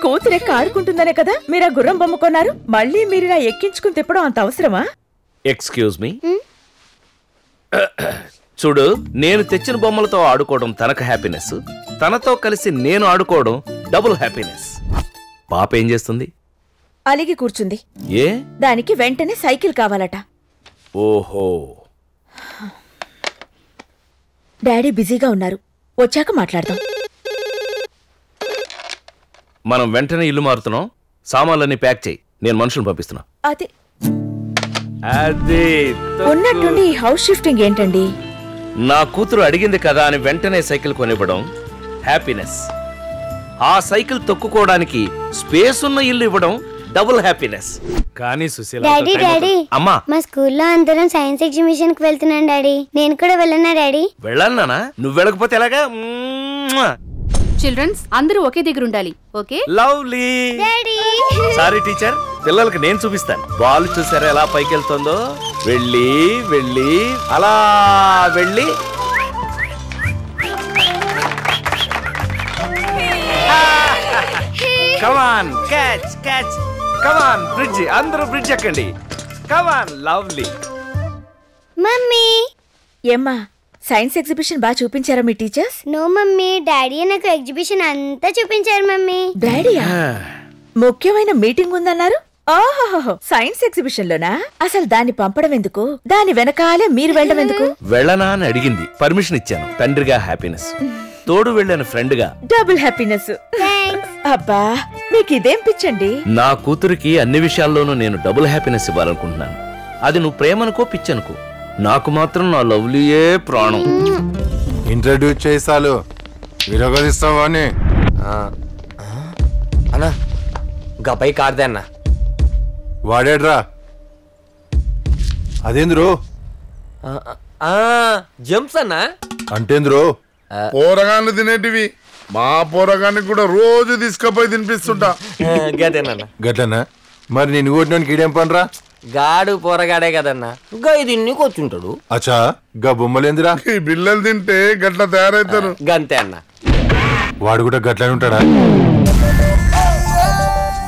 కూతురెక్క ఆడుకుంటుందనే కదా మీరు ఆ గుర్రం బొమ్మ కొన్నారు. మళ్ళీ మీరు ఇలా ఎక్కించుకుని తిప్పడం అంత అవసరమా? Excuse me. చూడు, నేను తెచ్చిన బొమ్మలతో ఆడుకోవడం తనకు హ్యాపీనెస్, తనతో కలిసి నేను ఆడుకోవడం డబుల్ హ్యాపీనెస్. పాప ఏం చేస్తుంది? అలిగి కూర్చుంది. ఏ? దానికి వెంటనే సైకిల్ కావాలట. ఓహో. డాడీ బిజీగా ఉన్నారు, వచ్చాక మాట్లాడదాం. మనం వెంటనే ఇల్లు మారుతున్నాం. సామాన్లన్నీ ప్యాక్ చేయి, నేను మనుషులను పంపిస్తున్నా. అదే ఉన్నట్టుండి ఈ హౌస్ షిఫ్టింగ్ ఏంటండి? నా కూతురు అడిగింది కదా అని వెంటనే సైకిల్ కొనివ్వడం హ్యాపీనెస్. ఆ సైకిల్ తొక్కుకోవడానికి స్పేస్ ఉన్న ఇల్లు ఇవ్వడం డబుల్ హ్యాపీనెస్. కానీ సుశీల, డాడీ డాడీ, అమ్మా, మా స్కూల్లో అందరం సైన్స్ ఎగ్జిబిషన్ కి వెళ్తున్నాం డాడీ. నేను కూడా వెళ్ళనా డాడీ? వెళ్ళానా? నువ్వు వెళ్ళకపోతే ఎలాగా? చిల్డ్రన్స్ అందరూ ఒకే దగ్గర ఉండాలి. ఓకే? లవ్లీ. సారీ టీచర్, పిల్లలకి నేను చూపిస్తాను. బాల్ చూసారా ఎలా పైకి వెళ్తుందో? వెళ్ళి వెళ్ళి అలా వెళ్ళి కమాన్ క్యాచ్ క్యాచ్. కమాన్ బ్రిడ్జ్, అందరూ బ్రిడ్జ్ ఎక్కండి. కమాన్ లవ్లీ. మమ్మీ. ఏమ్మా, సైన్స్ ఎగ్జిబిషన్ బాగా చూపించారా మీ టీచర్స్? నో మమ్మీ, డాడీ నాకు ఎగ్జిబిషన్ అంతా చూపించారు మమ్మీ. డాడీయా? ముఖ్యమైన మీటింగ్ ఉందన్నారు. ఓహో, సైన్స్ ఎగ్జిబిషన్ లోనా? అసలు దాన్ని పంపడం ఎందుకు? దాని వెనకాలే మీరు వెళ్ళడం ఎందుకు? వెళ్ళనా అని అడిగింది, పర్మిషన్ ఇచ్చాను. తండ్రిగా హ్యాపీనెస్, తోడు వెళ్ళాను ఫ్రెండ్ గా డబుల్ హ్యాపీనెస్. అబ్బా, మీకు ఇదేం పిచ్చండి? నా కూతురికి అన్ని విషయాల్లోనూ నేను డబుల్ హ్యాపీనెస్ ఇవ్వాలనుకుంటున్నాను. అది నువ్వు ప్రేమనుకో పిచ్చనుకో, నాకు మాత్రం నా లవ్లీయే ప్రాణం. ఇంట్రడ్యూస్ చేసాలు విరగదిస్తావా అని. అన్నా గపై కార్దే అన్న. వాడేడ్రా? అదేంద్రు? జంప్స్ అన్నా. అంటేంద్రు? పోరగాన్లు తినేటివి. మా పోరగానికి కూడా రోజు తీసుకుపోయి తినిపిస్తుంటా. గట్లనా? మరి నేను కొట్టినానికి ఈడేం పనిరా? గాడు పోరగాడే కదన్నా, గా ఇది కూర్చుంటాడు. అచ్చా, గా బొమ్మలేందిరా? ఈ బిల్లలు తింటే గట్ల తయారైతారు. గంతే అన్న. వాడు కూడా గట్లనే ఉంటాడా?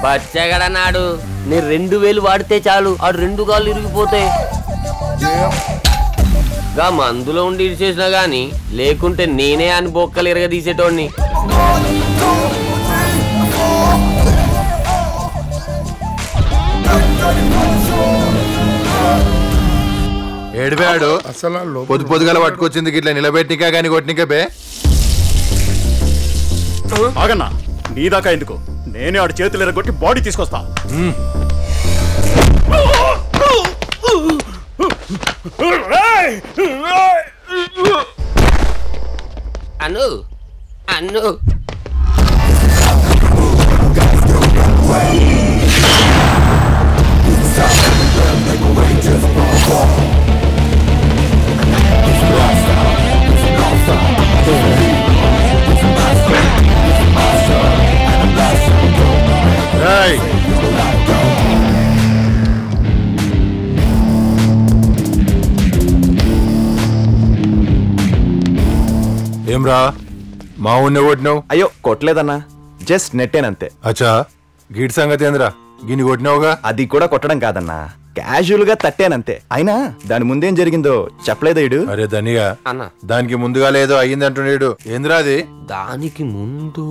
బచ్చగడన్నాడు. నేను 2000 వాడితే చాలు, ఆ 2 కాళ్ళు ఇరిగిపోతాయి. గా మందులో ఉండి ఇరిచేసినా గాని, లేకుంటే నేనే అని బొక్కలు ఇరగదీసేటోడిని. ఏడిపోయాడు అసలు పొద్దు పొద్దుగల పట్టుకొచ్చింది గిట్లా నిలబెట్టికా గాని కొట్టినికే బే. ఆగన్నా, నీ దాకా ఎందుకు? నేనే ఆడు చేతులు ఎరగొట్టి బాడీ తీసుకొస్తా. అను అను ఏమ్రా, మా ఊన్నే కొట్టినావు? అయ్యో కొట్టలేదన్నా, జస్ట్ నెట్టేనంతే. అచ్చా, గీడి సంగతి ఏంద్రా? గిన్ని కొట్టినావుగా? అది కూడా కొట్టడం కాదన్నా, క్యాజువల్ గా తట్టానంతే. అయినా దాని ముందేం జరిగిందో చెప్పలేదేడు. అరే ధనిగా, దానికి ముందుగా లేదో అయ్యిందంటున్నాడు. ఏంద్రా అది? దానికి ముందు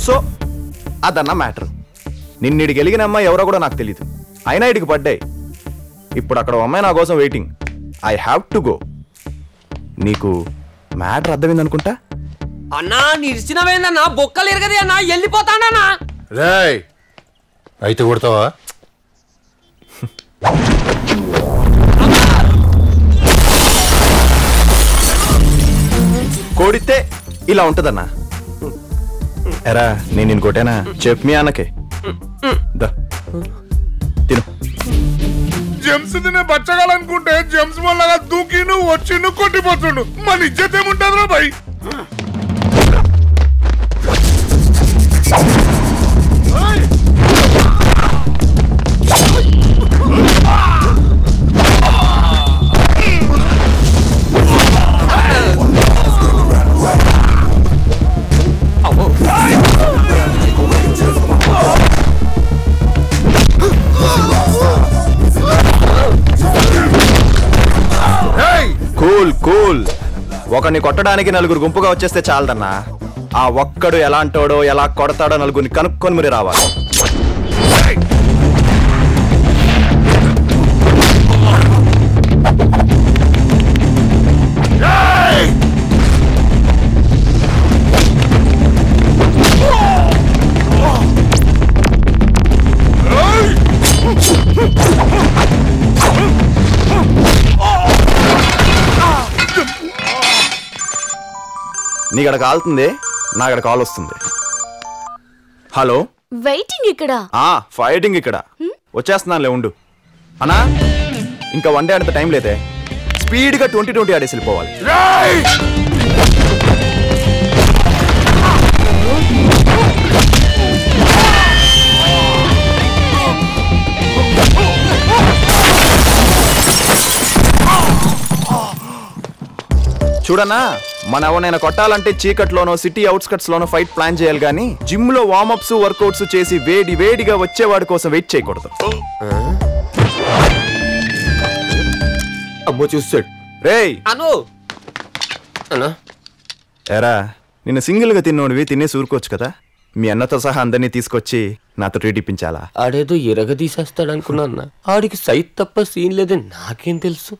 సో అదన్నా మ్యాటర్. నిన్నిడికి గెలిగిన అమ్మాయి ఎవరో కూడా నాకు తెలీదు, అయినా ఇడికి పడ్డాయి. ఇప్పుడు అక్కడ అమ్మాయి నా కోసం waiting. I have to go. నీకు మ్యాటర్ అర్థమైందనుకుంటా. అన్నా నిరిచినవేందన్నా, బొక్కలు ఎరగది అన్నా, వెళ్ళిపోతానన్నా. రేయ్, అయితే కొడతావా? కోడితే ఇలా ఉంటదన్నా. ఎరా, నేను నిన్ను కొట్టానా? చెప్పు మీ అన్నకే. తిను. జెమ్స్ తినే బచ్చగాలనుకుంటే జెమ్స్ వల్ల దూకి నువ్వు వచ్చి నువ్వు కొట్టిపోతుండు. మన ఇజ్జత్ ఏముంటది రా భయ్? Cool cool. ఒకరిని కొట్టడానికి నలుగురు గుంపుగా వచ్చేస్తే చాలదన్నా. ఆ ఒక్కడు ఎలాంటోడో ఎలా కొడతాడో నలుగురిని కనుక్కొని మరి రావాలి. నీకడ కాలుతుంది, నాకడ కాల్ వస్తుంది. హలో, వెయిటింగ్ ఇక్కడ. ఫైటింగ్ ఇక్కడ. వచ్చేస్తున్నానులే ఉండు. అన్నా ఇంకా 1 డే అంత టైం లేదే. స్పీడ్గా 2020 ఆడేసి వెళ్ళిపోవాలి. చూడన్నా, మన ఎవరైనా కొట్టాలంటే చీకట్లోనో సిటీ అవుట్స్కట్స్ లోనో ఫైట్ ప్లాన్ చేయాలి కానీ జిమ్ లో వార్మప్స్ వర్కౌట్స్ చేసి వేడిగా వచ్చేవాడి కోసం వెయిట్ చేయకూడదు. అమ్మో చూస్తాడు. రేయ్ అను ఎరా, నిన్ను సింగిల్ గా తిన్నోడివి తినేసి ఊరుకోవచ్చు కదా. మీ అన్నతో సహా అందరినీ తీసుకొచ్చి నాతో ట్రీట్ ఇప్పించాలా? ఆడేదో ఎరగ తీసేస్తాడు అనుకున్నా. ఆడికి సైట్ తప్ప సీన్ లేదని నాకేం తెలుసు.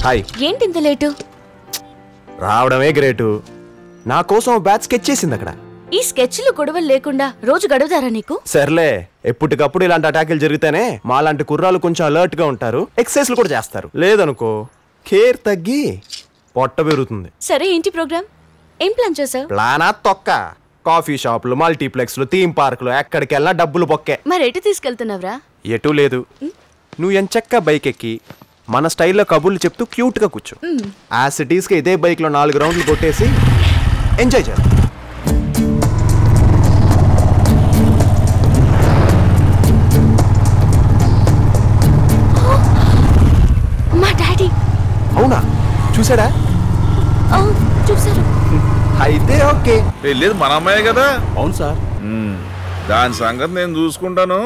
హాయ్. ఏంటి ఇంత లేటు? రావడమే గ్రేటు. నా కోసం బ్యాచ్ స్కెచ్ చేసింది అక్కడ. ఈ స్కెచ్లు గొడవలు లేకుండా రోజు గడువుతారా నీకు? సర్లే, ఎప్పటికప్పుడు ఇలాంటి అటాకులు జరిగితేనే మాలాంటి కుర్రాలు కొంచెం అలర్ట్ గా ఉంటారు, ఎక్సర్సైజ్లు కూడా చేస్తారు. లేదనుకో కేర్ తగ్గి పొట్ట పెరుగుతుంది. సరే, ఏంటి ప్రోగ్రామ్? ఏం ప్లాన్ చేసావు? ప్లానా తొక్క. కాఫీ షాపులు, మల్టీప్లెక్స్లు, థీమ్ పార్కులు, ఎక్కడికి వెళ్ళినా డబ్బులు పొక్కే. మరి ఎటు తీసుకెళ్తున్నావురా? ఎటూ లేదు. నువ్వు ఎంచక్క బైక్ ఎక్కి మన స్టైల్లో కబుర్లు చెప్తూ క్యూట్ గా కూర్చో. ఆ సిటీస్ కి ఇదే బైక్ లో 4 రౌండ్లు కొట్టేసి ఎంజాయ్ చేద్దాం. మా డాడీ. అవునా? చూసాడా? చూసారు. అయితే ఓకే. లేదు మన అమ్మాయి కదా. అవును సార్. దాని సంగతి నేను చూసుకుంటాను.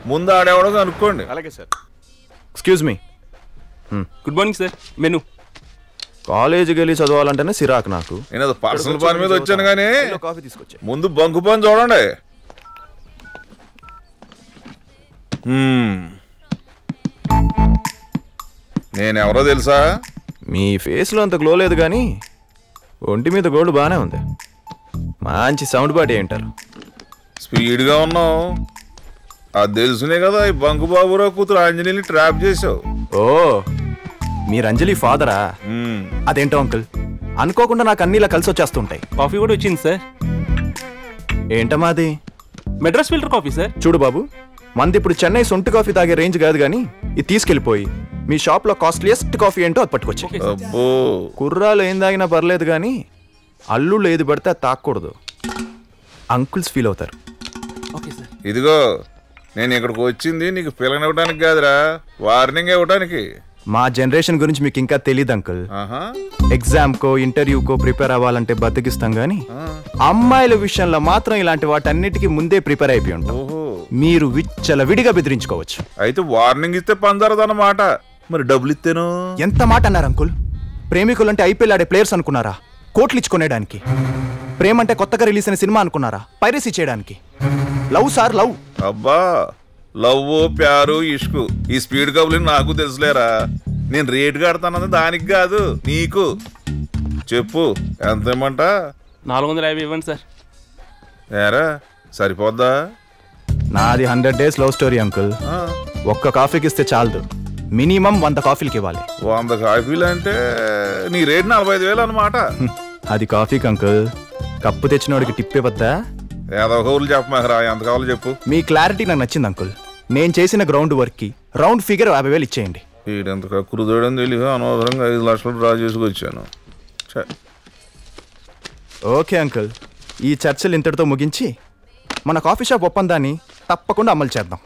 ముందు ఆడేవాడో అనుకోండి. అలాగే sir. Excuse me. Good morning sir. Menu. కాలేజీకి వెళ్ళి చదవాలంటేనే సిరాకు నాకు. నేను పర్సనల్ పని మీద వచ్చాను కానీ కాఫీ తీసుకొచ్చా. ముందు బంకు పని చూడండి. నేనెవరో తెలుసా? మీ ఫేస్లో అంత గ్లో లేదు కానీ ఒంటి మీద గోల్డ్ బాగానే ఉంది. మంచి సౌండ్ పార్టీ ఏంటారు. స్పీడ్గా ఉన్నావు. అది తెలుసునే కదా ఈ బంకు బాబురావు కూతురు అంజలిని ట్రాప్ చేసావు. ఓ, మీరు అంజలి ఫాదరా? అదేంటో అంకుల్, అనుకోకుండా నాకు అన్ని ఇలా కలిసి వచ్చేస్తుంటాయి. కాఫీ కూడా వచ్చింది సార్. ఏంటమ్మా అది? Madras filter coffee sir. చూడు బాబు, మంది ఇప్పుడు చెన్నై సొంటి కాఫీ తాగే రేంజ్ కాదు కానీ ఇది తీసుకెళ్ళిపోయి మీ షాప్ లో కాస్ట్లీయెస్ట్ కాఫీ ఏంటో అది పట్టుకొచ్చి. కుర్రాలు ఏం తాగినా పర్లేదు కానీ అల్లుళ్ళు ఏది పడితే అది తాకూడదు. అంకుల్స్ ఫీల్ అవుతారు. ఇదిగో, నేను ఇక్కడికి వచ్చింది నీకు పిల్లనివ్వడానికి కాదురా, వార్నింగ్ ఇవ్వడానికి. మా జనరేషన్ గురించి మీకు ఇంకా తెలియదు అంకుల్. ఎగ్జామ్ కో ఇంటర్వ్యూకో ప్రిపేర్ అవ్వాలంటే బతికిస్తాం గానీ అమ్మాయిల విషయంలో మాత్రం ఇలాంటి వాటన్నిటికీ ముందే ప్రిపేర్ అయిపోయి ఉంటాం. మీరు విచ్చలవిడిగా బెదిరించుకోవచ్చు. అయితే వార్నింగ్ ఇస్తే పందరదన్నమాట. మరి డబ్బులు ఇస్తేను? ఎంత మాట అన్నారు అంకుల్? ప్రేమికులు అంటే ఐపీఎల్ ఆడే ప్లేయర్స్ అనుకున్నారా? కోట్లు ఇచ్చుకునేడానికి. ప్రేమ అంటే కొత్తగా రిలీజ్ అయిన సినిమా అనుకున్నారా? పైరసీ చేయడానికి. Love sir, love. అబ్బా, లవ్, ప్యారు, ఇష్కు, ఈ స్పీడ్ కబులు నాకు తెలుసులేరా. నేను రేటు కడతానది దానికి కాదు, నీకు. చెప్పు, ఎంత ఇమ్మంట? 450 ఇవ్వండి సార్. ఏరా, సరిపోద్దా? నాది 100 days లవ్ స్టోరీ అంకుల్. ఒక్క కాఫీకి ఇస్తే చాలదు, మినిమం 100 కాఫీలకి ఇవ్వాలి. 100 కాఫీలు అంటే నీ రేటు 45,000 అన్నమాట. అది కాఫీకి అంకుల్. కప్పు తెచ్చినోడికి టిప్ ఇవ్వద్దా? ఏదో ఊళ్ళు చెప్పమాకరా, ఎంత కావాలో చెప్పు. మీ క్లారిటీ నాకు నచ్చింది అంకుల్. నేను చేసిన గ్రౌండ్ వర్క్ కి రౌండ్ ఫిగర్ 50,000 ఇచ్చేయండి. వీడెంత కక్కురుదోడని తెలియదు, అనవసరంగా 5 లక్షలు డ్రా చేసుకొచ్చాను. ఓకే అంకుల్, ఈ చర్చలు ఇంతటితో ముగించి మన కాఫీ షాప్ ఒప్పందాన్ని తప్పకుండా అమలు చేద్దాం.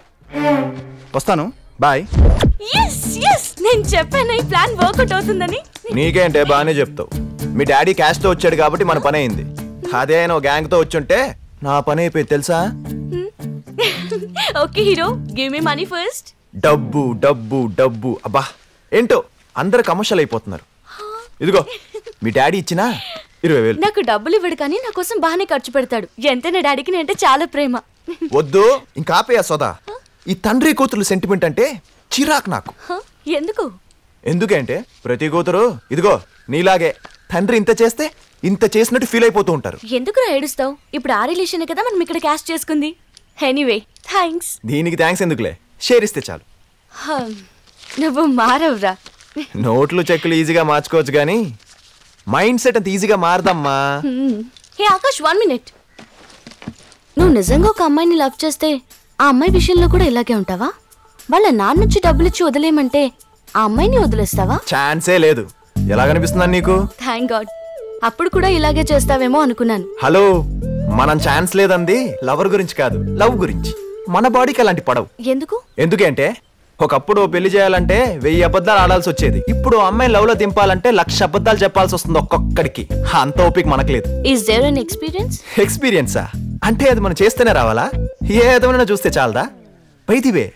వస్తాను, బాయ్. నేను చెప్పాను ఈ ప్లాన్ వర్కౌట్ అవుతుందని. నీకేంటే బాగానే చెప్తావు. మీ డాడీ క్యాష్ తో వచ్చాడు కాబట్టి మన పని అయింది. అదే ఆయన గ్యాంగ్ తో వచ్చుంటే నా పని అయిపోయింది తెలుసా. Okay hero, give me money first. డబ్బు డబ్బు డబ్బు అబ్బా ఏంటో అందరు కమర్షియల్ అయిపోతున్నారు. ఇదిగో మీ డాడీ ఇచ్చినా 20,000. నాకు డబ్బులు ఇవ్వడు కానీ నా కోసం బాగానే ఖర్చు పెడతాడు. ఎంతైనా డాడీకి నేనంటే చాలా ప్రేమ. వద్దు ఇంకా ఆపేయా సోదా. ఈ తండ్రి కూతురు సెంటిమెంట్ అంటే చిరాకు నాకు. ఎందుకు? ఎందుకంటే ప్రతి కూతురు ఇదిగో నీలాగే తండ్రి ఇంత చేస్తే ఇంత చేసినట్టు ఫీల్ అయిపోతూ ఉంటారు. ఎందుకు ఏడుస్తావు? ఇప్పుడు ఆ రిలేషన్ కదా మనం ఇక్కడ క్యాష్ చేసుకుంది. Anyway thanks. దీనికి థ్యాంక్స్ ఎందుకులే, షేర్ ఇస్తే చాలు. నువ్వు మారవురా. నోట్లు చెక్కులు ఈజీగా మార్చుకోవచ్చు కానీ మైండ్ సెట్ అంత ఈజీగా మారదమ్మా. హే ఆకాష్, 1 minute. నువ్వు నిజంగా ఒక అమ్మాయిని లవ్ చేస్తే ఆ అమ్మాయి విషయంలో కూడా ఇలాగే ఉంటావా? వాళ్ళ నాన్న నుంచి డబ్బులిచ్చి వదిలేయమంటే ఆ అమ్మాయిని వదిలేస్తావా? ఛాన్సే లేదు. ఎలా కనిపిస్తుందని నీకు? Thank God. అప్పుడు కూడా ఇలాగే చేస్తావేమో అనుకున్నాను. హలో, మనం ఛాన్స్ లేదంది లవర్ గురించి కాదు, లవ్ గురించి. మన బాడీకి అలాంటి పడవు. ఎందుకు? ఎందుకంటే ఒకప్పుడు పెళ్లి చేయాలంటే 1000 అబద్ధాలు ఆడాల్సి వచ్చేది. ఇప్పుడు అమ్మాయి లవ్ లో దింపాలంటే 1,00,000 అబద్ధాలు చెప్పాల్సి వస్తుంది ఒక్కొక్కడికి. అంత ఓపిక మనకు లేదు. Is there an experience? ఎక్స్పీరియన్సా అంటే అది మనం చేస్తేనే రావాలా? ఏ ఎదవైనా చూస్తే చాలదా? పైదివే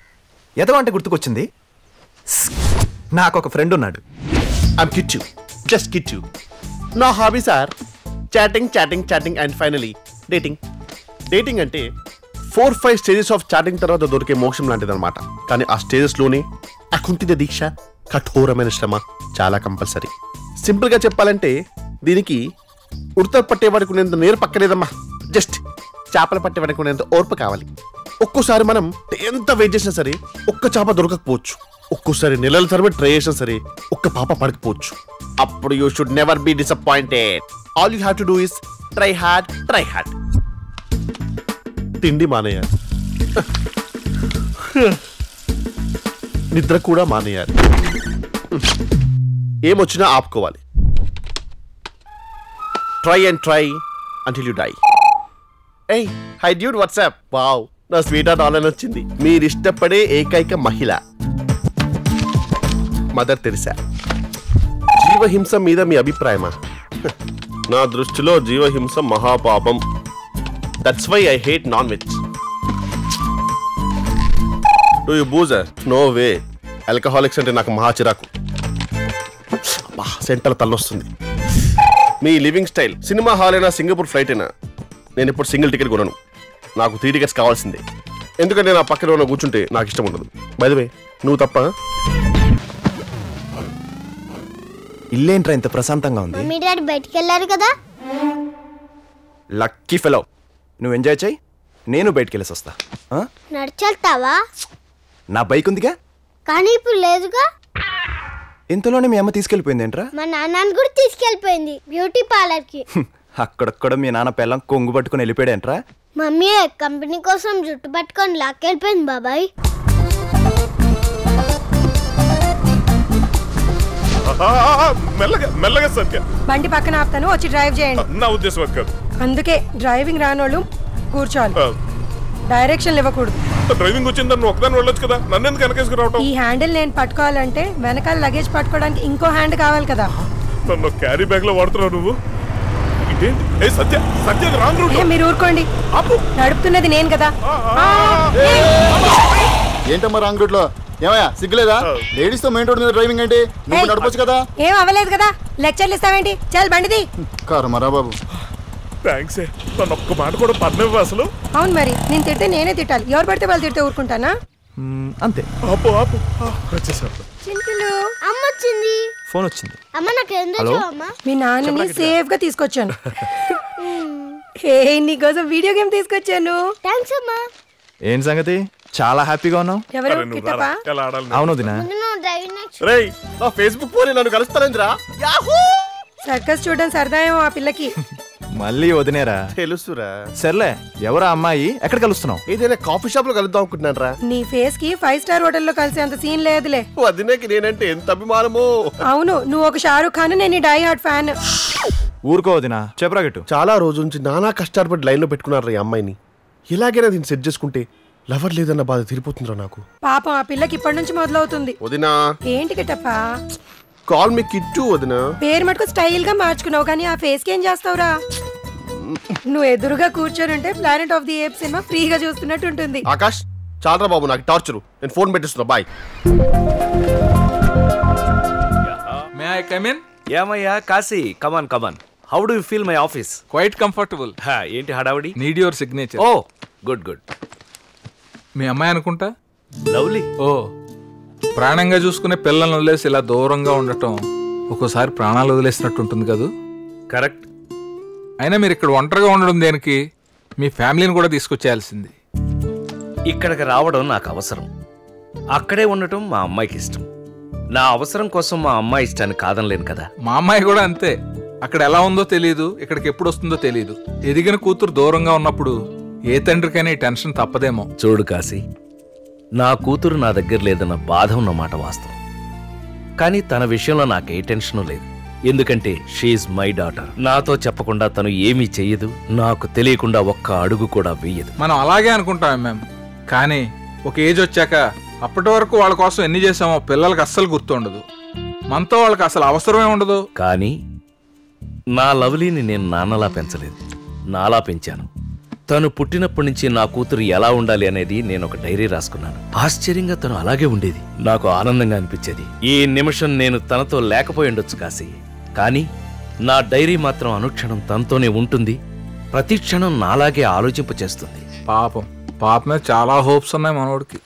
ఎదవ అంటే గుర్తుకొచ్చింది. నాకు ఒక ఫ్రెండ్ ఉన్నాడు. I'm Kitchu. Just Kitchu. నా hobbies are chatting chatting chatting and finally dating. Dating అంటే 4-5 స్టేజెస్ ఆఫ్ చాటింగ్ తర్వాత దొరికే మోక్షం లాంటిది అనమాట. కానీ ఆ స్టేజెస్లోనే అకుంఠిత దీక్ష, కఠోరమైన శ్రమ చాలా కంపల్సరీ. సింపుల్గా చెప్పాలంటే దీనికి ఉడత పట్టేవాడికి ఉన్నంత నేరు పక్కలేదమ్మా. జస్ట్ చేపలు పట్టేవాడికి ఉన్నంత ఓర్పు కావాలి. ఒక్కోసారి మనం ఎంత వెయిట్ చేసినా సరే ఒక్క చేప దొరకకపోవచ్చు. ఒక్కోసారి నెలల తరబడి ట్రై చేసినా సరే ఒక్క పాప పడకపోవచ్చు. అప్పుడు you should never be disappointed. All you have to do is try hard, try hard. తిండి మానేయాలి, నిద్ర కూడా మానేయాలి, ఏమొచ్చినా ఆపుకోవాలి. Try and try until you die. Hey hi dude, what's up. Wow, నా స్వీట్ హార్ట్ ఆన్లైన్ వచ్చింది. మీరు ఇష్టపడే ఏకైక మహిళ మదర్ తెరిసా. జీవహింస మీద మీ అభిప్రాయమా? నా దృష్టిలో జీవహింస మహాపాపం. That's why I hate non veg. Do you boozer? No way. Alcoholics అంటే నాకు మహా చిరాకు. సెంటర్ తల్లొస్తుంది. మీ లివింగ్ స్టైల్ సినిమా హాల్ అయినా సింగపూర్ ఫ్లైట్ అయినా నేను ఇప్పుడు సింగిల్ టికెట్ కొనను. నాకు 3 టికెట్స్ కావాల్సిందే. ఎందుకంటే నా పక్కన ఉన్న కూర్చుంటే నాకు ఇష్టం ఉండదు. బై ది వే, నువ్వు తప్ప. ఇల్లేంట్రా ఇంత ప్రశాంతంగా ఉంది? మమ్మీ డాడీ బయటికి వెళ్ళారు కదా. Lucky fellow. నువ్వు ఎంజాయ్ చేయి, నేను బయటికి వెళ్ళేసి వస్తా. నడిచెళ్తావా? నా బైక్ ఉందిగా. కానీ ఇప్పుడు లేదుగా. ఇంతలోనే మీ అమ్మ తీసుకెళ్ళిపోయింది ఏంట్రా? మా నాన్నని కూడా తీసుకెళ్ళిపోయింది బ్యూటీ పార్లర్ కి. అక్కడక్కడ మీ నాన్న పిల్లం కొంగు పట్టుకుని వెళ్ళిపోయాడేంట్రా? మమ్మీ కంపెనీ కోసం జుట్టు పట్టుకొని లాక్కెళ్ళిపోయింది బాబాయ్. మెల్లగా మెల్లగా సత్య. బండి పక్కన ఆపుతాను, వచ్చి డ్రైవ్ చేయండి. నా ఉద్దేశం కాదు. అందుకే డ్రైవింగ్ రానోళ్ళు కూర్చోవాలి, డైరెక్షన్ ఇవ్వకూడదు. డ్రైవింగ్ వచ్చిందని నువ్వు ఒకదాన్ని వెళ్ళొచ్చు కదా, నన్ను ఎందుకు వెనకేసుకు రావటం? ఈ హ్యాండిల్ నేను పట్టుకోవాలంటే వెనకాల లగేజ్ పట్టుకోవడానికి ఇంకో హ్యాండ్ కావాలి కదా. నన్ను క్యారీ బ్యాగ్ లో వాడుతున్నావు నువ్వు. Satya Satya wrong route. మీరు ఊరుకోండి, నడుపుతున్నది నేను కదా. ఏంటమ్మా రాంగ్ రూట్ లో? ఏమయ్యా సిగ్గులేదా? లేడీస్ తో మెయిన్ రోడ్ మీద డ్రైవింగ్ ఏంటి? నువ్వు నడపొచ్చు కదా. ఏం అవ్వలేదు కదా, లెక్చర్లు ఇస్తావేంటి? చల్ బండిది. కర్మరా బాబు. థ్యాంక్స్. నన్ను ఒక్క మాట కూడా పర్లేవు అసలు. అవును మరి, నేను తిడితే నేనే తిట్టాలి. ఎవరు పడితే వాళ్ళు తిడితే ఊరుకుంటానా? అంతే. ఆపు ఆపు. వచ్చేసారు. చింటులు అమ్మ వచ్చింది. ఫోన్ వచ్చింది. అమ్మ నాకు ఏం తెచ్చావు అమ్మ? మీ నాన్నని సేఫ్ గా తీసుకొచ్చాను. నీకోసం వీడియో గేమ్ తీసుకొచ్చాను. థ్యాంక్స్ అమ్మా. ఏం సంగతి, చాలా హ్యాపీగా ఉన్నావు? ఎవరు? కిట్టపా? అవును దినా. రేయ్, నా ఫేస్బుక్ పోనీ నన్ను కలుస్తానేంద్రా. యాహూ! సర్కస్ చూడడం సరదా ఏమో ఆ పిల్లకి. మళ్ళీ వదినేరా? తెలుసురా. సర్లే, ఎవరా అమ్మాయి? ఎక్కడ కలుస్తున్నావు? ఏదైనా కాఫీ షాప్ లో కలుద్దాం అనుకుంటున్నాను రా. నీ ఫేస్ కి 5 స్టార్ హోటల్లో కలిసే అంత సీన్ లేదులే. వదినేకి నేనంటే ఎంత అభిమానమో. అవును, నువ్వు ఒక షారూక్ ఖాన్, నేను డై హార్ట్ ఫ్యాన్. ఊరుకో వదినా, చెప్పరా గట్టు. చాలా రోజు నుంచి నానా కష్టాలు లైన్ లో పెట్టుకున్నారు ఈ అమ్మాయిని. ఎలాగైనా దీన్ని సెట్ చేసుకుంటే లవర్ లేదన్న బాధ తీరిపోతుందిరా నాకు. పాపం ఆ పిల్లకి ఇప్పటి నుంచి మొదలవుతుంది. వదినా. ఏంటి కిట్టప్పా? కాల్ మీ కిట్టు వదినా. పేరు మటుకు స్టైల్ గా మార్చుకున్నావు కానీ ఆ ఫేస్ కి ఏం చేస్తావురా? నువ్వు ఎదురుగా కూర్చొని ఉంటే planet of the apes cinema ఫ్రీగా చూస్తున్నట్టు ఉంటుంది. ఆకాష్ చాలరా బాబు, నాకు టార్చరు. నేను ఫోన్ పెట్టిస్తున్నా. Bye. May I come in? ఏమయ్యా Kashi, come on come on. How do you feel my office? Quite comfortable. ఏంటి హడావిడి? Need your signature. Oh good good. మీ అమ్మాయి అనుకుంటా. లవ్లీ. ఓ, ప్రాణంగా చూసుకునే పిల్లల్ని వదిలేసి ఇలా దూరంగా ఉండటం ఒక్కోసారి ప్రాణాలు వదిలేసినట్టు ఉంటుంది కదూ. కరెక్ట్. అయినా మీరు ఇక్కడ ఒంటరిగా ఉండడం దేనికి? మీ ఫ్యామిలీని కూడా తీసుకొచ్చేయాల్సింది. ఇక్కడికి రావడం నాకు అవసరం, అక్కడే ఉండటం మా అమ్మాయికి ఇష్టం. నా అవసరం కోసం మా అమ్మాయి ఇష్టాన్ని కాదనలేను కదా. మా అమ్మాయి కూడా అంతే. అక్కడ ఎలా ఉందో తెలియదు, ఇక్కడికి ఎప్పుడు వస్తుందో తెలియదు. ఎదిగిన కూతురు దూరంగా ఉన్నప్పుడు ఏ తండ్రికైనా ఈ టెన్షన్ తప్పదేమో. చూడు కాశీ, నా కూతురు నా దగ్గర లేదన్న బాధ ఉన్నమాట వాస్తవం. కానీ తన విషయంలో నాకే టెన్షను లేదు. ఎందుకంటే షీఈ్ మై డాటర్. నాతో చెప్పకుండా తను ఏమీ చెయ్యదు, నాకు తెలియకుండా ఒక్క అడుగు కూడా వేయదు. మనం అలాగే అనుకుంటాం మేము, కానీ ఒక ఏజ్ వచ్చాక అప్పటి వరకు వాళ్ళ కోసం ఎన్ని చేసామో పిల్లలకి అస్సలు గుర్తుండదు. మనతో వాళ్ళకి అసలు అవసరమే ఉండదు. కానీ నా లవ్లీని నేను నాన్నలా పెంచలేదు, నాలా పెంచాను. తను పుట్టినప్పటి నుంచి నా కూతురు ఎలా ఉండాలి అనేది నేను ఒక డైరీ రాసుకున్నాను. ఆశ్చర్యంగా తను అలాగే ఉండేది. నాకు ఆనందంగా అనిపించేది. ఈ నిమిషం నేను తనతో లేకపోయి ఉండొచ్చు కాశీ, కానీ నా డైరీ మాత్రం అనుక్షణం తనతోనే ఉంటుంది. ప్రతి క్షణం నాలాగే ఆలోచింపచేస్తుంది. పాపం పాప మీద చాలా హోప్స్ ఉన్నాయి మనోడికి.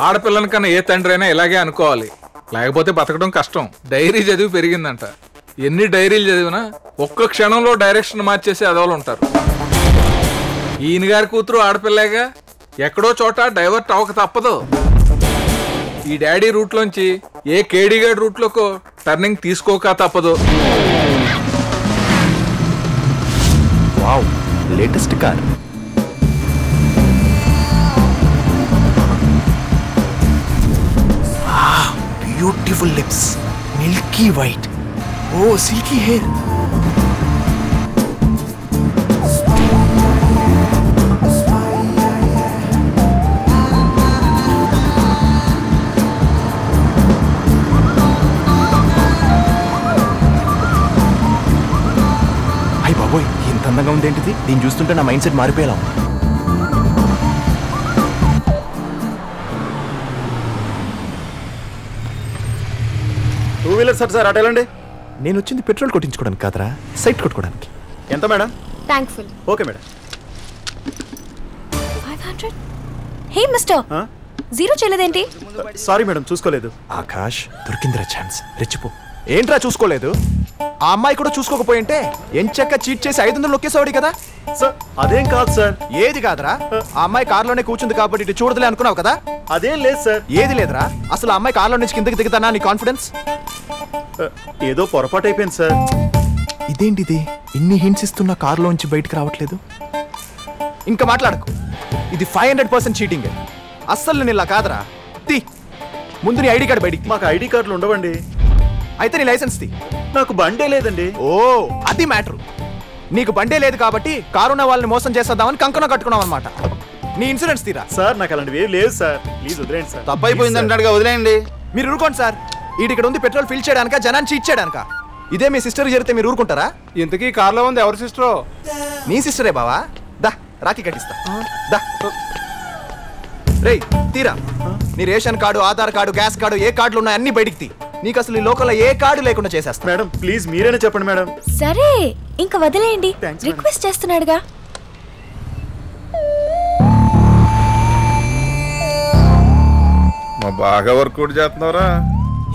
ఆడపిల్లని కన్నా ఏ తండ్రి అయినా ఇలాగే అనుకోవాలి, లేకపోతే బతకడం కష్టం. డైరీ చదివి పెరిగిందంట. ఎన్ని డైరీలు చదివినా ఒక్క క్షణంలో డైరెక్షన్ మార్చేసి అదోలు ఉంటారు. ఈయన గారి కూతురు ఆడపిల్లేగా, ఎక్కడో చోట డైవర్ట్ అవ్వక తప్పదు. ఈ డాడీ రూట్లోంచి ఏ కేడీగాడి రూట్లోకో టర్నింగ్ తీసుకోక తప్పదు. Wow, latest car. Beautiful lips, milky white, oh silky hair. అయ్య బాబోయ్, ఇంత అందంగా ఉందేంటిది? దీన్ని చూస్తుంటే నా మైండ్ సెట్ మారిపోయేలా ఉంది. టూ వీలర్ సార్ అటు వెళ్ళండి. నేను వచ్చింది పెట్రోల్ కొట్టించుకోవడానికి కాదరా, సైట్ కొట్టుకోవడానికి. ఎంత madam? Thankful. Okay madam. 500. Hey mister, zero చేయలేదేంటి? సారీ మేడం, చూసుకోలేదు. ఆకాష్, దొరికిందిరా ఛాన్స్, రెచ్చిపో. ఏంట్రా చూసుకోలేదు? ఆ అమ్మాయి కూడా చూసుకోకపోయింటే ఎంచక్క చీట్ చేసి 500 నొక్కేసేవాడి కదా. సార్ అదేం కాదు సార్. ఏది కాదురా? ఆ అమ్మాయి కార్లోనే కూర్చుంది కాబట్టి ఇటు చూడదులే అనుకున్నావు కదా. అదేం లేదు సార్. ఏది లేదురా? అసలు ఆ అమ్మాయి కార్లో నుంచి కిందకి దిగుతానా నీ కాన్ఫిడెన్స్? ఏదో పొరపాటు అయిపోయింది సార్. ఇదేంటిది, ఇన్ని హింట్స్ ఇస్తున్నా కార్లోంచి బయటకు రావట్లేదు? ఇంకా మాట్లాడకు, ఇది 500% చీటింగ్. అస్సలు నేను ఇలా కాదురా. తీ ముందు నీ ఐడి కార్డు బయటికి. మాకు ఐడి కార్డులు ఉండవండి. అయితే నీ లైసెన్స్ తీ. నాకు బండే లేదండి. ఓ, అది మ్యాటర్. నీకు బండే లేదు కాబట్టి కారున్న వాళ్ళని మోసం చేసేద్దామని కంకణ కట్టుకున్నావు అనమాట. నీ ఇన్సూరెన్స్ తీరా. సార్ నాకు అలాంటివి ఏం లేదు సార్, ప్లీజ్ వదిలేండి సార్. తప్పైపోయింది అంటాడుగా, వదిలేయండి. మీరు ఊరుకోండి సార్. ఇక్కడ ఉంది పెట్రోల్ ఫిల్ చేయడానిక, జనాన్ని చీట్ చేయడానిక? ఇదే మీ సిస్టర్ జరిగితే మీరు ఊరుకుంటారా? ఇంతకీ కార్లో ఉంది ఎవరి సిస్టరో? నీ సిస్టరే బావా. దా రాఖీ కట్టిస్తా. దా రేయ్ తీరా. నీ ration card, Aadhaar card, gas card, ఏ కార్డులు ఉన్నాయి అన్ని బయటికి తీ. నీకు అసలు ఈ లోకల్లో ఏ కార్డు లేకుండా చేసేస్తా. మేడం ప్లీజ్ మీరైనా చెప్పండి మేడం. సరే ఇంకా వదిలేయండి, రిక్వెస్ట్ చేస్తున్నాడుగా. మా బాగా వర్కౌట్ చేస్తున్నారా?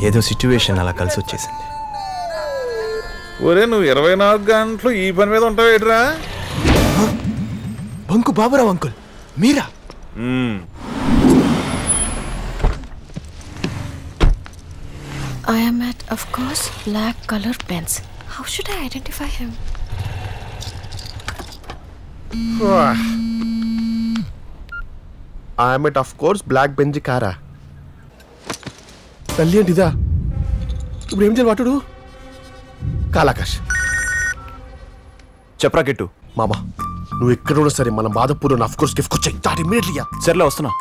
ఏదో సిచ్యువేషన్ అలా కలిసి వచ్చేసింది. ఒరే నువ్వు 24 గంటలు ఈ పని మీద ఉంటావు ఏంట్రా? Bunk Baburao uncle Meera? I am at, of course, black color pens. How should I identify him? I am at, of course, black Benji Cara. తల్లి ఏంటిదా? ఇప్పుడు ఏం చేయాలి వాటుడు? కాలాకాష్ చెప్పరా కిట్టు. మామా నువ్వు ఎక్కడ ఉన్నా సరే మన మాధపూర్ అఫ్ కోర్స్ గిఫ్ట్ వచ్చాయి. That immediately. సర్లే వస్తున్నా.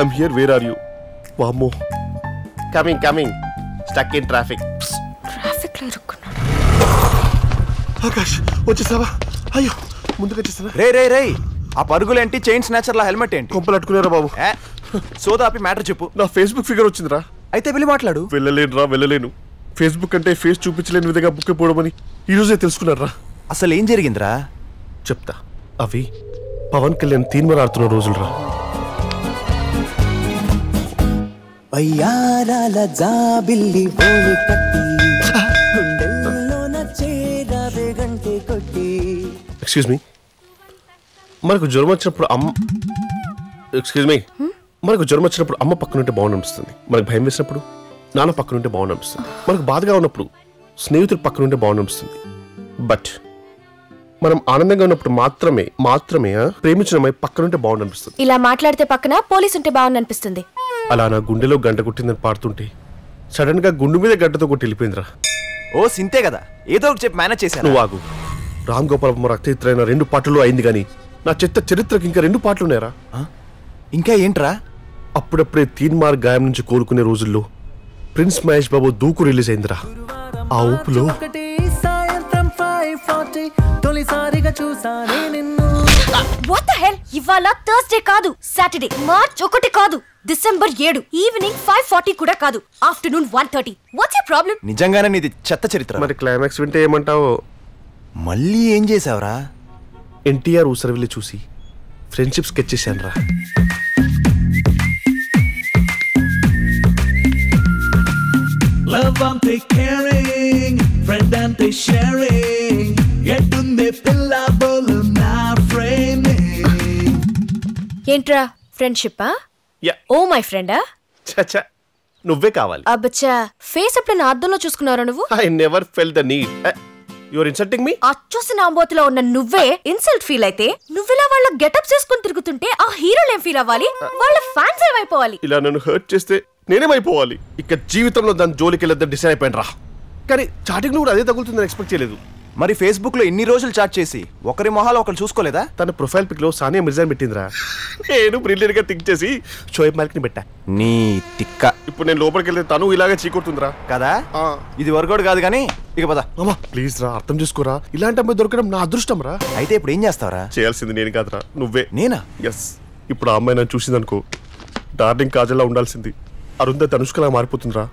I'm here, where are you? వామ్మో, coming coming, stuck in traffic. Traffic లో ఇరుక్కున్నాను. ఆకాష్ వచ్చేసావా? అయ్యో ముందుకు వచ్చేసావా? రే రే రే, ఆ పరుగులేంటి, చైన్ స్నాచర్ల హెల్మెట్ ఏంటి? కొంపలు అట్టుకున్నారా బాబు? సోదా ఆపి మ్యాటర్ చెప్పు. నా ఫేస్బుక్ ఫిగర్ వచ్చిందిరా. అయితే వెళ్ళి మాట్లాడు. వెళ్ళలేను. ఫేస్బుక్ అంటే ఫేస్ చూపించలేని విధంగా బుక్ అయిపోవడమని ఈ రోజే తెలుసుకున్నారా? అసలు ఏం జరిగిందిరా? చెప్తా. అవి పవన్ కళ్యాణ్ తీన్మర్ ఆడుతున్న రోజులరా. ఎక్స్క్యూజ్ మీ, మనకు జ్వరం వచ్చినప్పుడు అమ్మ పక్కనుంటే బాగుంది అనిపిస్తుంది. మనకు భయం వేసినప్పుడు నాన్న పక్కనుంటే బాగుంది అనిపిస్తుంది. మనకు బాధగా ఉన్నప్పుడు స్నేహితులు పక్కనుంటే బాగుంది అనిపిస్తుంది. బట్ మనం ఆనందంగా ఉన్నప్పుడు మాత్రమే ప్రేమించిన అమ్మాయి పక్కనుంటే బాగుంది అనిపిస్తుంది. ఇలా మాట్లాడితే పక్కన పోలీస్ ఉంటే బాగుంది అనిపిస్తుంది. అలా నా గుండెలో గంట కొట్టిందని పాడుతుంటే సడన్ గా గుండు మీద గడ్డతో కొట్టి వెళ్ళిపోయిందిరా. ఓ సింతే కదా, ఏదో ఒకటి చెప్పి మేనేజ్ చేశాను. నువ్వు ఆగు. రామ్ గోపాల్ వర్మ రక్తచిత్రైన 2 పాటలు అయింది కానీ నా చరిత్రకి ఇంకా 2 పాటలు ఉన్నాయరా. ఇంకా ఏంట్రా? అప్పుడప్పుడే తీన్మార్ గాయం నుంచి కోలుకునే రోజుల్లో ప్రిన్స్ మహేష్ బాబు దూకు రిలీజ్ అయిందిరా. ఆ ఊపులో What the hell? ఇవాళ థర్స్డే కాదు, సాటర్డే, మార్చ్ 1 కాదు, డిసెంబర్ 7, ఈవినింగ్ 5:40 కూడా కాదు, ఆఫ్టర్నూన్ 1:30. What's your problem? నిజంగానే నీది చెత్త చరిత్ర. మరి క్లైమాక్స్ వింటే ఏమంటావో? మళ్ళీ ఏం చేసావురా? ఎన్టీఆర్ ఊసరవిల్లి చూసి ఫ్రెండ్షిప్ స్కెచ్ చేశాను రా. Love ante caring, friend ante sharing, ఎట్టుందే పిల్ల బోలు నా ఫ్రేమింగ్. ఏంట్రా ఫ్రెండ్షిప్? ఓ మై ఫ్రెండా? చచ్చా, నువ్వే కావాలి. అబ్బచ్చా, ఫేస్ ఎప్పుడైనా అద్దంలో చూసుకున్నారా నువ్వు? I never felt the need. You are insulting me? అచ్చూసిన అంబోతులో ఉన్న నువ్వే ఇన్సల్ట్ ఫీల్ అయితే, నువ్వెలా వాళ్ళ గెటప్ చేసుకుని తిరుగుతుంటే ఆ హీరోలు ఏం ఫీల్ అవ్వాలి? వాళ్ళ ఫ్యాన్స్ ఏమైపోవాలి? ఇలా నన్ను హర్ట్ చేస్తే నేనేమైపోవాలి? ఇక జీవితంలో దాని జోలికి వెళ్ళొద్దని డిసైడ్ అయిపోయాను రా. కానీ చాటింగ్ కూడా అదే తగులుతుందని ఎక్స్పెక్ట్ చేయలేదు. మరి ఫేస్బుక్ లో ఇన్ని రోజులు చాట్ చేసి ఒకరి మొహాలు ఒకరు చూసుకోలేదా? తన ప్రొఫైల్ పిక్ లో సానియా మిర్జా పెట్టిందిరా. నేను బ్రిలియంట్ గా థింక్ చేసి షోయబ్ మాలిక్ ని పెట్టా. నీ తిక్క. ఇప్పుడు నేను లోపలికి వెళ్తే తను ఇలాగే చీకొడుతుందిరా కదా. ఇది వర్కౌట్ కాదు కానీ ఇక పద. అమ్మా ప్లీజ్ రా, అర్థం చేసుకోరా. ఇలాంటి అమ్మాయి దొరకడం నా అదృష్టం రా. అయితే ఇప్పుడు ఏం చేస్తావరా? చేయాల్సింది నేను కాదురా, నువ్వే. నేనా? ఎస్. ఇప్పుడు ఆ అమ్మాయి నన్ను చూసిందనుకో, డార్లింగ్ కాజల్లా ఉండాల్సింది అరుంధతి అనుష్కలా మారిపోతుందిరా.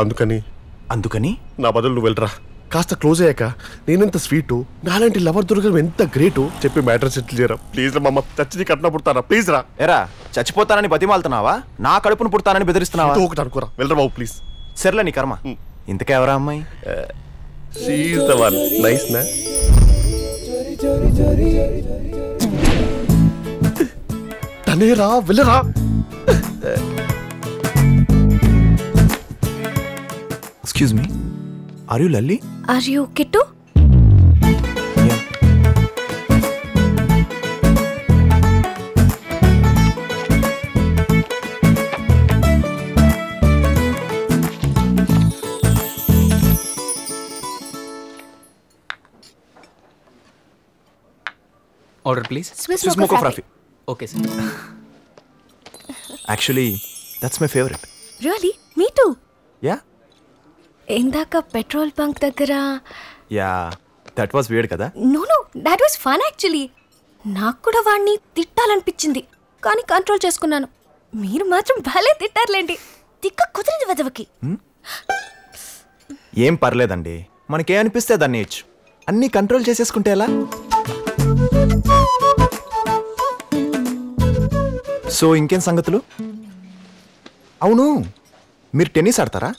అందుకని నా బదులు నువ్వు వెళ్ళరా. కాస్త క్లోజ్ అయ్యాక నేనెంత స్వీటు, నాలాంటి లవర్ దొరకడం ఎంత గ్రేటో చెప్పి మ్యాటర్ సెటిల్ చేయరా ప్లీజ్ రా. మమ్మ చచ్చి కట్న పుడతారా ప్లీజ్ రా. ఎరా చచ్చిపోతానని బతిమాలుతున్నావా? నా కడుపును పుడతానని బెదిరిస్తున్నావా? ఒకటి అనుకోరా, వెళ్ళరా బాబు ప్లీజ్. సర్లే నీ కర్మ. ఇంతకే ఎవరా అమ్మాయి? She is the one. Nice నా? తనేరా, వెళ్ళరా. Excuse me, are you Lalli? Are you Kittu? Order please. Swiss mocha frappe. Okay sir. Actually, that's my favorite. Really? Me too. Yeah? ఇందాక పెట్రోల్ బంక్ దగ్గర. Yeah, that was weird కదా? No, that was fun actually. నాకు కూడా వాడిని తిట్టాలనిపించింది కానీ control చేసుకున్నాను. మీరు మాత్రం భలే తిట్టారులేండి. తిక్క కుదిరింది వెదవకి. ఏం పర్లేదండి, మనకే అనిపిస్తే దాన్ని ఇచ్చు. అన్నీ కంట్రోల్ చేసేసుకుంటే ఎలా? సో ఇంకేం సంగతులు? అవును, మీరు టెన్నిస్ ఆడతారా?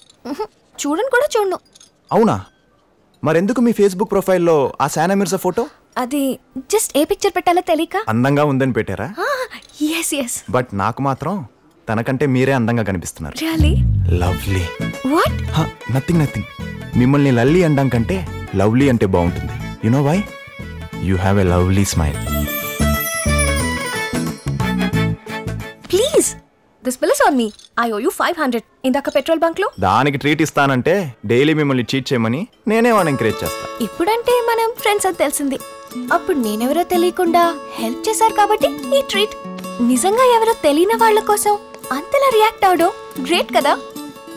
చూడను కూడా చూడను. అవునా? మరెందుకు మీ ఫేస్బుక్ ప్రొఫైల్లో ఆ సానియా మిర్జా ఫోటో? అది జస్ట్ ఏ పిక్చర్ పెట్టాలో తెలియక అందంగా ఉందని పెట్టారా? yes. బట్ నాకు మాత్రం తనకంటే మీరే అందంగా కనిపిస్తున్నారు. Really? లవ్లీ. What? నథింగ్. మిమ్మల్ని లల్లీ అనడం కంటే లవ్లీ అంటే బాగుంటుంది. You know why? You have a lovely smile. Please, this bill is on me. I owe you 500 ఇందాక పెట్రోల్ బంక్ లో. దానికి ట్రీట్ ఇస్తానంటే డైలీ మిమ్మల్ని చీట్ చేయమని నేనే వాడిని ఎంకరేజ్ చేస్తా. ఇప్పుడంటే మనం ఫ్రెండ్స్ అని తెలిసింది. అప్పుడు నేనెవరో తెలియకుండా హెల్ప్ చేశారు కాబట్టి ఈ ట్రీట్. నిజంగా ఎవరో తెలియని వాళ్ళ కోసం అంతలా రియాక్ట్ అవడం గ్రేట్ కదా.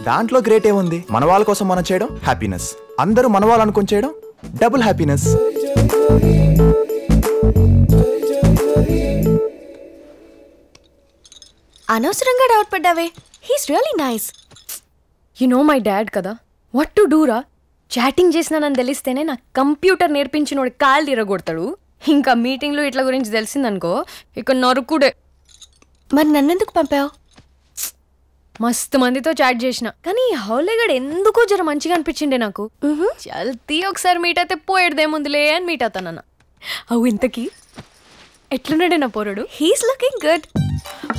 దాంట్లో గ్రేట్ ఏముంది? మన వాళ్ళ కోసం మనం చేయడం హ్యాపీనెస్, అందరూ మన వాళ్ళు అనుకుని చేయడం డబుల్ హ్యాపీనెస్. అనవసరంగా డౌట్ పడ్డావే. He's really nice. You know my dad కదా, వాట్ టు డూ రా. చాటింగ్ చేసినానని తెలిస్తేనే నాకు కంప్యూటర్ నేర్పించినోడు కాళ్ళు తిరగొడతాడు. ఇంకా మీటింగ్లో ఇట్లా గురించి తెలిసిందనుకో ఇక నరుకుడే. మరి నన్నెందుకు పంపావు? మస్తు మందితో చాట్ చేసిన, కానీ హౌలేగడ్ ఎందుకో జర మంచిగా అనిపించిండే నాకు. చల్తీ ఒకసారి మీట్ అయితే పోయేదేముందిలే అని మీట్ అవుతానన్న. అవు ఇంతకీ ఎట్లున్నాడే నా పోరడు? He's looking good.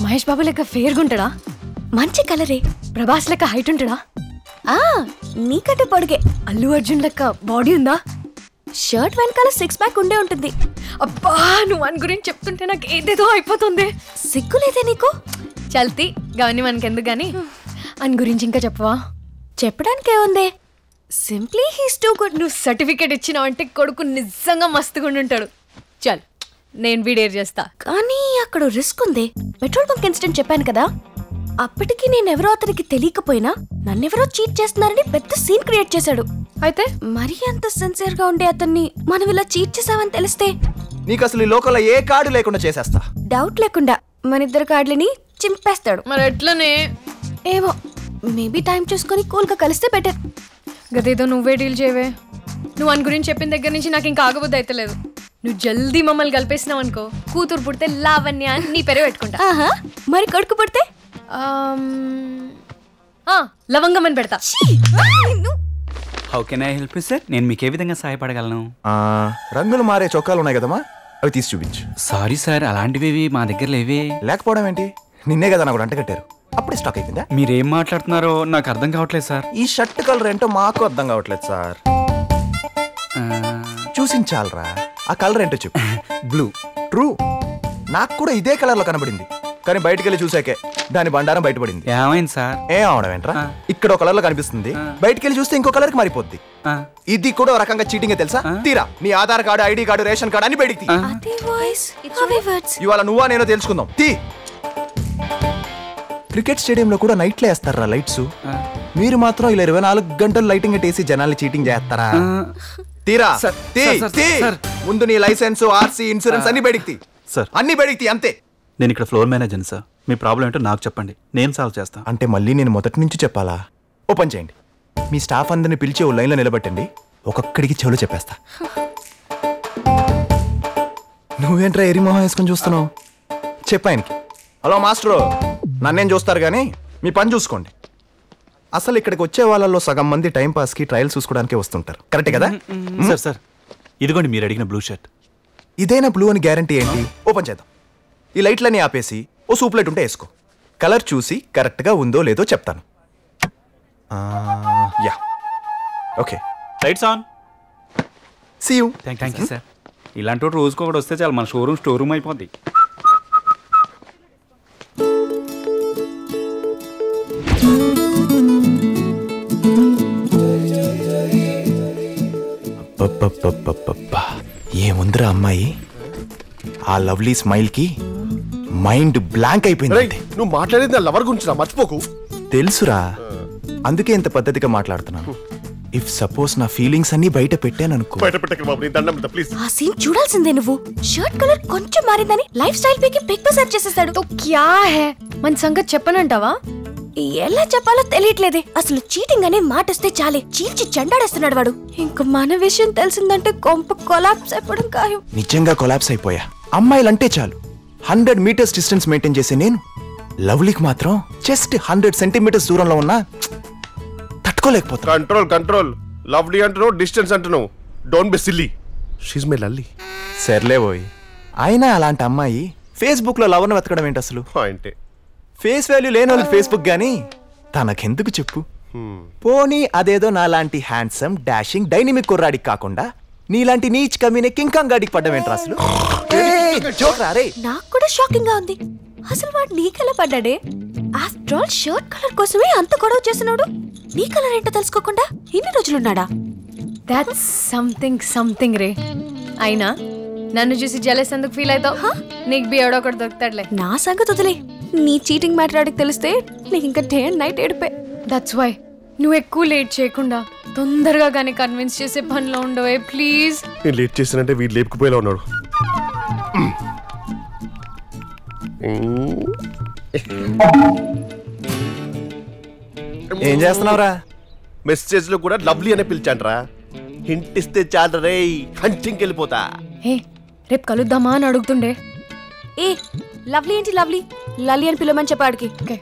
Mahesh Babu లెక్క ఫేర్గా ఉంటాడా? మంచి కలరే. ప్రభాస్ లెక్క హైట్ ఉంటాడా? నీకంటే పొడిగే. అల్లు అర్జున్ లెక్క బాడీ ఉందా? షర్ట్ వెనకాల 6 ప్యాక్ ఉండే ఉంటుంది. అబ్బా, నువ్వు అని గురించి చెప్తుంటే నాకు ఏదేదో అయిపోతుంది. సిగ్గులేదే నీకు? చల్తీ గవని మనకెందుకు గాని అని గురించి ఇంకా చెప్పవా? చెప్పడానికి ఏముంది, సింప్లీ హీస్ టూ గుడ్. నువ్వు సర్టిఫికేట్ ఇచ్చినావు అంటే కొడుకు నిజంగా మస్తుగా ఉంటాడు. చల్ నేను వీడేర్ చేస్తా. కానీ అక్కడ రిస్క్ ఉంది. పెట్రోల్ బంక్ ఇన్సిడెంట్ చెప్పాను కదా, అప్పటికి నేనెవరో అతనికి తెలియకపోయినా నన్నెవరో చీట్ చేస్తున్నారని పెద్ద సీన్ క్రియేట్ చేశాడు. అయితే మరీ అంత సిన్సియర్ గా ఉండే అతన్ని మనం ఇలా చీట్ చేసామని తెలిస్తే నీకు అసలు ఈ లోకల్లో ఏ కార్డు లేకుండా చేసేస్తా. డౌట్ లేకుండా మన ఇద్దరు కార్డులని చింపేస్తాడు. మరి ఎట్లనే ఏమో, మేబీ టైం చూసుకొని కూల్ గా కలిస్తే బెటర్. గదేదో నువ్వే డీల్ చేయవే. నువ్వు అని గురించి చెప్పిన దగ్గర నుంచి నాకు ఇంకా ఆగబుద్ధి అయితే లేదు. నువ్వు జల్దీ మమ్మల్ని కలిపేసినావు అనుకో, కూతురు పుడితే లావణ్య అని నీ పేరు పెట్టుకుంటా. మరి కొడుకు పుడితే లవంగం అని పెడతా. How can I help you sir? నేను మీకు ఏ విధంగా సహాయపడగలను? రంగులు మారే చొక్కాలు ఉన్నాయి కదమ్మా, అవి తీసి చూపించు. సారీ సార్, అలాంటివి మా దగ్గర లేవే. లేకపోవడం ఏంటి? నిన్నే కదా నాకు అంట కట్టారు, అప్పుడే స్టాక్ అయిపోయిందా? మీరేం మాట్లాడుతున్నారో నాకు అర్థం కావట్లేదు సార్. ఈ షర్ట్ కలర్ ఏంటో మాకు అర్థం కావట్లేదు సార్. చూసించాలరా, ఆ కలర్ ఏంటో చెప్పు. బ్లూ. ట్రూ, నాకు కూడా ఇదే కలర్ లో కనబడింది, కానీ బయటికి వెళ్ళి చూసాకే దాని బండారం బయటపడింది. ఏమైంది సార్? ఏం అవడం ఏంట్రా, ఇక్కడ ఒక కలర్ లో కనిపిస్తుంది, బయటికి వెళ్ళి చూస్తే ఇంకో కలర్ కి మారిపోద్ది. ఇది కూడా ఒక రకంగా చీటింగ్ తెలుసా? తీరా నీ Aadhaar card, ID card, ration card అని బయటికి. ఇవాళ నువ్వా నేనో తెలుసుకుందాం. తీ. క్రికెట్ స్టేడియంలో కూడా నైట్లో వేస్తారా లైట్స్, మీరు మాత్రం ఇలా 24 గంటలు లైటింగ్ వేసి జనాల్ని చీటింగ్ చేస్తారా? తీరా. ముందు నీ లైసెన్స్, ఆర్సీ, ఇన్సూరెన్స్ అన్ని బయటికి తీ. సార్ అన్ని బయటికి తీ, అంతే. నేను ఇక్కడ ఫ్లోర్ మేనేజర్ సార్, మీ ప్రాబ్లం ఏంటో నాకు చెప్పండి, నేను సాల్వ్ చేస్తాను. అంటే మళ్ళీ నేను మొదటి నుంచి చెప్పాలా? ఓపెన్ చేయండి, మీ స్టాఫ్ అందరిని పిలిచి ఓ లైన్లో నిలబెట్టండి, ఒక్కొక్కడికి చెవులు చెప్పేస్తా. నువ్వేంట్రా ఎరిమోహం వేసుకొని చూస్తున్నావు? చెప్పాయనికి. హలో మాస్టరు, నన్నేం చూస్తారు కానీ మీ పని చూసుకోండి. అసలు ఇక్కడికి వచ్చే వాళ్ళలో సగం మంది టైం పాస్కి ట్రయల్ చూసుకోవడానికి వస్తుంటారు, కరెక్టే కదా? సార్ సార్, ఇదిగోండి మీరు అడిగిన బ్లూ షర్ట్. ఇదేనా బ్లూ అని గ్యారంటీ ఏంటి? ఓపెన్ చేద్దాం. ఈ లైట్లన్నీ ఆపేసి ఓ సూప్ లైట్ ఉంటే వేసుకో, కలర్ చూసి కరెక్ట్గా ఉందో లేదో చెప్తాను. Yeah, okay. Lights on. See you. Thank you sir. ఇలాంటి రోజుకి ఒకటి వస్తే చాలు, మన షోరూమ్ స్టోర్ రూమ్ అయిపోద్ది. ఏముందిరా అమ్మాయి, ఆ లవ్లీ స్మైల్ కి మైండ్ బ్లాంక్ అయిపోయింది. నువ్వు మాట్లాడేది లవర్ గురించి మర్చిపోకు. తెలుసురా, అందుకే ఇంత పద్ధతిగా మాట్లాడుతున్నాను. ఇఫ్ సపోజ్ నా ఫీలింగ్స్ అన్ని బయట పెట్టాననుకో. ఆ సీన్ చూడాల్సిందే నువ్వు. షర్ట్ కలర్ కొంచెం మారిందని లైఫ్ స్టైల్ పీకి పిక్ సెర్చ్ చేసేసాడు. తో క్యా హై, మన సంగతి చెప్పనంటావా? ఎలా చెప్పాలో తెలియట్లేదే. అసలు చీటింగ్ అనే మాట వస్తే చాలే చీల్చి చెండాడేస్తున్నాడు వాడు. ఇంక మన విషయం తెలిసిందంటే కొంప కొలాప్స్ అయిపోవడం ఖాయం. నిజంగా కొలాప్స్ అయిపోయా. అమ్మాయిలంటే చాలు 100 మీటర్స్ డిస్టెన్స్ మెయింటైన్ చేసే నేను లవ్లీకి మాత్రం జస్ట్ 100 సెంటీమీటర్స్ దూరంలో ఉన్నా తట్టుకోలేకపోతున్నా. Control control. లవ్లీ అంటున్నావు, డిస్టెన్స్ అంటున్నావు. Don't be silly. She's my Lalli. సర్లే పోయి. అయినా అలాంటి అమ్మాయి ఫేస్బుక్ లో లవర్ను వెతకడం ఏంటి అసలు? అంటే ఫేస్ వాల్యూ లేని వాళ్ళకి ఫేస్బుక్ గానీ తనకెందుకు చెప్పు? పోనీ అదేదో నాలాంటి హ్యాండ్సమ్ డాషింగ్ డైనమిక్ కుర్రాడికి కాకుండా నీలాంటి నీచ్ కమీనే కింకాంగ్ గాడికి పడ్డం ఏంట్రా అసలు? నాకు కూడా షాకింగ్ గా ఉంది. అసలు వాడు నీకెలా పడ్డాడే? ఆఫ్టర్ ఆల్ షర్ట్ కలర్ కోసమే అంత గొడవ చేస్తున్నాడు. నీ కలర్ ఏంటో తెలుసుకోకుండా ఇన్ని రోజులున్నాడా? దాట్స్ సంథింగ్ రే. అయినా నన్ను చూసి జలస్ ఎందుకు ఫీల్ అవుతావు? నీకు బి ఎవడో ఒకటి దొరుకుతాడులే. నా సంగతి వదిలే, నీ చీటింగ్ మ్యాటర్ ఆడికి తెలిస్తే నీకు ఇంకా డే అండ్ నైట్ ఏడిపే. దట్స్ వై నువ్వు ఎక్కువ లేట్ చేయకుండా తొందరగా కానీ కన్విన్స్ చేసే పనిలో ఉండవే ప్లీజ్. నేను లేట్ చేస్తానంటే వీడు లేపుకుపోయేలా ఉన్నాడు. ఏం చేస్తున్నావురా? మెసేజ్ లో కూడా లవ్లీ అనే పిలిచాండ్రా. హింట్ ఇస్తే చాలు రే, హంటింగ్కి వెళ్ళిపోతా. ఏ రేపు కలుద్దామా అని అడుగుతుండే. ఏ లవ్లీ ఏంటి లవ్లీ, లలి అని పిలవమని చెప్పాడికి. ఓకే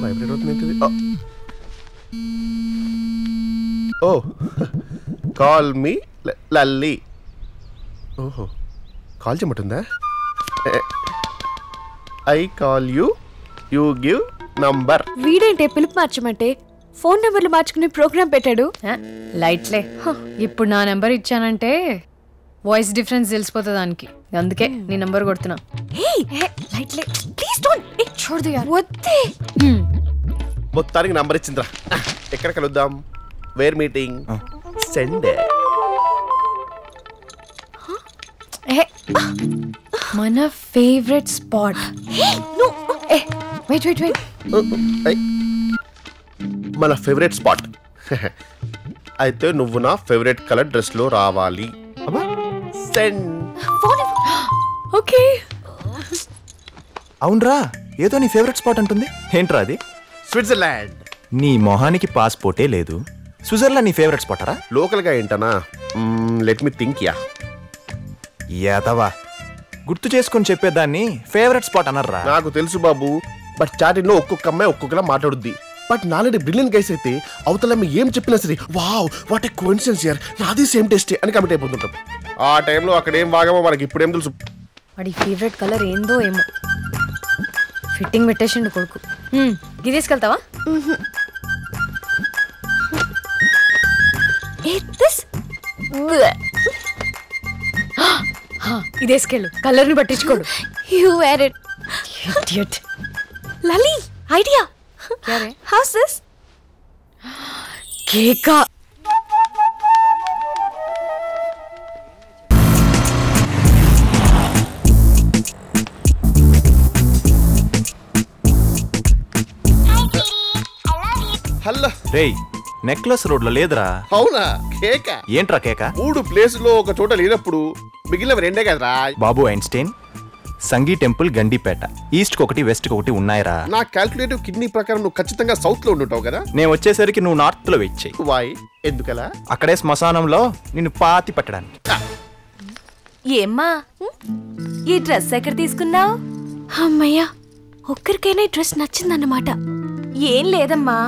వైబ్రేట్ అవుతుంది. Oh call me Lalli. ఓహో కాల్ చేయమంటుందా? I call you, you give number. వీడేంటే పిలుపు మార్చమంటే ఫోన్ నెంబర్లు మార్చుకునే ప్రోగ్రామ్ పెట్టాడు. లైట్లే. ఇప్పుడు నా నెంబర్ ఇచ్చానంటే వాయిస్ డిఫరెన్స్ తెలిసిపోతుంది దానికి, అందుకే నీ నెంబర్ కొడుతున్నా. లైట్లే ప్లీజ్ డోంట్. చూడదు యార్ వద్దే. మొత్తానికి నంబర్ ఇచ్చిందిరా. ఎక్కడ కలుద్దాం? Where meeting? సండే. మన favourite spot. Wait wait wait. మన ఫేవరెట్ స్పాట్. అయితే నువ్వు నా ఫేవరెట్ కలర్ డ్రెస్ లో రావాలి. ఓకే. అవునరా, ఏదో నీ ఫేవరెట్ స్పాట్ అంటుంది. ఏంట్రా అది? స్విట్జర్లాండ్. నీ మొహానికి పాస్పోర్టే లేదు, స్విట్జర్లాండ్ నీ ఫేవరెట్ స్పాటరా? లోకల్ గా ఏంటనా? Let me think. యాదవా, గుర్తు చేసుకొని చెప్పేదాన్ని ఫేవరెట్ స్పాట్ అన్నారా? నాకు తెలుసు బాబు, బట్ చాటింగ్ లో ఒక్కొక్క అమ్మాయి ఒక్కొక్కలా మాట్లాడుద్ది. బట్ నాలాంటి బ్రిలియన్ గైస్ అయితే అవతల ఏం చెప్పినా సరే వావ్ వాట్ ఏ కోఇన్సిడెన్స్ యార్, నాది సేమ్ టేస్ట్ అని కమిట్ అయిపోతుంటాం. ఆ టైంలో అక్కడ ఏం బాగామో మనకి ఇప్పుడేం తెలుసు. వాడి ఫేవరెట్ కలర్ ఏందో ఏమో, ఫిట్టింగ్ పెట్టేసిండు కొడుకు. ఇది తీసుకెళ్తావా? ఇది వేసుకెళ్ళు, కలర్ ని పట్టించుకోడు. You wear it. Idiot. Lali idea. How's this? కేకా. హలో రేయ్, నెక్లెస్ రోడ్ లో లేదురా. అవునా? కేక ఏంట్రా కేక? 3 ప్లేసులో ఒక చోట లేనప్పుడు మిగిలిన 2 కదరా. బాబు ఐన్స్టైన్, సంగీ టెంపుల్, గండిపేట, ఈస్ట్ ఒకటి వెస్ట్ ఒకటి ఉన్నాయిరా. నా క్యాల్కులేటివ్ కిడ్నీ ప్రకారం నువ్వు ఖచ్చితంగా సౌత్ లో ఉండుంటావు కదా. నేను వచ్చేసరికి నువ్వు నార్త్ లో వెయిట్ చేయి. వై? ఎందుకలా? అక్కడే శ్మశానంలో నిన్ను పాతి పట్టడానికి. ఏమ్మా ఈ డ్రెస్ ఎక్కడ తీసుకున్నావు? అమ్మయ్యా, ఒక్కరికైనా ఈ డ్రెస్ నచ్చిందన్నమాట. ఏం లేదమ్మా,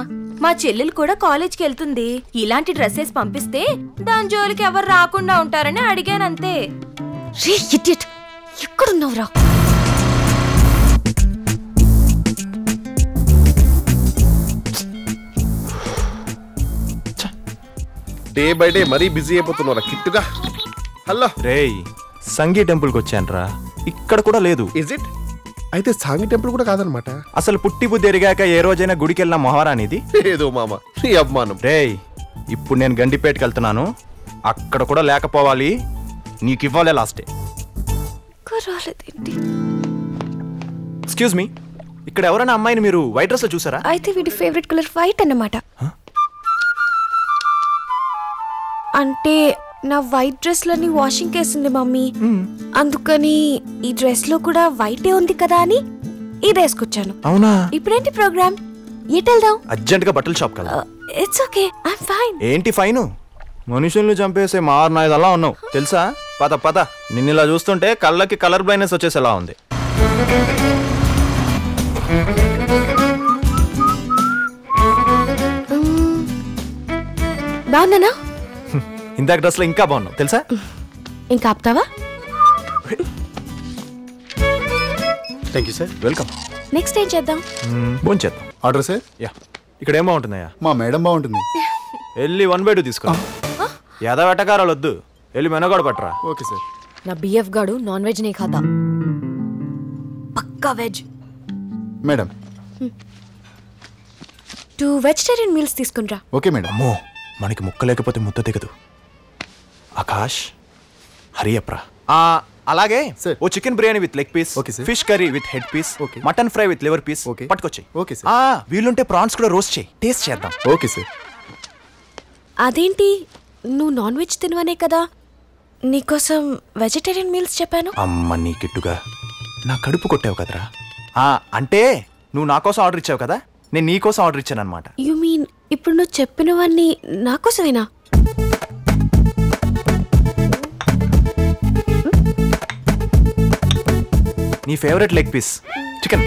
మా చెల్లెలు కూడా కాలేజ్కి వెళ్తుంది. ఇలాంటి డ్రెస్సెస్ పంపిస్తే దాని జోలికి ఎవరు రాకుండా ఉంటారని అడిగానంతే. రే ఇడియట్, ఎక్కడున్నావురా? డే బై డే మరీ బిజీ అయిపోతున్నారా కిట్టుగా. హలో రేయ్, సంగీ టెంపుల్కి వచ్చానురా, ఇక్కడ కూడా లేదు. Is it? అయితే సాంగి టెంపుల్ కూడా కాదనమాట. అసలు పుట్టి బుద్ధి ఎరిగాక ఏ రోజైనా గుడికి వెళ్ళిన మొహరా అనేది? ఏదో మామ నీ అభిమానం. రేయ్, ఇప్పుడు నేను గండిపేటకి వెళ్తున్నాను, అక్కడ కూడా లేకపోవాలి. నీకు ఇవ్వాలే లాస్ట్ డే. ఎక్స్క్యూజ్ మీ, ఇక్కడ ఎవరైనా అమ్మాయిని మీరు వైట్ డ్రెస్ లో చూసారా? అయితే వీడి ఫేవరెట్ కలర్ వైట్ అన్నమాట. అంటే నా వైట్ డ్రెస్ లని వాషింగ్ కేసింది మమ్మీ, అందుకని ఈ డ్రెస్ లో కూడా వైటే ఉంది కదా అని ఇది వేసుకొచ్చాను. అవునా? ఇప్పుడేంటి ప్రోగ్రామ్? ఎటు వెళ్దాం? అర్జెంట్ గా బట్టల షాప్ కదా. It's okay, I'm fine. ఏంటి ఫైను? మనుషుల్ని చంపేసే మారనాయదలా ఉన్నావు తెలుసా? పద పద, నిన్ను ఇలా చూస్తుంటే కళ్ళకి కలర్ బ్లైండ్నెస్ వచ్చేసేలా ఉంది. బాగున్నానా? ఇందాక డ్రెస్ లో ఇంకా బాగున్నావు తెలుసా? ఇంకా ఆపుతావా? Thank you sir. Welcome. Next ఏం చేద్దాం? ఫోన్ చేద్దాం. Order sir. యా, ఇక్కడ ఏం బాగుంటుందయ్యా? మా మేడం బాగుంటుంది. వెళ్ళి 1/2 తీసుకో. యాదవ ఎటకారాలు వద్దు, వెళ్ళి మెనగాడు పట్టరా. Okay sir. నా బిఎఫ్ గాడు నాన్ వెజ్ నే ఖాతా, పక్కా వెజ్. మేడం 2 వెజిటేరియన్ మీల్స్ తీసుకునిరా. Okay madam. అమ్మో, మనకి ముక్క లేకపోతే ముద్ద దిగదు. ఆకాష్, హరియప్రా. అలాగే ఓ chicken biryani with leg piece, fish curry with head piece, mutton fry with liver piece పట్టుకొచ్చి. Okay sir. వీలుంటే ప్రాన్స్ కూడా రోస్ట్ చేయి, టేస్ట్ చేద్దాం. Okay sir. అదేంటి నువ్వు నాన్ వెజ్ తినవనే కదా నీకోసం వెజిటేరియన్ మీల్స్ చెప్పాను. అమ్మ నీ కిట్టుగా నా కడుపు కొట్టావు కదరా. అంటే నువ్వు నా కోసం ఆర్డర్ ఇచ్చావు కదా, నేను నీ కోసం ఆర్డర్ ఇచ్చాను అనమాట. యు మీన్ ఇప్పుడు నువ్వు చెప్పినవన్నీ నా కోసమేనా? నీ favourite leg piece chicken.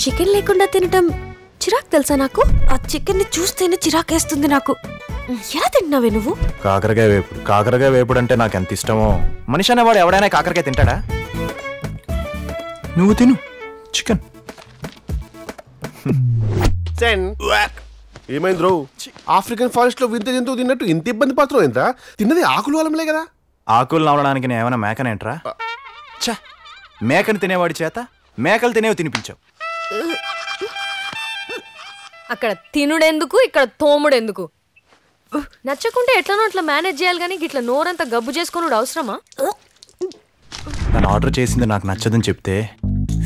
Chicken లేకుండా తినటం చిరాకు తెలుసా నాకు? ఆ చికెన్ ని చూస్తేనే చిరాకేస్తుంది నాకు. ఎలా తింటున్నావే నువ్వు? కాకరకాయ వేపుడు. కాకరకాయ వేపుడు అంటే నాకు ఎంత ఇష్టమో. మనిషి అనేవాడు ఎవడైనా కాకరకాయ తింటాడా? నువ్వు తిను చికెన్. ఏమైంది రో? ఆఫ్రికన్ ఫారెస్ట్ లో వింత జంతువు తిన్నట్టు ఇంత ఇబ్బంది పడుతున్నావు ఏంట్రా? తిన్నది ఆకులు వలంలే కదా. ఆకులు నవలడానికి నేను ఏమైనా మేకనేంట్రా? చ మేకను తినేవాడి చేత మేకలు తినేవి తినిపించావు. అక్కడ తినుడెందుకు, ఇక్కడ తోముడెందుకు? నచ్చకుంటే ఎట్లనో అట్లా మేనేజ్ చేయాలి కానీ ఇట్లా నోరంతా గబ్బు చేసుకుని అవసరమా? తను ఆర్డర్ చేసింది నాకు నచ్చదని చెప్తే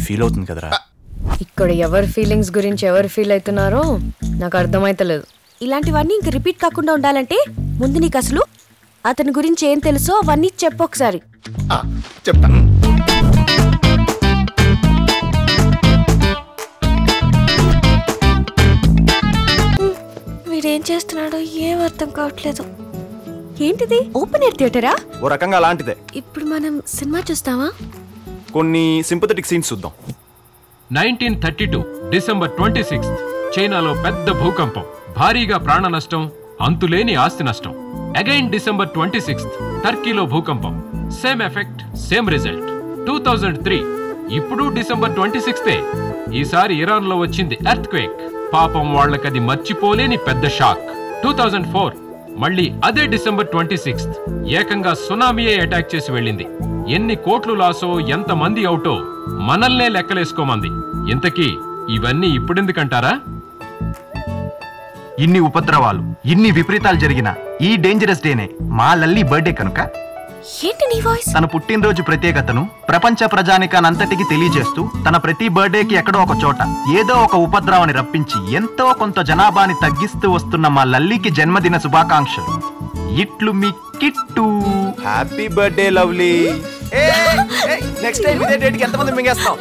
ఫీల్ అవుతుంది కదరా. ఇక్కడ ఎవరి ఫీలింగ్స్ గురించి ఎవరు ఫీల్ అవుతున్నారో నాకు అర్థమైతలేదు. ఇలాంటివన్నీ ఇంక రిపీట్ కాకుండా ఉండాలంటే ముందు నీకు అసలు అతని గురించి ఏం తెలుసో అవన్నీ చెప్పు ఒకసారి. చెప్తా. వీడేం చేస్తున్నాడో ఏం అర్థం కావట్లేదు. ఏంటిది? Open air థియేటరా? ఓ రకంగా అలాంటిదే. ఇప్పుడు మనం సినిమా చూస్తావా? కొన్ని సింపథెటిక్ సీన్స్ చూద్దాం. 1932 డిసెంబర్ 26 చైనాలో పెద్ద భూకంపం, భారీగా ప్రాణ నష్టం, అంతులేని ఆస్తి నష్టం. అగైన్ డిసెంబర్ 26 టర్కీలో భూకంపం, సేమ్ ఎఫెక్ట్ సేమ్ రిజల్ట్. 2003 ఇప్పుడు డిసెంబర్ 26 ఈసారి ఇరాన్ లో వచ్చింది ఎర్త్ క్వేక్. పాపం వాళ్ళకది మర్చిపోలేని పెద్ద షాక్. 2004 మళ్ళీ అదే డిసెంబర్ 26 ఏకంగా సునామీయే అటాక్ చేసి వెళ్ళింది. ఎన్ని కోట్లు లాసో, ఎంత మంది అవుటో మనల్నే లెక్కలేసుకోమంది. ఇంతకీ ఇవన్నీ ఇప్పుడెందుకంటారా? ఇన్ని ఉపద్రవాలు, ఇన్ని విపరీతాలు జరిగిన ఈ డేంజరస్ డేనే మా లల్లి బర్త్డే కనుక ఏంటి నీ వాయిస్? తన పుట్టినరోజు ప్రత్యేకతను ప్రపంచ ప్రజానికానంతటికి తెలియజేస్తూ తన ప్రతి బర్త్డేకి ఎక్కడో ఒక చోట ఏదో ఒక ఉపద్రవాన్ని రప్పించి ఎంతో కొంత జనాభాని తగ్గిస్తూ వస్తున్న మా లల్లికి జన్మదిన శుభాకాంక్షలు. ఇట్లు మీ కిట్టు. Happy birthday lovely. Next time ఇదే డేట్ కి ఎంతమంది మింగేస్తాం?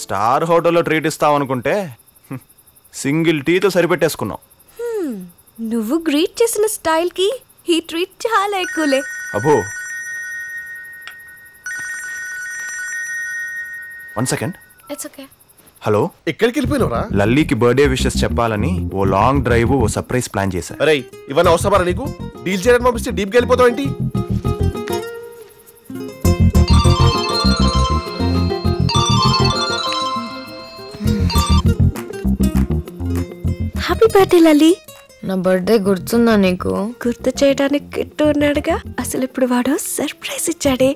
స్టార్ హోటల్లో ట్రీట్ ఇస్తావు అనుకుంటే సింగిల్ టీతో సరిపెట్టేసుకున్నావు. నువ్వు గ్రీట్ చేసిన స్టైల్ కి ఈ ట్రీట్ చాలా ఎక్కువలే. అబ్బో, 1 సెకండ్. It's okay. హలో, ఎక్కడికి వెళ్ళిపోయినవరా? లల్లీకి బర్త్డే విషెస్ చెప్పాలని ఓ లాంగ్ డ్రైవ్, ఓ సర్ప్రైజ్ ప్లాన్ చేశా. అరే ఇవన్నీ అవసరమా నీకు? డీల్ చేయడానికి పంపిస్తే డీప్కి వెళ్ళిపోతావు ఏంటి? Happy birthday Lalli. నా బర్త్డే గుర్తుందా నీకు? గుర్తు చేయడానికి కిట్టు ఉన్నాడుగా. అసలు ఇప్పుడు వాడు సర్ప్రైజ్ ఇచ్చాడే,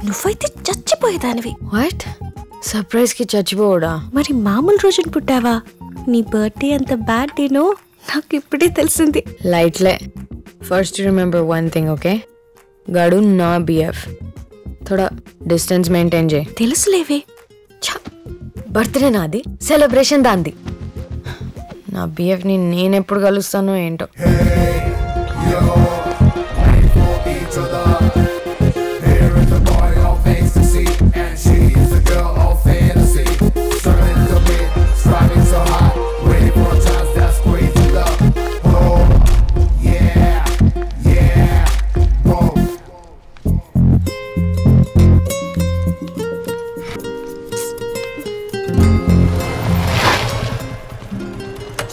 నువ్వైతే చచ్చిపోయేదానివి. వాట్? సర్ప్రైజ్ కి చచ్చిపోవడా? మరి మామూలు రోజున పుట్టావా? నీ బర్త్డే అంత బ్యాడ్ డేనో నాకు ఇప్పుడే తెలిసింది. లైట్లే. First remember one thing, okay? గడు నా బిఎఫ్, థోడా డిస్టెన్స్ మెయింటైన్ చేయి. తెలుసులేవే. బర్త్డే నాది, సెలబ్రేషన్ దాంది. నా బిఎఫ్ని నేనెప్పుడు కలుస్తానో ఏంటో.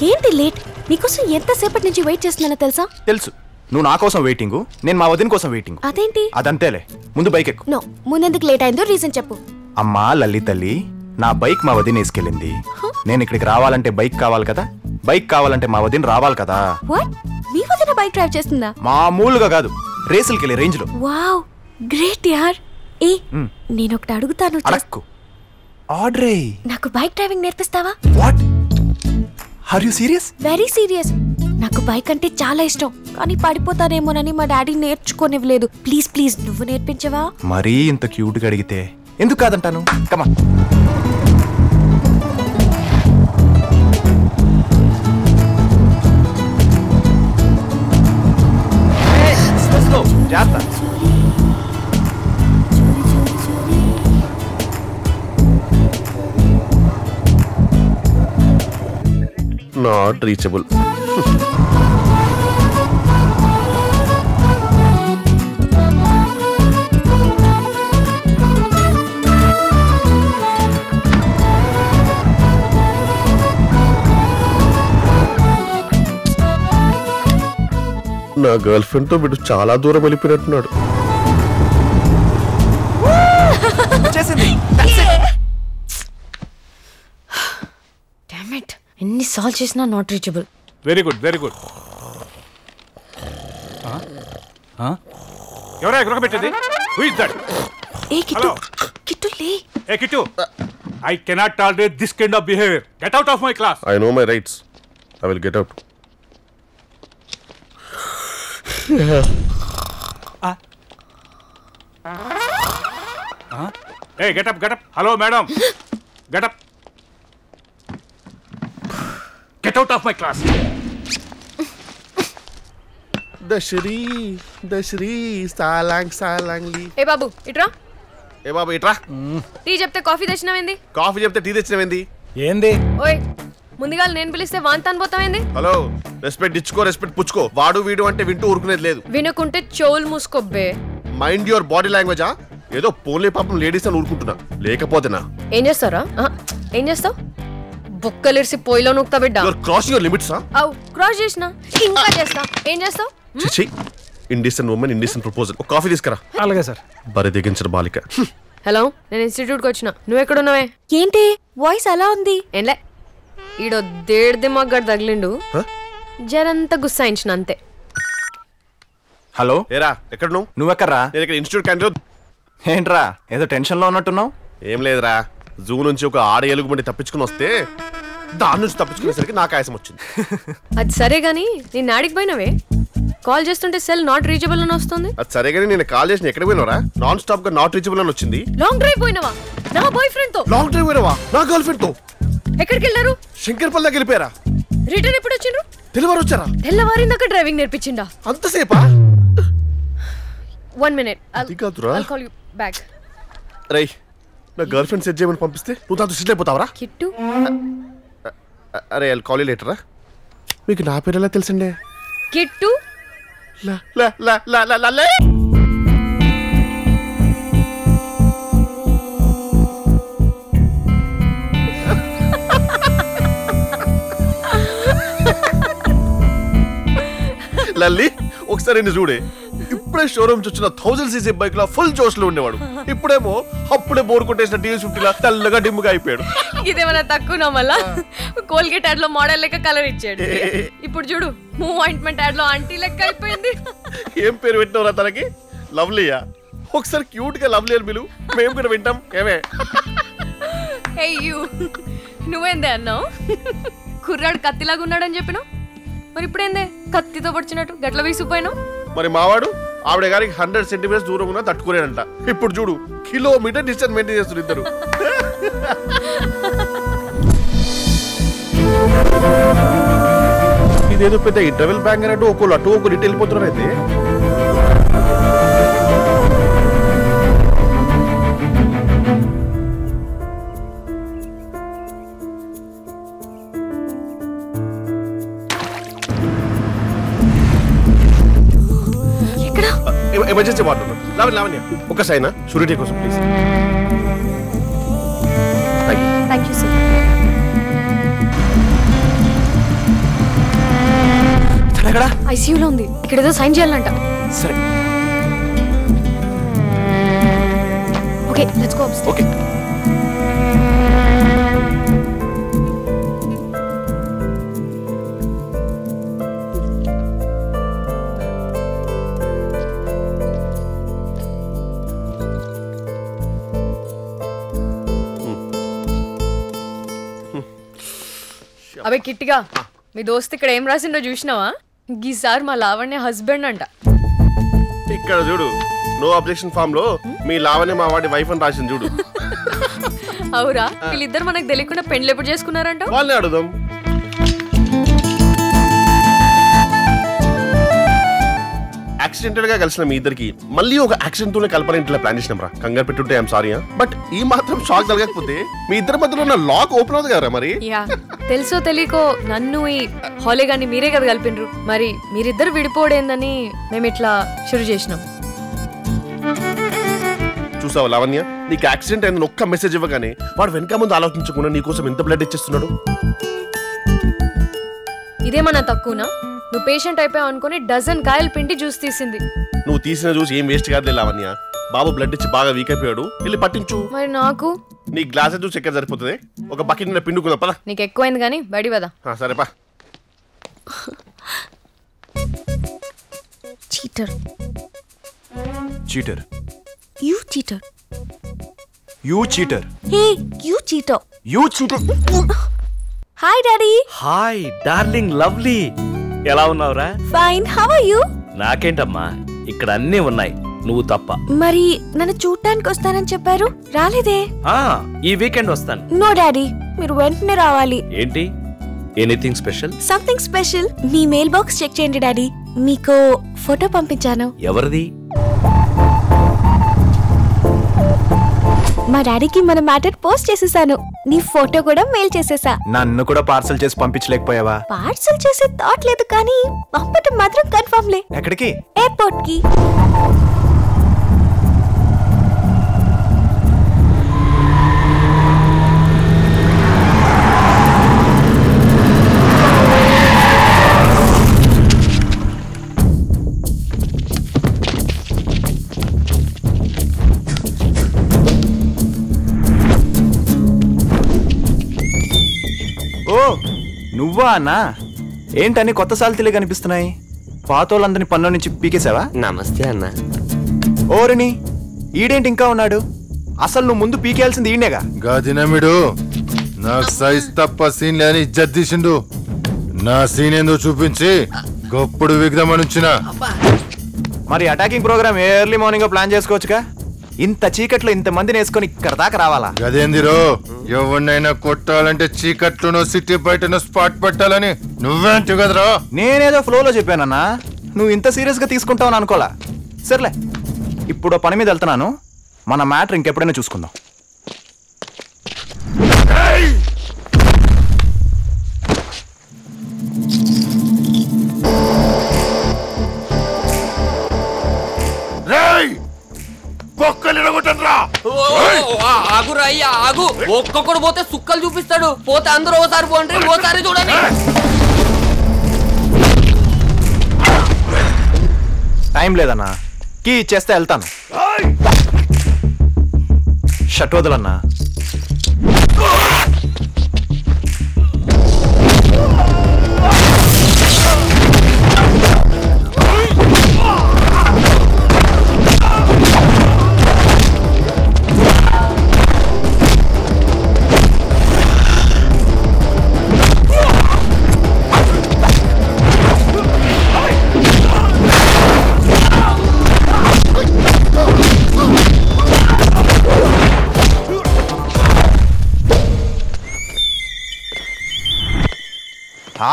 ఏంటి లేట్? నీకోసం ఎంతసేపటి నుంచి వెయిట్ చేస్తున్నానో తెలుసా? తెలుసు. నువ్వు నా కోసం వెయిటింగ్, నేను మా వదిన కోసం వెయిటింగ్. అదేంటి? అదంతేలే. ముందు బైక్ ఎక్కు. నో, ముందెందుకు లేట్ అయిందో రీజన్ చెప్పు. అమ్మా లల్లి తల్లి, నా బైక్ మా వదిన వేసుకెళ్ళింది. నేను ఇక్కడికి రావాలంటే బైక్ కావాలి కదా, బైక్ కావాలంటే మా వదిన రావాలి కదా. వాట్? మీ వదిన బైక్ డ్రైవ్ చేస్తుందా? మామూలుగా కాదు, రేసులకి వెళ్ళి రేంజ్ లో. వావ్, గ్రేట్ యార్. ఏ నేను ఒకటి అడుగుతాను. అడక్కు. ఆర్డర్. నాకు బైక్ డ్రైవింగ్ నేర్పిస్తావా? What? Are you serious? Very serious. నాకు బైక్ అంటే చాలా ఇష్టం, కానీ పడిపోతానేమోనని మా డాడీ నేర్చుకోనివ్వలేదు. ప్లీజ్ ప్లీజ్ నువ్వు నేర్పించవా? మరీ ఇంత క్యూట్గా అడిగితే ఎందుకు కాదంటాను. కమా జాగ్రత్త. Not reachable. నా గర్ల్ ఫ్రెండ్ తో వీడు చాలా దూరం వెళ్ళిపోయినట్టున్నాడు. ఎన్ని సాల్వ్ చేసినా not reachable. Very good very good. ఎవరా ఎక్కడ పెట్టేది? Who is that? ఏ కిట్టు, కిట్టు లే. ఏ Kittu, I cannot tolerate this kind of behaviour. Get out of my class. I know my rights. I will get out. Hey, get up, get up. Hello, madam. Get up. Get out of my class. దశ్రీ సాలాంగ్లీ. ఏ బాబు ఇట్రా. ఏ బాబు ఇట్రా. Tea చెప్తే coffee తెచ్చినావేంది? Coffee చెప్తే tea తెచ్చినవేంది? ఏంది? ఓయ్ ముందుగా నేను పిలిస్తే వాంతాన్ పోతావేంది? హలో, రెస్పెక్ట్ ఇచ్చుకో, రెస్పెక్ట్ పుచ్చుకో. వాడు వీడు అంటే వింటూ ఊరుకునేది లేదు. వినకుంటే చెవులు మూసుకోబ్బే. మైండ్ యువర్ బాడీ లాంగ్వేజా. ఏదో పోన్లే పాపం లేడీస్ అని ఊరుకుంటున్నా, లేకపోతేనా ఏం చేస్తారా? ఏం చేస్తావు? బొక్కలిరిసి పొయ్యిలో నూకుతా బిడ్డ. Your crossing your limits. అవు క్రాస్ చేసినా ఇంకా చేస్తా. ఏం చేస్తావు? చిచి, ఇండిసెంట్ ఉమెన్, ఇండిసెంట్ ప్రపోజల్. ఒక కాఫీ తీసుకురా. అలాగే సార్. బరి దిగించిన బాలిక. హలో, నేను ఇన్స్టిట్యూట్కి వచ్చిన. నువ్వు ఎక్కడున్నావే? ఏంటి వాయిస్ అలా ఉంది? ఏంలే, ఈడో దేడిది మగ్గడు తగిలిండు, జరంతా గుస్సాయించిన అంతే. హలో, ఏరా ఎక్కడ నువ్వెక్కడ్రా? నేను ఇక్కడ ఇన్స్టిట్యూట్ క్యాంటీన్. ఏంట్రా ఏదో టెన్షన్ లో ఉన్నట్టున్నావు? ఏం లేదురా, జూ నుంచి ఒక ఆడ ఎలుగుబంటి తప్పించుకుని వస్తే దాని నుంచి తప్పించుకునేసరికి నాకు ఆయాసం వచ్చింది. అది సరే గానీ నేను ఆడికి పోయినవే? కాల్ చేస్తుంటే సెల్ నాట్ రీచబుల్ అని వస్తుంది. అది సరే గానీ నేను కాల్ చేసిన ఎక్కడ పోయినవరా? నాన్ స్టాప్ గా నాట్ రీచబుల్ అని వచ్చింది. లాంగ్ డ్రైవ్ పోయినవా? నా బాయ్ ఫ్రెండ్ తో. లాంగ్ డ్రైవ్ పోయినవా? నా గర్ల్ ఫ్రెండ్ తో. ఎక్కడికి వెళ్ళారు? శంకర్పల్లి దగ్గర వెళ్ళిపోయారా? రిటర్న్ ఎప్పుడు వచ్చిండ్రు? తెల్లవారు వచ్చారా? తెల్లవారిందాక driving నేర్పించిండా? అంతసేపా? 1 minute. I'll call you back. రేయ్, నా గర్ల్ ఫ్రెండ్ సెట్ చేయమని పంపిస్తే నువ్వు దాంతో సిట్ అయిపోతావరా? కిట్టు. అరే ఐల్ కాల్ యు లేటర్. మీకు నా పేరు ఎలా తెలుసండి? కిట్టు. లా లా లా లా లా లా లే. లల్లి, ఒకసారి నిన్ను చూడే. ఇప్పుడే షోరూమ్ వచ్చిన 1000cc బైక్ లా ఫుల్ జోష్ లో ఉండేవాడు. ఇప్పుడేమో అప్పుడే బోర్ కొట్టేసిన DS50 లా తెల్లగా డిమ్ముగా అయిపోయాడు. ఇదేమన్నా తక్కువ మళ్ళా? కోల్గేట్ యాడ్ లో మోడల్ లెక్క కలర్ ఇచ్చాడు. ఇప్పుడు చూడు, మూవ్ ఆయింట్మెంట్ యాడ్ లో ఆంటీ లెక్క అయిపోయింది. ఏం పేరు పెట్టినవరా తనకి? లవ్లీయా? ఒకసారి క్యూట్ గా లవ్లీ అని పిలువు, మేము కూడా వింటాం. ఏమే నువ్వేందే అన్నావు? కుర్రాడు కత్తిలాగా ఉన్నాడని చెప్పినావు, మరి ఇప్పుడేందే కత్తితో పడిచినట్టు గట్ల వీసిపోయినావు? మరి మావాడు ఆవిడ గారికి 100 సెంటీమీటర్స్ దూరం ఉన్నా తట్టుకునేనంట. ఇప్పుడు చూడు, కిలోమీటర్ డిస్టెన్స్ మెయింటైన్ చేస్తారు ఇద్దరు. ఇదేదో పెద్ద ఇంటర్వెల్ బ్యాంక్ అన్నట్టు ఒకళ్ళు అటు ఒకరు ఇటు వెళ్ళిపోతున్నారు. అయితే ఎమర్జెన్సీ వాడుతున్నాం. లావణ్య ఒక సైనా షూరిటీ కోసం ప్లీజ్. Thank you sir. ఐసీయూలో ఉంది. ఇక్కడ ఏదో సైన్ చేయాలంట. సరే ఓకే, లెట్స్ గో. ఓకే. అబే కిట్టిగా, మీ దోస్త్ ఇక్కడ ఏం రాసిండో చూసినావా? ఈసారి మా లావణ్య హస్బెండ్ అంట. ఇక్కడ చూడు, నో అబ్జెక్షన్ ఫామ్ లో మీ లావణ్య మా వాడి వైఫ్ అని రాసింది చూడు. అవురా, వీళ్ళిద్దరు మనకు తెలియకుండా పెండ్లు ఎప్పుడు చేసుకున్నారంట? వాళ్ళని అడుగుదాం. యాక్సిడెంటల్ గా కలిసిన మీ ఇద్దరికి మళ్ళీ ఒక యాక్సిడెంట్ తోనే కలపని ఇంట్లో ప్లాన్ చేసినాం రా. కంగారు పెట్టుంటే ఐఎమ్ సారీ. బట్ ఈ మాత్రం షాక్ కలగకపోతే మీ ఇద్దరి మధ్యలో ఉన్న లాక్ ఓపెన్ అవుతుంది కదా మరి. యా, తెలుసో తెలియకో నన్ను ఈ హాలే గాని మీరే కదా కలిపిండ్రు. మరి మీరిద్దరు విడిపోడేందని మేము ఇట్లా షురు చేసినాం. చూసావా లావణ్య, నీకు యాక్సిడెంట్ అయిందని ఒక్క మెసేజ్ ఇవ్వగానే వాడు వెనక ముందు ఆలోచించకుండా నీకోసం ఎంత బ్లడ్ ఇచ్చేస్తున్నాడు. ఇదేమన్నా తక్కువనా? నువ్వు పేషెంట్ అయిపోయావు అనుకుని డజన్ కాయలు పిండి జ్యూస్ తీసింది. నువ్వు తీసిన జ్యూస్ ఏం వేస్ట్ కాదు లావణ్య. బాబు బ్లడ్ ఇచ్చి బాగా వీక్ అయిపోయాడు, వెళ్ళి పట్టించు. మరి నాకు నీ గ్లాస్ జ్యూస్ ఎక్కడ సరిపోతుంది? ఒక బకెట్ నిండా పిండుకుందా పదా. నీకు ఎక్కువైంది కానీ బడి వదా. సరేపా. Cheater. Cheater. You cheater. You cheater. Hey you cheater. You cheater. Hi daddy. Hi darling lovely, ఎలా ఉన్నావురా? Fine, how are you? నాకేంటమ్మా, ఇక్కడ అన్నీ ఉన్నాయి, నువ్వు తప్ప. మరి నన్ను చూడటానికి వస్తానని చెప్పారు, రాలేదే? ఈ వీకెండ్ వస్తాను. నో డాడీ, మీరు వెంటనే రావాలి. ఏంటి, ఎనీథింగ్ స్పెషల్? Something special. మీ మెయిల్ బాక్స్ చెక్ చేయండి డాడీ, మీకు ఫోటో పంపించాను. ఎవరిది? మా డాడీకి మన మ్యాటర్ పోస్ట్ చేసేసాను. నీ ఫోటో కూడా మెయిల్ చేసేసా. నన్ను కూడా పార్సల్ చేసి పంపించలేకపోయావా? పార్సల్ చేసే థాట్ లేదు కానీ పంపటం మాత్రం కన్ఫర్మ్ లే. ఎక్కడికి? ఎయిర్పోర్ట్ కి. ఓ నువ్వా అన్నా? ఏంటని కొత్త సాల్తీలే కనిపిస్తున్నాయి. పాతోళ్ళందరినీ పన్ను నుంచి పీకేసావా? నమస్తే అన్న. ఓరిని, ఈడేంటి ఇంకా ఉన్నాడు? అసలు నువ్వు ముందు పీకేయాల్సింది ఈయనేగా. గాదినమిడు నాకు సైజ్ తప్ప సీన్ లేని ఇజ్జత్ తీసిండు. నా సీన్ ఏందో చూపించి గొప్పుడు విగ్రమనుంచిన. మరి attacking program early morning plan చేసుకోవచ్చుగా. ఇంత చీకట్లో ఇంత మందిని వేసుకొని ఇక్కడ దాకా రావాలా? గదేందిరో, ఎవరినైనా కొట్టాలంటే చీకట్లోనో సిటీ బయటనో స్పాట్ పెట్టాలని నువ్వేంటి కదరా? నేనేదో ఫ్లోలో చెప్పానన్నా, నువ్వు ఇంత సీరియస్ గా తీసుకుంటావని అనుకోలా. సర్లే, ఇప్పుడు పని మీద వెళ్తున్నాను, మన మ్యాటర్ ఇంకెప్పుడైనా చూసుకుందాం. ఆగురా అయ్యా ఆగు. ఒక్కొక్కడు పోతే సుక్కలు చూపిస్తాడు, పోతే అందరూ ఓసారి పోండి, ఓసారి చూడండి. టైం లేదన్నా, కీ ఇచ్చేస్తే వెళ్తాను. షట్ వదలన్నా.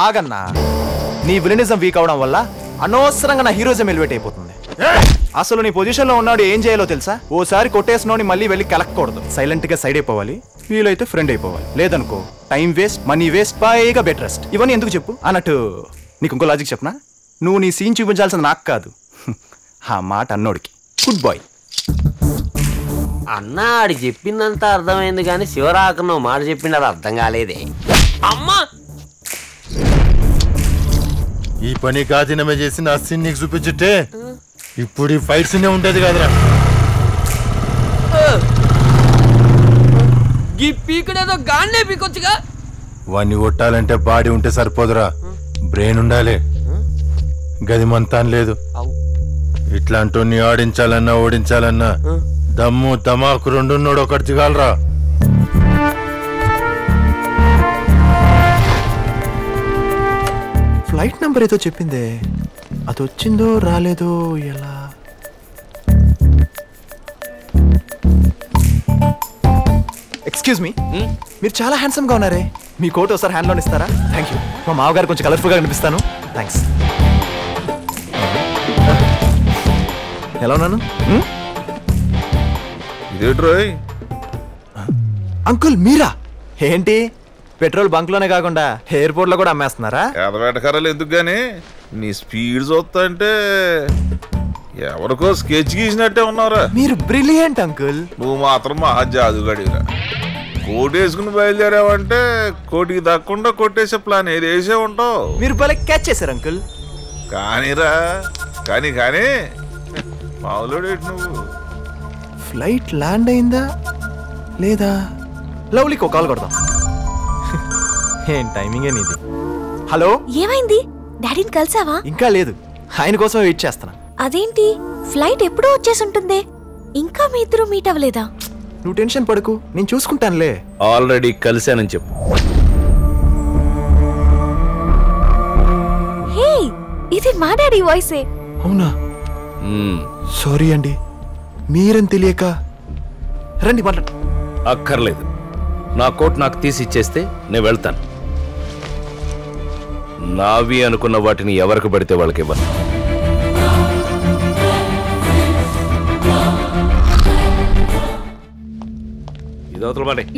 ఆగన్నా, నీ విలనిజం వీక్ అవడం వల్ల అనవసరంగా నా హీరోజం ఎలివేట్ అయిపోతుంది. అసలు నీ పొజిషన్ లో ఉన్నాడు ఏం చేయాలో తెలుసా? ఓసారి కొట్టేసినోని మళ్ళీ వెళ్ళి కలక్కకూడదు, సైలెంట్ గా సైడ్ అయిపోవాలి, వీలైతే ఫ్రెండ్ అయిపోవాలి. లేదనుకో టైం వేస్ట్, మనీ వేస్ట్, పైగా బెడ్ రెస్ట్. ఇవన్నీ ఎందుకు చెప్పు అన్నట్టు నీకు ఇంకో లాజిక్ చెప్పనా? నువ్వు నీ సీన్ చూపించాల్సింది నాకు కాదు, ఆ మాట అన్నోడికి. Good bye. అన్న ఆడి చెప్పిందంతా అర్థమైంది కానీ శివరాక నువ్వు మాట చెప్పింది అది అర్థం కాలేదే. అమ్మా, ఈ పని గాదినమే చేసి నా సీన్ నీకు చూపించుంటే ఇప్పుడు ఈ ఫైట్ సీనే ఉంటది కదరా. ఈ పీకుడేదో గాన్నే పీకొచ్చుగా. వాడిని కొట్టాలంటే బాడీ ఉంటే సరిపోదురా, బ్రెయిన్ ఉండాలి. గది మంతాన్ లేదు. ఇట్లాంటి ఆడించాలన్నా ఓడించాలన్నా దమ్ము దమాకు రెండున్నోడు ఒకటి దిగాలరా. ఫ్లైట్ నంబర్ ఏదో చెప్పిందే, అది వచ్చిందో రాలేదో ఎలా? ఎక్స్క్యూజ్ మీ, మీరు చాలా హ్యాండ్సమ్ గా ఉన్నారే. మీ కోట్ ఒకసారి హ్యాండ్ లోన్ ఇస్తారా? Thank you. మా మామగారు కొంచెం కలర్ఫుల్ గా కనిపిస్తాను. థ్యాంక్స్. ఎలా ఉన్నాను? అంకుల్ మీరా? ఏంటి పెట్రోల్ బంక్ లోనే కాకుండా ఎయిర్పోర్ట్ లో కూడా అమ్మేస్తున్నారా? ఎదవేటకరాలు ఎందుకు గానీ నీ స్పీడ్ చూస్తా అంటే ఎవరికో స్కెచ్ గీసినట్టే ఉన్నారా? మీరు బ్రిలియంట్ అంకుల్. నువ్వు మాత్రం మా జాదుగడిరా. కోటి వేసుకుని బయలుదేరావంటే కోటికి దక్కకుండా కొట్టేసే ప్లాన్ ఏది వేసే ఉంటావు. మీరు భలే క్యాచ్ చేశారు అంకుల్. కానీరా కానీ మామూలు నువ్వు ఫ్లైట్ ల్యాండ్ అయిందా లేదా? లవ్లీకి ఒక కాల్ కొడదాం. ఏం టైమింగ్ నీది. హలో, ఏమైంది? డాడీని కలిసావా? ఇంకా లేదు, ఆయన కోసం వెయిట్ చేస్తున్నా. అదేంటి, ఫ్లైట్ ఎప్పుడో వచ్చేసి ఉంటుంది, ఇంకా మీ ఇద్దరు మీట్ అవ్వలేదా? నువ్వు టెన్షన్ పడకు, నేను చూసుకుంటానులే. ఆల్రెడీ కలిశానని చెప్పు. హే, ఇది మా డాడీ వాయిసే. అవునా? సారీ అండి, మీరని తెలియక. రండి మాట్లాడు. అక్కర్లేదు, నా కోట్ నాకు తీసి ఇచ్చేస్తే నేను వెళ్తాను. నావి అనుకున్న వాటిని ఎవరికి పడితే వాళ్ళకి ఇవ్వను.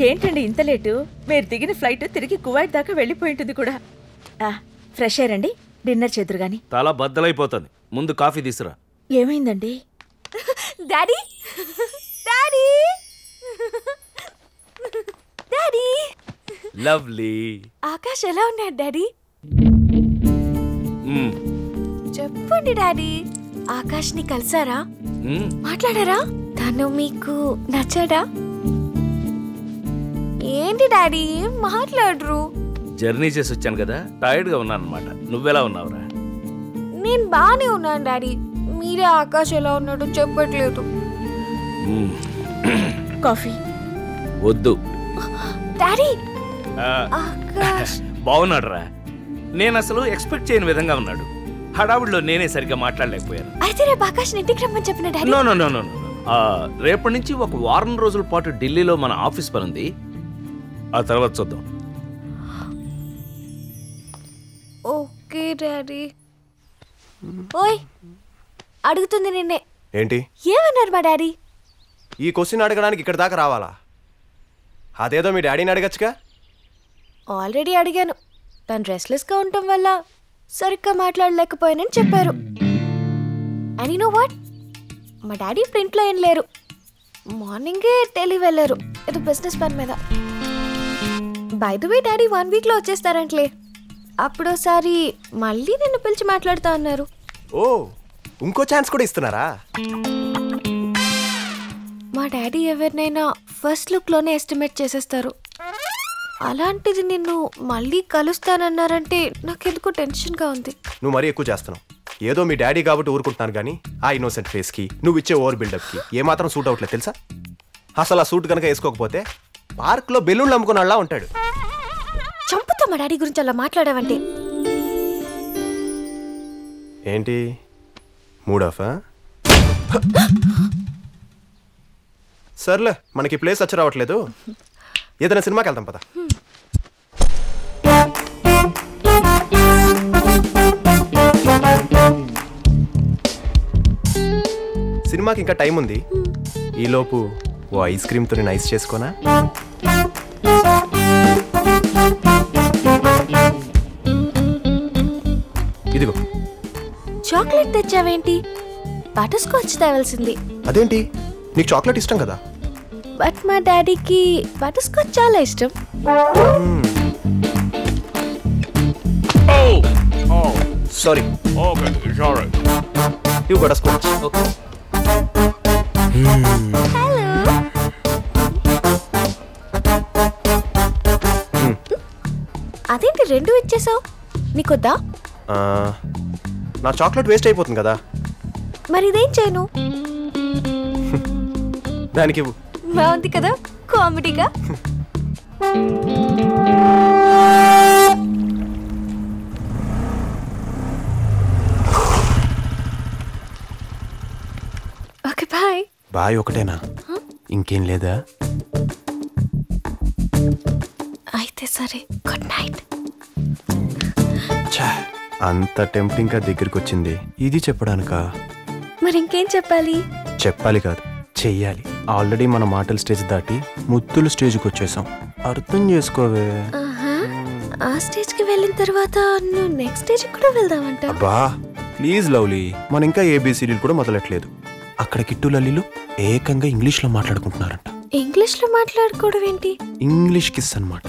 ఏంటండి ఇంత లేటు? మీరు దిగిన ఫ్లైట్ తిరిగి కువైట్ దాకా వెళ్ళిపోయి ఉంటుంది కూడా. ఫ్రెష్ అయ్యారండి, డిన్నర్ చేదురు గాని. తల బద్దలైపోతుంది, ముందు కాఫీ తీసురా. ఏమైందండి? Daddy daddy daddy lovely. Akash ఎలా ఉన్నాడు డాడీ? చెప్పండి డాడీ, ఆకాష్ ని కలిసారా? మాట్లాడారా? తను మీకు నచ్చాడా? ఏంటి డాడీ మాట్లాడరు? జర్నీ చేసి వచ్చాను కదా, టైర్డ్ గా ఉన్నాను అనమాట. నువ్వెలా ఉన్నావురా? నేను బానే ఉన్నాను డాడీ, మీరే ఆకాష్ ఎలా ఉన్నాడో చెప్పట్లేదు. కాఫీ వద్దు డాడీ. బాగున్నాడు రా. నేను అసలు ఎక్స్పెక్ట్ చేయని విధంగా ఉన్నాడు. హడావుడిలో నేనే సరిగ్గా మాట్లాడలేకపోయాను. అయితే రేపు ఆకాష్ ఇంటికి రమ్మని చెప్పిన డాడీ. నో. రేపటి నుంచి ఒక వారం రోజుల పాటు ఢిల్లీలో మన ఆఫీస్ పని ఉంది, ఆ తర్వాత చూద్దాం. Okay daddy. ఓయ్, అడుగుతుంది నిన్నే. ఏంటి? ఏమన్నారు మా డాడీ? ఈ క్వశ్చన్ అడగడానికి ఇక్కడ దాకా రావాలా? అదేదో మీ డాడీని అడగచ్చుగా. ఆల్రెడీ అడిగాను, తను రెస్ట్లెస్గా ఉండటం వల్ల సరిగ్గా మాట్లాడలేకపోయానని చెప్పారు. అండ్ యు నో వాట్, మా డాడీ ప్రింట్లో ఏం లేరు, మార్నింగే ఢిల్లీ వెళ్ళారు ఏదో బిజినెస్ పని మీద. బై ద వే డాడీ 1 వీక్లో వచ్చేస్తారంట్లే. అప్పుడోసారి మళ్ళీ నిన్ను పిలిచి మాట్లాడుతా ఉన్నారు. ఓ, ఇంకో ఛాన్స్ కూడా ఇస్తున్నారా? మా డాడీ ఎవరినైనా ఫస్ట్ లుక్లోనే ఎస్టిమేట్ చేసేస్తారు. అలాంటిది నిన్ను మళ్ళీ కలుస్తానన్నారంటే నాకెందుకో టెన్షన్గా ఉంది. నువ్వు మరీ ఎక్కువ చేస్తున్నావు. ఏదో మీ డాడీ కాబట్టి ఊరుకుంటున్నాను కానీ ఆ ఇన్నోసెంట్ ఫేస్కి నువ్వు ఇచ్చే ఓవర్ బిల్డప్కి ఏమాత్రం సూట్ అవ్వట్లేదు తెలుసా? అసలు ఆ సూట్ కనుక వేసుకోకపోతే పార్క్లో బెలూన్లు అమ్ముకున్నలా ఉంటాడు. చంపుతా మా డాడీ గురించి అలా మాట్లాడావంటే. ఏంటి మూడ్ ఆఫా? సర్లే, మనకి ప్లేస్ వచ్చి రావట్లేదు, ఏదైనా సినిమాకి వెళ్తాం పద. సినిమాకి ఇంకా టైం ఉంది, ఈలోపు ఓ ఐస్ క్రీమ్తో నైస్ చేసుకోనా? ఇదిగో. చాక్లెట్ తెచ్చావేంటి? బటర్ స్కాచ్ తేవాల్సింది. అదేంటి, నీకు చాక్లెట్ ఇష్టం కదా? బట్ మా డాడీకి బటర్ స్కాచ్ చాలా ఇష్టం. Sorry. Okay, it's alright. You butter scotch. Okay. Hello. అదేంటి రెండు ఇచ్చేసావు? నీకొద్దా? నా చాక్లెట్ వేస్ట్ అయిపోతుంది కదా. మరి ఇదేం చేయను? దానికి బాగుంది కదా కామెడీగా. బాయ్ ఒకటేనా? ఇంకేం లేదా? అయితే సరే, గుడ్ నైట్. అంత టెంప్టింగ్ గా దగ్గరికి వచ్చింది, ఇది చెప్పడానికా? మరి ఇంకేం చెప్పాలి? చెప్పాలి కాదు, చెయ్యాలి. ఆల్రెడీ మన మాటల స్టేజ్ దాటి ముత్తుల స్టేజ్కి వచ్చేసాం. అర్థం చేసుకోవే. ఆ స్టేజ్ కి వెళ్ళిన తర్వాత నువ్వు నెక్స్ట్ స్టేజ్ కూడా వెళ్దామంట. అబ్బా ప్లీజ్ లవ్లీ, మన ఇంకా ఏబిసిడీలు కూడా మొదలెట్లేదు. అక్కడ కిట్టు లల్లీలు ఏకంగా ఇంగ్లీష్ లో మాట్లాడుకుంటున్నారంట. ఇంగ్లీష్ లో మాట్లాడుకోవడం ఏంటి? ఇంగ్లీష్ కిస్ అన్నమాట.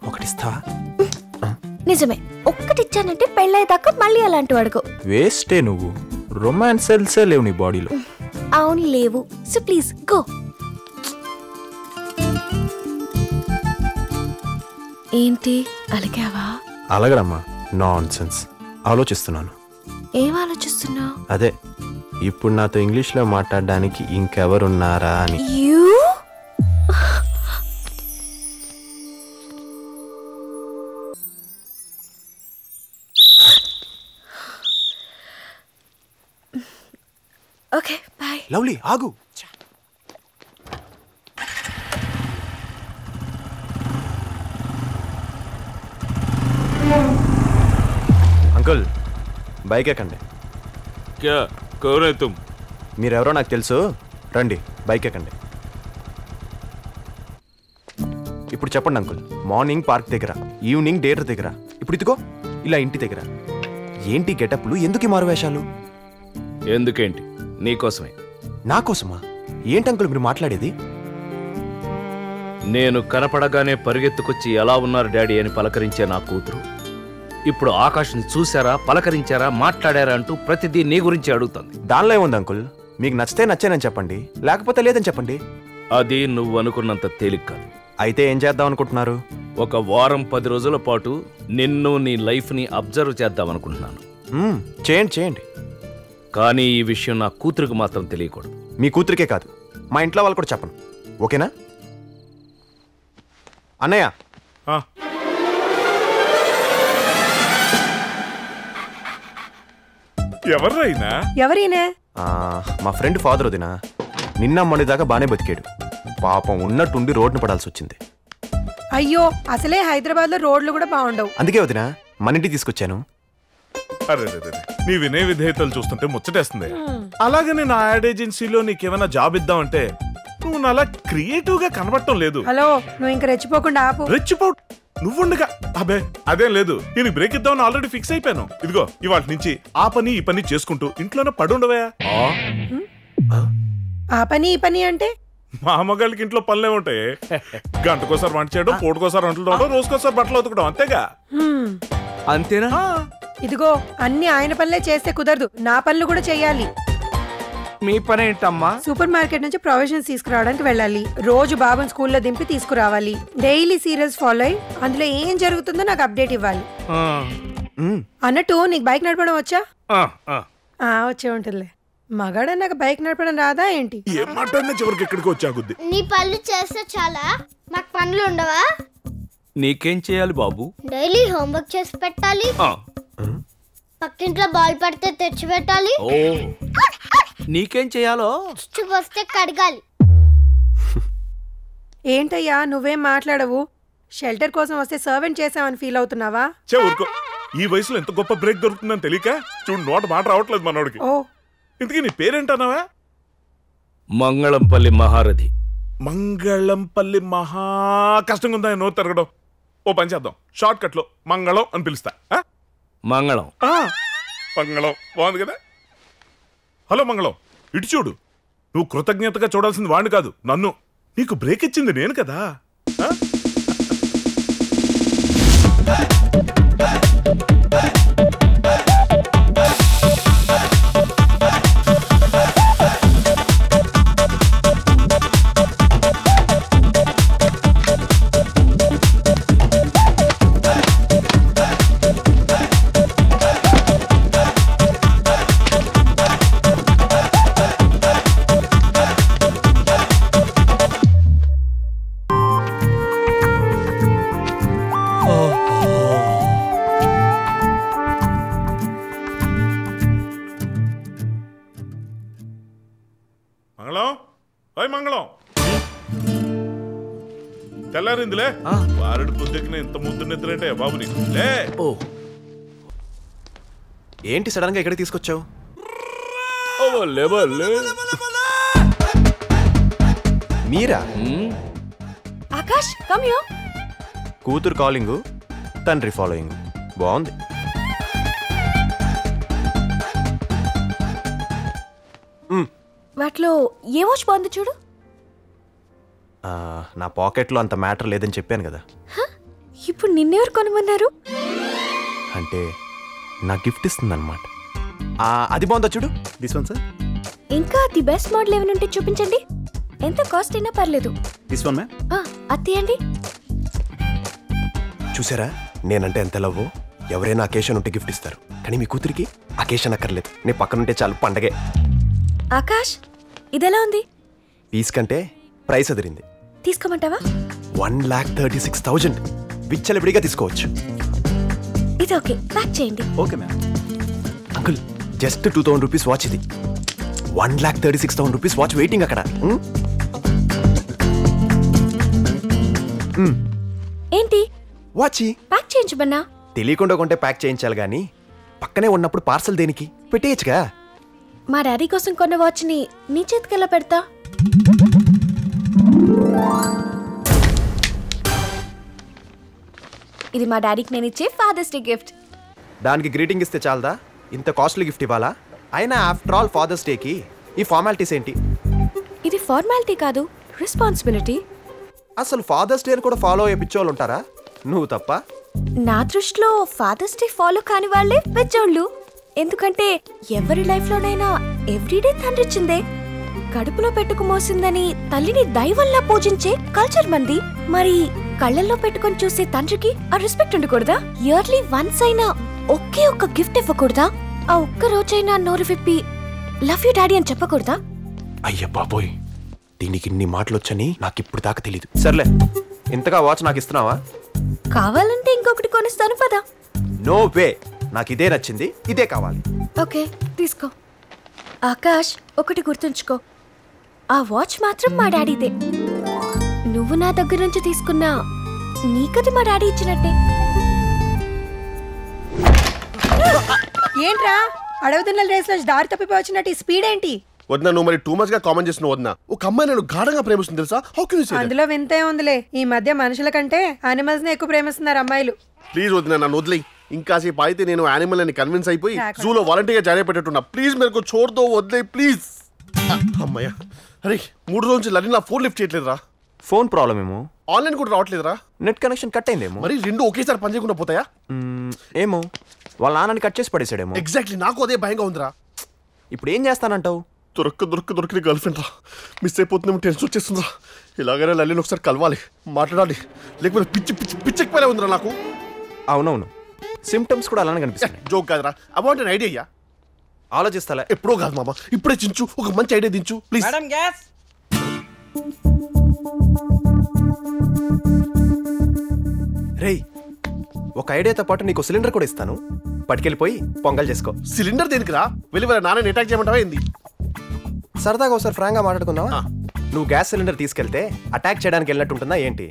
ఒకటిస్తావా? నిజమే, ఒక్కటిచ్చానంటే పెళ్ళయ్యేదాకా మళ్ళీ అలాంటి వాడుకో. వేస్టే నువ్వు, రొమాన్స్ సెల్సే లేవు నీ బాడీలో. అవును లేవు, సో ప్లీజ్ గో. ఏంటి అలిగావా? అలాగడమ్మా, నాన్ సెన్స్. ఆలోచిస్తున్నాను. ఏం ఆలోచిస్తున్నావు? అదే ఇప్పుడు నాతో ఇంగ్లీష్ లో మాట్లాడడానికి ఇంకెవరున్నారా అని. Okay bye. లవ్లీ ఆగు. అంకుల్ బైక్ ఎక్కండి. క్యా కౌన్ హై తుమ్? మీరెవరో నాకు తెలుసు, రండి బైక్ ఎక్కండి. ఇప్పుడు చెప్పండి అంకుల్, మార్నింగ్ పార్క్ దగ్గర, ఈవినింగ్ థియేటర్ దగ్గర, ఇప్పుడు ఇదిగో ఇలా ఇంటి దగ్గర. ఏంటి గెటప్లు, ఎందుకు మారు వేషాలు? ఎందుకేంటి, నీకోసమే. నాకోసమా? ఏంటి అంకుల్ మీరు మాట్లాడేది? నేను కనపడగానే పరిగెత్తుకొచ్చి ఎలా ఉన్నారు డాడీ అని పలకరించే నా కూతురు ఇప్పుడు ఆకాశం చూసారా, పలకరించారా, మాట్లాడారా అంటూ ప్రతిదీ నీ గురించి అడుగుతుంది. దానిలో ఏముంది అంకుల్, మీకు నచ్చితే నచ్చానని చెప్పండి, లేకపోతే లేదని చెప్పండి. అది నువ్వు అనుకున్నంత తేలిక కాదు. అయితే ఏం చేద్దాం అనుకుంటున్నారు? ఒక వారం 10 రోజుల పాటు నిన్ను నీ లైఫ్ని అబ్జర్వ్ చేద్దాం అనుకుంటున్నాను. చేయండి చేయండి, కానీ ఈ విషయం నా కూతురికి మాత్రం తెలియకూడదు. మీ కూతురికే కాదు, మా ఇంట్లో వాళ్ళు కూడా చెప్పను, ఓకేనా? అన్నయ్య, ఎవరైనా? మా ఫ్రెండ్ ఫాదర్ వదినా. నిన్న మొన్న దాకా బానే బతికాడు, పాపం ఉన్నట్టుండి రోడ్డును పడాల్సి వచ్చింది. అయ్యో, అసలే హైదరాబాద్ లో రోడ్లు కూడా బాగుండవు. అందుకే వదినా మన ఇంటికి తీసుకొచ్చాను. అరే నీ వినయ విధేయతలు చూస్తుంటే ముచ్చటేస్తుంది. అలాగే నేను ఆ యాడ్ ఏజెన్సీలో నీకేమైనా జాబ్ ఇద్దామంటే నువ్వు నాలా క్రియేటివ్ గా కనబడటం లేదు. హలో, నువ్వు ఇంకా రెచ్చిపోకుండా ఆపు. రెచ్చిపో నువ్వుండగా. అబే అదేం లేదు, నేను బ్రేక్ ఇద్దామని ఆల్రెడీ ఫిక్స్ అయిపోయాను. ఇదిగో ఇవాళ నుంచి ఆ పని ఈ పని చేసుకుంటూ ఇంట్లోనే పడుండవా. ఆ పని ఈ పని అంటే మా అమ్మగారికి ఇంట్లో పనులే ఉంటాయి. గంటకోసారి వంట చేయడం, పూటకోసారి వంటలు తోవడం, రోజుకోసారి బట్టలు ఉతకడం, అంతేగా. అంతేనా? ఇదిగో అన్ని ఆయన పనులే చేస్తే కుదరదు, నా పనులు కూడా చెయ్యాలి. మీ పని ఏంటమ్మా? సూపర్ మార్కెట్ నుంచి ప్రొవిజన్స్ తీసుకురావడానికి వెళ్ళాలి, రోజు బాబుని స్కూల్లో దింపి తీసుకురావాలి, డైలీ సీరియల్స్ ఫాలో అయ్యి అందులో ఏం జరుగుతుందో నాకు అప్డేట్ ఇవ్వాలి. అన్నట్టు నీకు బైక్ నడపడం వచ్చా? వచ్చే ఉంటుందిలే. మగాడ నాకు బైక్ నడపడం రాదా ఏంటి? చివరికి ఎక్కడికి వచ్చాగుద్ది. నీ పనులు చేస్తే చాలా, మాకు పనులు ఉండవా? నీకేం చేయాలి బాబు? డైలీ హోంవర్క్ చేసి పెట్టాలి, పక్కింట్లో బాల్ పడితే తెచ్చి పెట్టాలి, నీకేం చేయాలో వస్తే కడగాలి. ఏంటయ్యా నువ్వేం మాట్లాడవు? షెల్టర్ కోసం వస్తే సర్వెంట్ చేసామని ఫీల్ అవుతున్నావా? ఈ వయసులో ఎంత గొప్ప బ్రేక్ దొరుకుతుందని తెలియక చూడు, నోట మాట రావట్లేదు మనోడికి. ఇంతకీ నీ పేరేంటన్నావా? మంగళంపల్లి మహారథి. మంగళంపల్లి మహా కష్టంగా ఉందా నోరు తిరగడం. ఓ పని చేద్దాం, షార్ట్ కట్ లో మంగళం అని పిలుస్తా. మంగళం మంగళం బాగుంది కదా. హలో మంగళం, ఇటు చూడు. నువ్వు కృతజ్ఞతగా చూడాల్సింది వాడిని కాదు, నన్ను. నీకు బ్రేక్ ఇచ్చింది నేను కదా. ఓయ్ మంగళం తెల్లారిందిలే వారుడి పొద్దుకిన ఇంత ముద్దు నిద్రంటే బాబు నీకు లే. ఓ ఏంటి సడన్ గా ఇక్కడ తీసుకొచ్చావు? మీరా? Akash come here. కూతురు కాలింగ్, తండ్రి ఫాలోయింగ్. బాగుంది. వాటిలో ఏ వాచ్ బాగుంది చూడు. నా పాకెట్లో అంత మ్యాటర్ లేదని చెప్పాను కదా. ఇప్పుడు నిన్నెవరు కొనమన్నారు? అంటే నా గిఫ్ట్ ఇస్తుంది అనమాట. అది బాగుందా చూడు. This one sir. ఇంకా ది బెస్ట్ మోడల్ ఏమైనా ఉంటే చూపించండి. ఎంత కాస్ట్ అయినా పర్లేదు. This one ma'am. అది తీయండి. చూసారా నేనంటే ఎంత లవ్వో. ఎవరైనా అకేషన్ ఉంటే గిఫ్ట్ ఇస్తారు, కానీ మీ కూతురికి అకేషన్ అక్కర్లేదు. నేను పక్కనుంటే చాలు పండగే. ఆకాష్ ఇదెలా ఉంది? పీస్ కంటే ప్రైస్ అదిరింది. తీసుకోమంటావా? 1,36,000 విచ్చలవిడిగా తీసుకోవచ్చు. ఇది ఓకే, ప్యాక్ చేయండి. Okay ma'am. Uncle just 2,000 rupees watch ఇది. 1,36,000 రూపీస్ వాచ్ వెయిటింగ్ అక్కడ. ఏంటి వాచి ప్యాక్ చేయించమన్నా? తెలియకుండా కొంటే ప్యాక్ చేయించాలి గానీ పక్కనే ఉన్నప్పుడు పార్సల్ దేనికి? పెట్టేయచ్చుగా. మా డాడీ కోసం కొన్న వాచ్ని నీ చేతికెలా పెడతా? ఇది మా డాడీకి నేను ఇచ్చే ఫాదర్స్ డే గిఫ్ట్. దానికి గ్రీటింగ్ ఇస్తే చాలదా? ఇంత కాస్ట్లీ గిఫ్ట్ ఇవ్వాలా? అయినా ఆఫ్టర్ ఆల్ ఫాదర్స్ డేకి ఈ ఫార్మాలిటీస్ ఏంటి? ఇది ఫార్మాలిటీ కాదు, రెస్పాన్సిబిలిటీ. అసలు ఫాదర్స్ డే కూడా ఫాలో అయ్యే పిచ్చోళ్ళు ఉంటారా? నువ్వు తప్ప. నా దృష్టిలో ఫాదర్స్ డే ఫాలో కాని వాళ్ళే పెద్దోళ్ళు. ఎందుకంటే ఎవరి లైఫ్ లోనైనా ఎవ్రీడే తండ్రిచ్చిందే. కడుపులో పెట్టుకు మోసిందని తల్లిని దైవంలా పూజించే కల్చర్ మంది. మరి కళ్ళల్లో పెట్టుకొని చూసే తండ్రికి ఆ రెస్పెక్ట్ ఉండకూడదా? ఇయర్లీ వన్స్ అయినా ఒకే ఒక్క గిఫ్ట్ ఇవ్వకూడదా? ఆ ఒక్క రోజైనా నోరు విప్పి లవ్ యూ డాడీ అని చెప్పకూడదా? అయ్య బాబోయ్, దీనికి ఇన్ని మాటలు వచ్చని నాకు ఇప్పుడు దాకా తెలీదు. సర్లే, ఇంతగా వాచ్ నాకు ఇస్తున్నావా? కావాలంటే ఇంకొకటి కొనిస్తాను పదా. నో వే, నాకు ఇదే నచ్చింది, ఇదే కావాలి. ఓకే తీసుకో. ఆకాష్ ఒకటి గుర్తుంచుకో, ఆ వాచ్ మాత్రం మా డాడీదే. నువ్వు నా దగ్గర నుంచి తీసుకున్నా నీకది మా డాడీ ఇచ్చినట్టే. ఏంట్రా అడవుతున్న రేస్ లో దారి తప్పిపోయి వచ్చినట్టు ఈ స్పీడ్ ఏంటి? వదినా నువ్వు మరి టూ మచ్ గా కామెంట్ చేసిన వదినా. ఒక అమ్మాయి నేను గాఢంగా ప్రేమిస్తుంది తెలుసా? How can you say that? అందులో వింతే ఉందిలే. ఈ మధ్య మనుషుల కంటే యానిమల్స్ ని ఎక్కువ ప్రేమిస్తున్నారు అమ్మాయిలు. ప్లీజ్ వదినా నన్ను వదిలే. ఇంకాసేపు అయితే నేను యానిమల్ అని కన్విన్స్ అయిపోయి జూలో వాలంటీర్గా జాయిన్ అయిపోయేట్టున్నా. ప్లీజ్ మేరకు చోర్దో వదిలే ప్లీజ్. అమ్మయ్య. అరే 3 రోజుల నుంచి లలి నా ఫోన్ లిఫ్ట్ చేయట్లేదురా. ఫోన్ ప్రాబ్లం ఏమో. ఆన్లైన్ కూడా రావట్లేదురా. నెట్ కనెక్షన్ కట్ అయిందేమో. మరి రెండు ఒకేసారి పని చేయకుండా పోతాయా? ఏమో, వాళ్ళ నాన్నని కట్ చేసి పడేసాడేమో. ఎగ్జాక్ట్లీ, నాకు అదే భయంగా ఉందిరా. ఇప్పుడు ఏం చేస్తానంటావు? దొరికి గర్ల్ ఫ్రెండ్ రా. మిస్ అయిపోతుందేమో టెన్షన్ వచ్చేస్తుందిరా. ఇలాగైనా లలిని ఒకసారి కలవాలి, మాట్లాడాలి, లేకపోతే పిచ్చెక్కిపోలే ఉందిరా నాకు. అవునవును, సిమ్టమ్స్ కూడా అలానే కనిపిస్తాయి. జోక్ కాదురా, అబౌట్ అన్ ఐడియా. ఆలోచిస్తాలే. ఎప్పుడో కాదు మామ, ఇప్పుడే చించు, ఒక మంచి ఐడియా దించు ప్లీజ్. Madam gas. రేయ్, ఒక ఐడియాతో పాటు నీకు సిలిండర్ కూడా ఇస్తాను. పట్టుకెళ్ళిపోయి పొంగల్ చేసుకో. సిలిండర్ దేనికిరా? వెళ్ళి వాళ్ళ నాన్నని అటాక్ చేయమంటావా ఏంది? సరదాగా ఒకసారి ఫ్రాంక్ గా మాట్లాడుకుందావా? నువ్వు గ్యాస్ సిలిండర్ తీసుకెళ్తే అటాక్ చేయడానికి వెళ్ళినట్టు ఉంటుందా ఏంటి?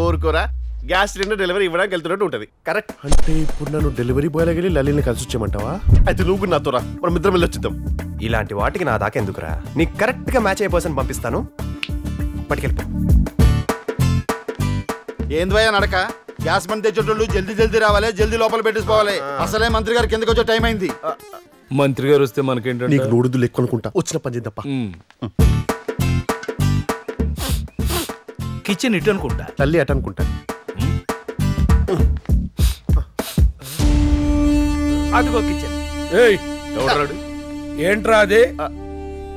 ఊరుకోరా, గ్యాస్ సిలిండర్ డెలివరీ ఇవ్వడానికి వెళ్తున్నట్టు ఉంటది. కరెక్ట్. అంటే ఇప్పుడు నన్ను డెలివరీ బాయ్ వెళ్ళి లలిని కలిసి వచ్చేయమంటావా? అయితే నువ్వు నాతో రా, మనం ఇద్దరం వెళ్ళి వచ్చేద్దాం. ఇలాంటి వాటికి నా దాకా ఎందుకురా? నీకు కరెక్ట్ గా మ్యాచ్ అయ్యే పర్సన్ పంపిస్తాను, పట్టుకెళ్ళిపో. ఏంద్వయ్యా నడక? గ్యాస్ బండ్ తెచ్చేటోళ్ళు జల్దీ రావాలి, జల్దీ లోపల పెట్టేసుకోవాలి. అసలే మంత్రి గారు కిందకి వచ్చే టైం అయింది. మంత్రి గారు వస్తే మనకేంటంటే నీకు నోడుదు లెక్క అనుకుంటా. వచ్చిన పని చేద్దాం. కిచెన్ ఇటు అనుకుంటా, తల్లి అటు అనుకుంటా. అదిగో కిచెన్. ఎవరాడు? ఏంట్రా అది?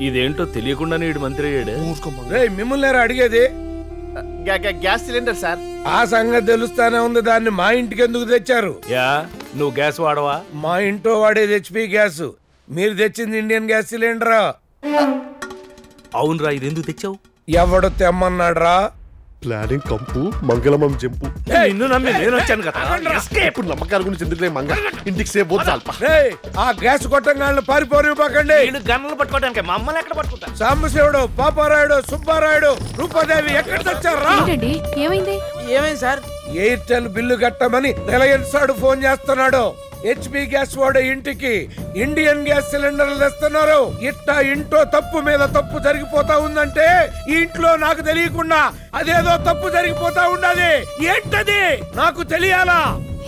ఇదేంటో తెలియకుండానే ఇడు మంత్రి అయ్యాడు. మిమ్మల్ని అడిగేది గ్యాస్ సిలిండర్ సార్. ఆ సంగతి తెలుస్తానే ఉంది. దాన్ని మా ఇంటికి ఎందుకు తెచ్చారు? యా, నువ్వు గ్యాస్ వాడవా? మా ఇంట్లో వాడేది HP గ్యాస్, మీరు తెచ్చింది ఇండియన్ గ్యాస్ సిలిండరా? అవునరా, ఇది ఎందుకు తెచ్చావు? ఎవడు తెమ్మన్నాడ్రా? ప్లానింగ్ కంపు మంగళమం జంపు నిన్ను నమ్మి నేను వచ్చాను కదా. ఇప్పుడు నమ్మకాల గురించి ఎందుకులే మంగ ఇంటికి సేపు పోతే చాలు. ఆ గ్యాస్ కొట్టంగాళ్ళని పారిపోనివ్వకండి. గన్నలు పట్టుకోవడానికి మమ్మల్ని ఎక్కడ పట్టుకుంటా? సాంబశివుడు, పాపారాయుడు, సుబ్బారాయుడు, రూపాదేవి ఎక్కడ తెచ్చారా? ఏమైంది? ఏమైంది సార్? ఎయిర్టెల్ బిల్లు కట్టమని రిలయన్స్ వాడు ఫోన్ చేస్తున్నాడు. హెచ్పి గ్యాస్ వాడు ఇంటికి ఇండియన్ గ్యాస్ సిలిండర్లు తెస్తున్నారు. ఇట్టా ఇంట్లో తప్పు మీద తప్పు జరిగిపోతా ఉందంటే ఈ ఇంట్లో నాకు తెలియకుండా అదేదో తప్పు జరిగిపోతా ఉండదు. ఏంటది నాకు తెలియాలా?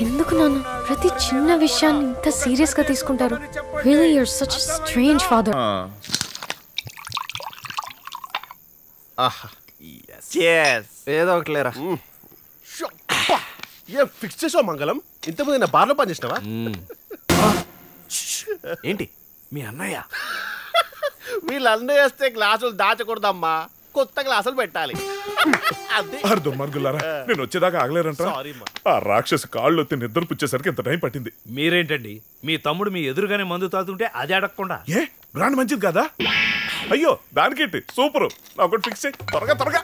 ఎందుకు నాన్న ప్రతి చిన్న విషయాన్ని ఇంత సీరియస్ గా తీసుకుంటారు? Really, you're such a strange father. ఏదో ఒకటి లేరా. ఏ ఫిక్స్ చేసావు మంగళం? ఇంతకుముందు నా బార్లో పని చేసినావా? ఏంటి మీ అన్నయ్య? వీళ్ళు అన్నయ్య వస్తే గ్లాసులు దాచకూడదమ్మా, కొత్త గ్లాసులు పెట్టాలి. దుర్మార్గులారా, నేను వచ్చేదాకా ఆగలేరంట. ఆ రాక్షసి కాళ్ళు వచ్చి నిద్ర పుచ్చేసరికి ఇంత టైం పట్టింది. మీరేంటండి, మీ తమ్ముడు మీ ఎదురుగానే మందు తాగుతుంటే అది అడగకుండా? ఏ బ్రాండ్ మంచిది కదా? అయ్యో దానికేంటి, సూపర్. నాకు ఫిక్స్ చేయి త్వరగా త్వరగా.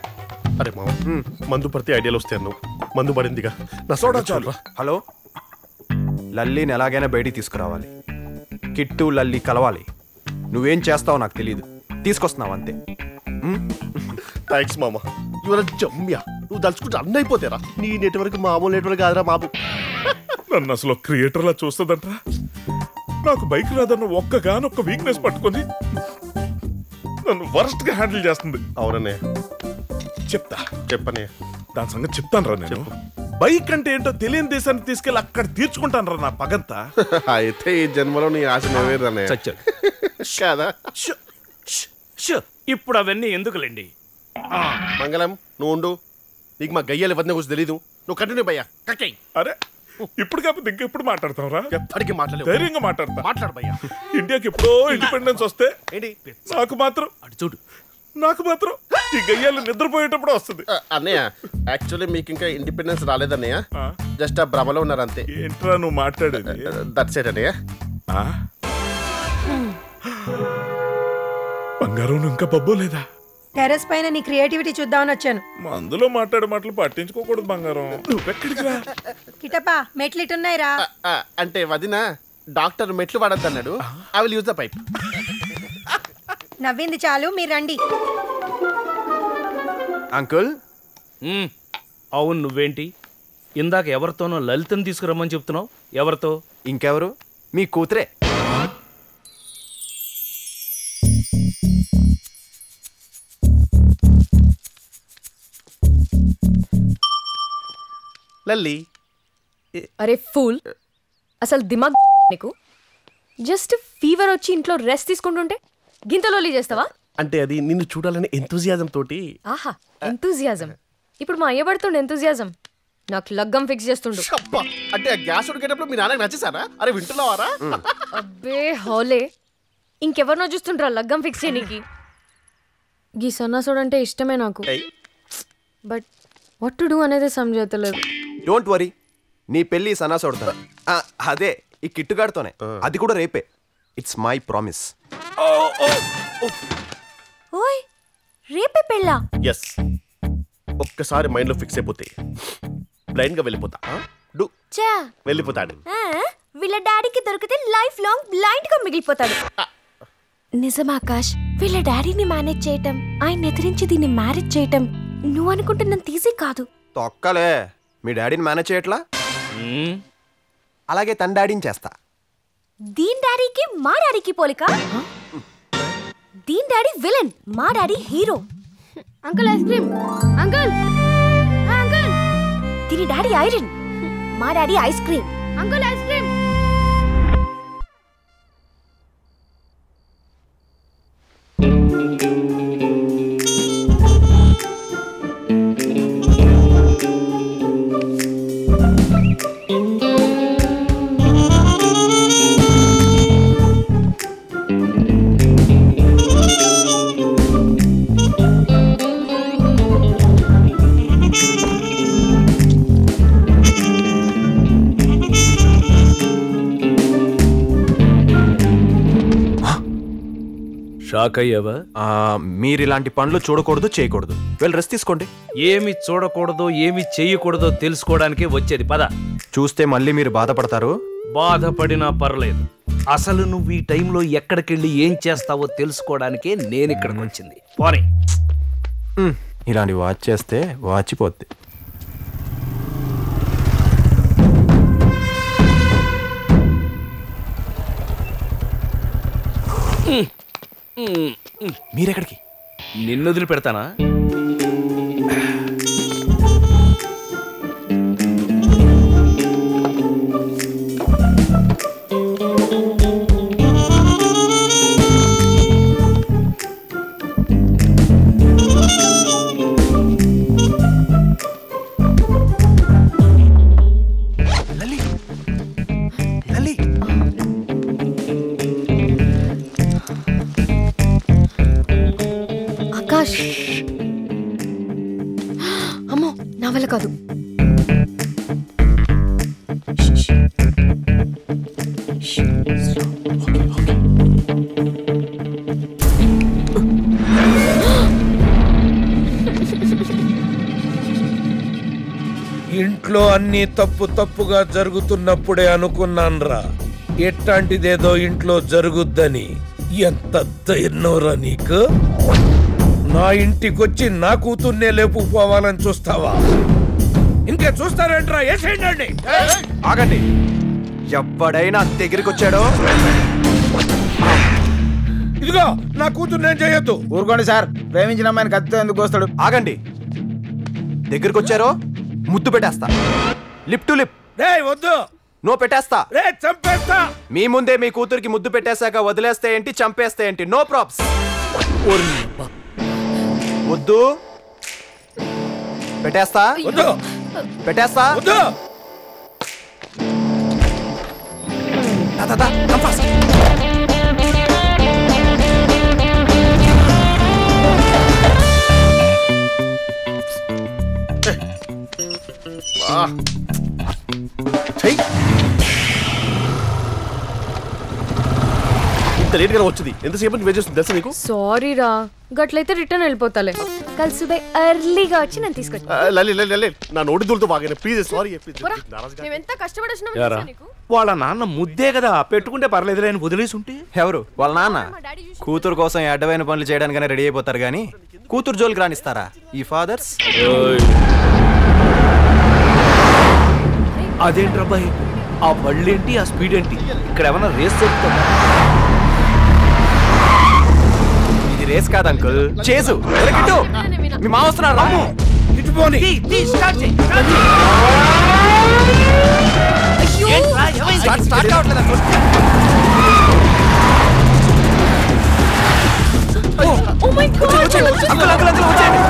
అరే మామ, మందు పడితే ఐడియాలు వస్తాయి అన్నావు, మందు పడిందిగా నా సోడా చాలు. హలో, లల్లీని ఎలాగైనా బయటికి తీసుకురావాలి. కిట్టు లల్లి కలవాలి. నువ్వేం చేస్తావో నాకు తెలియదు, తీసుకొస్తున్నావు అంతే. థ్యాంక్స్ మామ, ఇవాళ జమ్యా. నువ్వు తలుచుకుంటే అన్నీ అయిపోతారా? నీ నెట్వర్క్ మామూలు నెట్వర్క్ కాదురా బాబు. నన్ను అసలు క్రియేటర్లా చూస్తుందంట. నాకు బైక్ రాదన్న ఒక్కగానొక్క వీక్నెస్ పట్టుకొని నన్ను వరస్ట్ గా హ్యాండిల్ చేస్తుంది. అవుననే చెప్తా, చెప్పనే దాని సంగతి చెప్తాను రా. నేను బైక్ అంటే ఏంటో తెలియని దేశానికి తీసుకెళ్ళి అక్కడ తీర్చుకుంటాను రా నా పగంతా. అయితే ఈ జన్మలో నీ ఆశ నెరవేరనే కదా. ఇప్పుడు అవన్నీ ఎందుకులేండి. మంగళం, నువ్వు ఉండు. నీకు మా గయ్యాలి వద్ద గురించి తెలీదు. నువ్వు కంటిన్యూ భయ్యా. కక్కై. అరే ఇప్పుడు కాకపోతే ఇంకెప్పుడు మాట్లాడతావురా? ఎప్పటికీ మాట్లాడలేవు. ధైర్యంగా మాట్లాడతా. మాట్లాడు భయ్యా. ఇండియాకి ఎప్పుడో ఇండిపెండెన్స్ వస్తే ఏంటి నాకు మాత్రం ఈ గయ్యాలు నిద్రపోయేటప్పుడు వస్తుంది. అన్నయ్య, యాక్చువల్లీ మీకు ఇంకా ఇండిపెండెన్స్ రాలేదన్నయ్య, జస్ట్ ఆ భ్రమలో ఉన్నారు అంతే. ఏంట్రా నువ్వు మాట్లాడేది? దట్స్ ఇట్ అన్నయ్య. బంగారం ఇంకా బబ్బోలేదా? టెర్రస్ పైన నీ క్రియేటివిటీ చూద్దామని వచ్చాను. అందులో మాట్లాడే మాటలు పట్టించుకోకూడదు బంగారం. నువ్వెక్కడికి రా? కిటపా, మెట్లు ఇటున్నాయిరా. అంటే వదిన డాక్టర్ మెట్లు వాడద్దన్నాడు. I will use the pipe. నవ్వింది చాలు, మీరు రండి. అంకుల్. అవును, నువ్వేంటి ఇందాక ఎవరితోనో లలితని తీసుకురమ్మని చెప్తున్నావు? ఎవరితో? ఇంకెవరు, మీ కూతురే. లల్లి. అరే ఫూల్, అసలు దిమాగ్ నీకు? జస్ట్ ఫీవర్ వచ్చి ఇంట్లో రెస్ట్ తీసుకుంటుంటే గింతలోలి చేస్తావా? అంటే అది నిన్ను చూడాలని ఎంతూజియాజం తోటి. ఆహా, ఎంతూజియాజం. ఇప్పుడు మా అయ్య పడుతుండే ఎంతూజియాజం నాకు లగ్గం ఫిక్స్ చేస్తుండు. అంటే ఆ గ్యాస్ ఉడికేటప్పుడు మీ నాన్నకి నచ్చేసారా? అరే వింటున్నావారా? అబ్బే హోలే, ఇంకెవరినో చూస్తుండ్రా లగ్గం ఫిక్స్ చేయనీకి. గీ సన్నాసుడు అంటే ఇష్టమే నాకు, బట్ వాట్ టు డూ అనేది సమజవుతలేదు. డోంట్ వరీ, నీ పెళ్లి సన్నాసోడతా. అదే ఈ కిట్టుగాడితోనే, అది కూడా రేపే. It's my promise. ఓయ్, రేపే పెళ్ళా? ఎస్. ఒక్కసారి మైండ్ లో ఫిక్స్ అయిపోతే బ్లైండ్ గా వెళ్ళిపోతా. వెళ్ళిపోతాడు. వీళ్ళ డాడీకి దొరికితే లైఫ్ లాంగ్ బ్లైండ్ గా మిగిలిపోతాడు. నిజం ఆకాష్, వీళ్ళ డాడీని మేనేజ్ చేయటం, ఆయన ఎదిరించి దీన్ని మ్యారేజ్ చేయటం నువ్వు అనుకుంటున్నంత ఈజీ కాదు. తొక్కలే, మీ డాడీని మేనేజ్ చేయట్లా? అలాగే తన డాడీని చేస్తా. దీన్ డాడీకి మా డాడీకి పోలిక. దీన్ డాడీ విలన్, మా daddy hero. Uncle ice cream. Uncle uncle. దీని డాడీ ఐరన్, మా daddy ice cream. Uncle ice cream. Shock అయ్యావా? మీరు ఇలాంటి పనులు చూడకూడదు, చేయకూడదు. వెళ్ళి రెస్ట్ తీసుకోండి. ఏమి చూడకూడదో ఏమి చెయ్యకూడదో తెలుసుకోవడానికి వచ్చేది. పద. చూస్తే మళ్ళీ మీరు బాధపడతారు. బాధపడినా పర్లేదు. అసలు నువ్వు ఈ టైంలో ఎక్కడికెళ్ళి ఏం చేస్తావో తెలుసుకోవడానికే నేను ఇక్కడికి వచ్చింది. పోనీ. ఇలాంటి వాచ్ చేస్తే వాచిపోద్ది. మీరెక్కడికి? నిన్ను వదిలి పెడతానా? అమ్మో, నా వల్ల కాదు. ఇంట్లో అన్ని తప్పుగా జరుగుతున్నప్పుడే అనుకున్నాన్రా ఎట్లాంటిదేదో ఇంట్లో జరుగుద్దని. ఎంత ధైర్యంరా నీకు? నా ఇంటికొచ్చి నా కూతుర్నే లేపుకుపోవాలని చూస్తావా? ఇంకే చూస్తారేంట్రా? ఏసేయండి. ఆగండి. ఎవడైనా దగ్గరికి వచ్చాడో ఇదిగో నా కూతురు నేను చేయొద్దు. ఊరుకోండి సార్, ప్రేమించిన అమ్మాయిని కత్తితో ఎందుకు వస్తాడు? ఆగండి. దగ్గరికి వచ్చారో ముద్దు పెట్టేస్తా. Lip to lip. వద్దు. నో పెట్టేస్తా. చంపేస్తా. మీ ముందే మీ కూతురికి ముద్దు పెట్టేశాక వదిలేస్తే ఏంటి, చంపేస్తే ఏంటి? No probs. వద్దు. పెట్టేస్తా. వద్దు. పెట్టేస్తా. వద్దు. ఇంత లేట్ గా వచ్చింది. ఎంతసేపు వెయిట్ చేస్తుంది తెలుసా నీకు? సారీ రా, గట్లయితే రిటర్న్ వెళ్ళిపోతాలే. కల్ సుబే ఎర్లీగా వచ్చి నన్ను తీసుకొచ్చి నా నోటి దూలతో బాగా ప్లీజ్. సారీ. మేమెంత కష్టపడి వచ్చినామో నీకు. వాళ్ళ నాన్న ముద్దే కదా, పెట్టుకుంటే పర్లేదులే అని వదిలేసి ఉంటే. ఎవరు వాళ్ళ నాన్న? కూతురు కోసం అడ్డమైన పనులు చేయడానికనే రెడీ అయిపోతారు గానీ కూతురు జోలికి రానిస్తారా ఈ ఫాదర్స్? అదేంటి అబ్బాయి, ఆ బళ్ళేంటి, ఆ స్పీడ్ ఏంటి? ఇక్కడ ఏమన్నా రేస్ జరుగుతుందా? ఇది రేస్ కాదు అంకుల్, చేసు. మీ మా వస్తున్నారు. స్టార్ట్ కావట్లేదు అంకుల్. అంకుల్ అంకుల్ అంకుల్ వచ్చేయండి.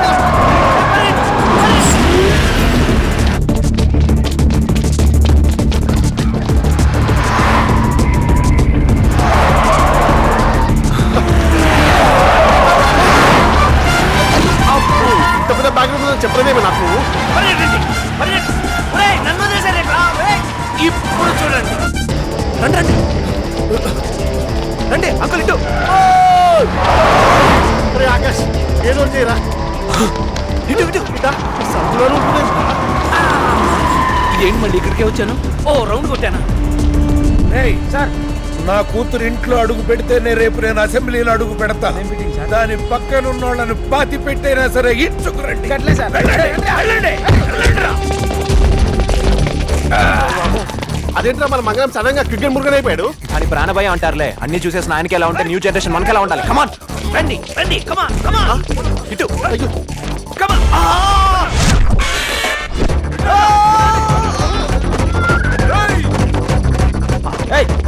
చెప్పలేదేమో నాకు. ఇప్పుడు చూడండి. రండి రండి అంకుల్ ఇటు. ఆకాష్ ఏదో చేయరా. ఇటు ఇటు ఇదేంటి మళ్ళీ ఇక్కడికే వచ్చాను? ఓ రౌండ్ కొట్టానా? సార్, నా కూతురు ఇంట్లో అడుగు పెడితేనే రేపు నేను అసెంబ్లీలో అడుగు పెడతా. దాని పక్కన ఉన్న వాళ్ళని పాతి పెట్టైనా సరే ఇచ్చుకురండి. అదేంట్రా మన మంగళం సడన్ గా క్రికెట్ మురుగన్ అయిపోయాడు. అని ప్రాణభయం అంటారులే. అన్ని చూసేసిన ఆయనకి ఎలా ఉంటే న్యూ జనరేషన్ మనకి ఎలా ఉండాలి? కమాన్ రండి రండి. కమాన్ కమాన్. ఇటు కమాన్.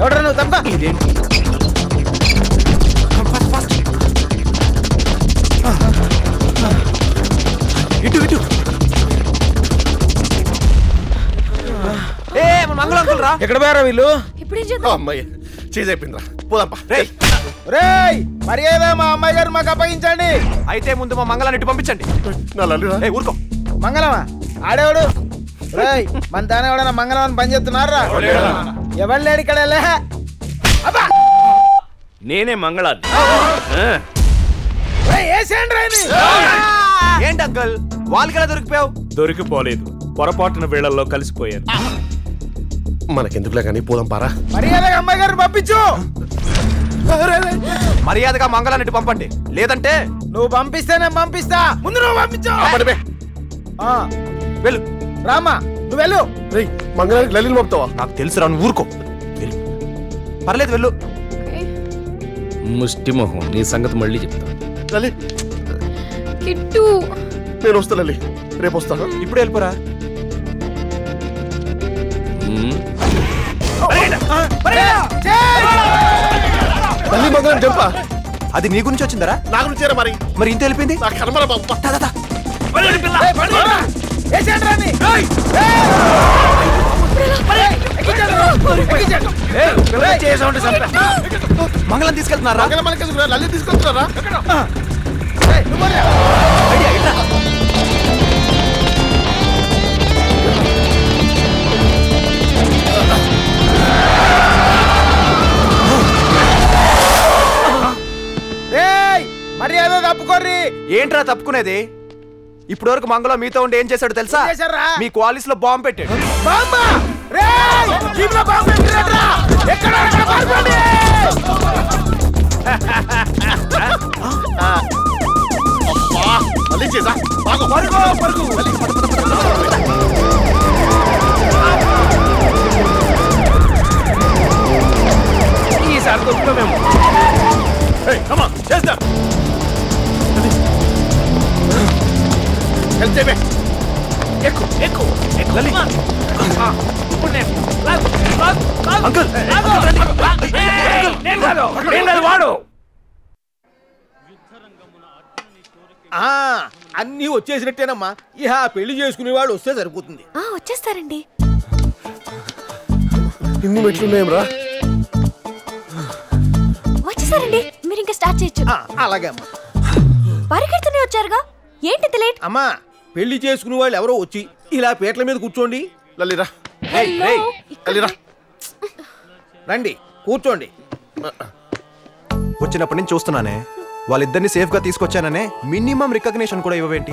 ఎవడరా నువ్వు? తప్ప. ఇదేంటి? ఇటు ఇటు. మంగళం అంకుల్ రా. ఎక్కడ పోయారా వీళ్ళు? ఇప్పుడే చేద్దాం. అమ్మాయి చేజ్ అయిపోయిందిరా. పోదాంపా. రేయ్, మర్యాద మా అమ్మాయి గారు మాకు అప్పగించండి. అయితే ముందు మా మంగళాన్ని ఇటు పంపించండి. ఊరుకో. మంగళమా? ఆడేవాడు? రేయ్, మన తానే ఎవడన్నా మంగళం అని పని చేస్తున్నారా? ఎవరు లేడు ఇక్కడ? నేనే మంగళాన్ని. ఏంటి అంకుల్ వాళ్ళకి ఎలా దొరికిపోయావు? దొరికిపోలేదు, పొరపాటున వేళల్లో కలిసిపోయారు. మనకెందుకులే కానీ పోదాం పారా. మర్యాదగా అమ్మాయి గారిని పంపించు. మర్యాదగా మంగళాన్ని పంపండి, లేదంటే నువ్వు పంపిస్తేనే పంపిస్తా. ముందు నువ్వు పంపించు. వెళ్ళు రామా, నువ్వు వెళ్ళు. మంగళానికి లలిని పంపుతావా? నాకు తెలుసు రా, నువ్వు ఊరుకో. పర్లేదు వెళ్ళు. ముష్టి మొహం, నీ సంగతి మళ్ళీ చెప్తా. లలి కిట్టు నేను వస్తా లలి, రేపు వస్తాను. ఇప్పుడు వెళ్ళిపోరా. లలి మంగళం జంపా. అది నీ గురించి వచ్చిందరా? నా గురించేరా మరి. మరి ఇంత వెళ్ళిపోయింది. నా కర్మరా బాబు. మంగళం తీసుకెళ్తున్నారా? లలి తీసుకెళ్తున్నారా? మర్యాద తప్పుకోర్రి. ఏంట్రా తప్పుకునేది? ఇప్పటి వరకు మంగళం మీతో ఉండి ఏం చేశాడు తెలుసా? మీ క్వాలిస్ లో బాంబు పెట్టాడు. ఈసారి దొరుకుతామేమో. చేద్దాం. ఎక్కు ఎక్కు వాడు. అన్నీ వచ్చేసినట్టేనమ్మా. ఇహ పెళ్లి చేసుకునేవాడు వస్తే సరిపోతుంది. వచ్చేస్తారండి. ఇన్ని మెట్లున్నాయేమ్రా? వచ్చేసారండి, మీరు ఇంకా స్టార్ట్ చేయొచ్చు. అలాగే అమ్మా. పరిగెడుతూనే వచ్చారుగా, ఏంటి లేట్? అమ్మా, పెళ్లి చేసుకునే వాళ్ళు ఎవరో వచ్చి ఇలా పీటల మీద కూర్చోండి. లలిరా రండి, కూర్చోండి. వచ్చినప్పటి నుంచి చూస్తున్నానే, వాళ్ళిద్దరిని సేఫ్ గా తీసుకొచ్చాననే మినిమం రికగ్నిషన్ కూడా ఇవ్వవేంటి?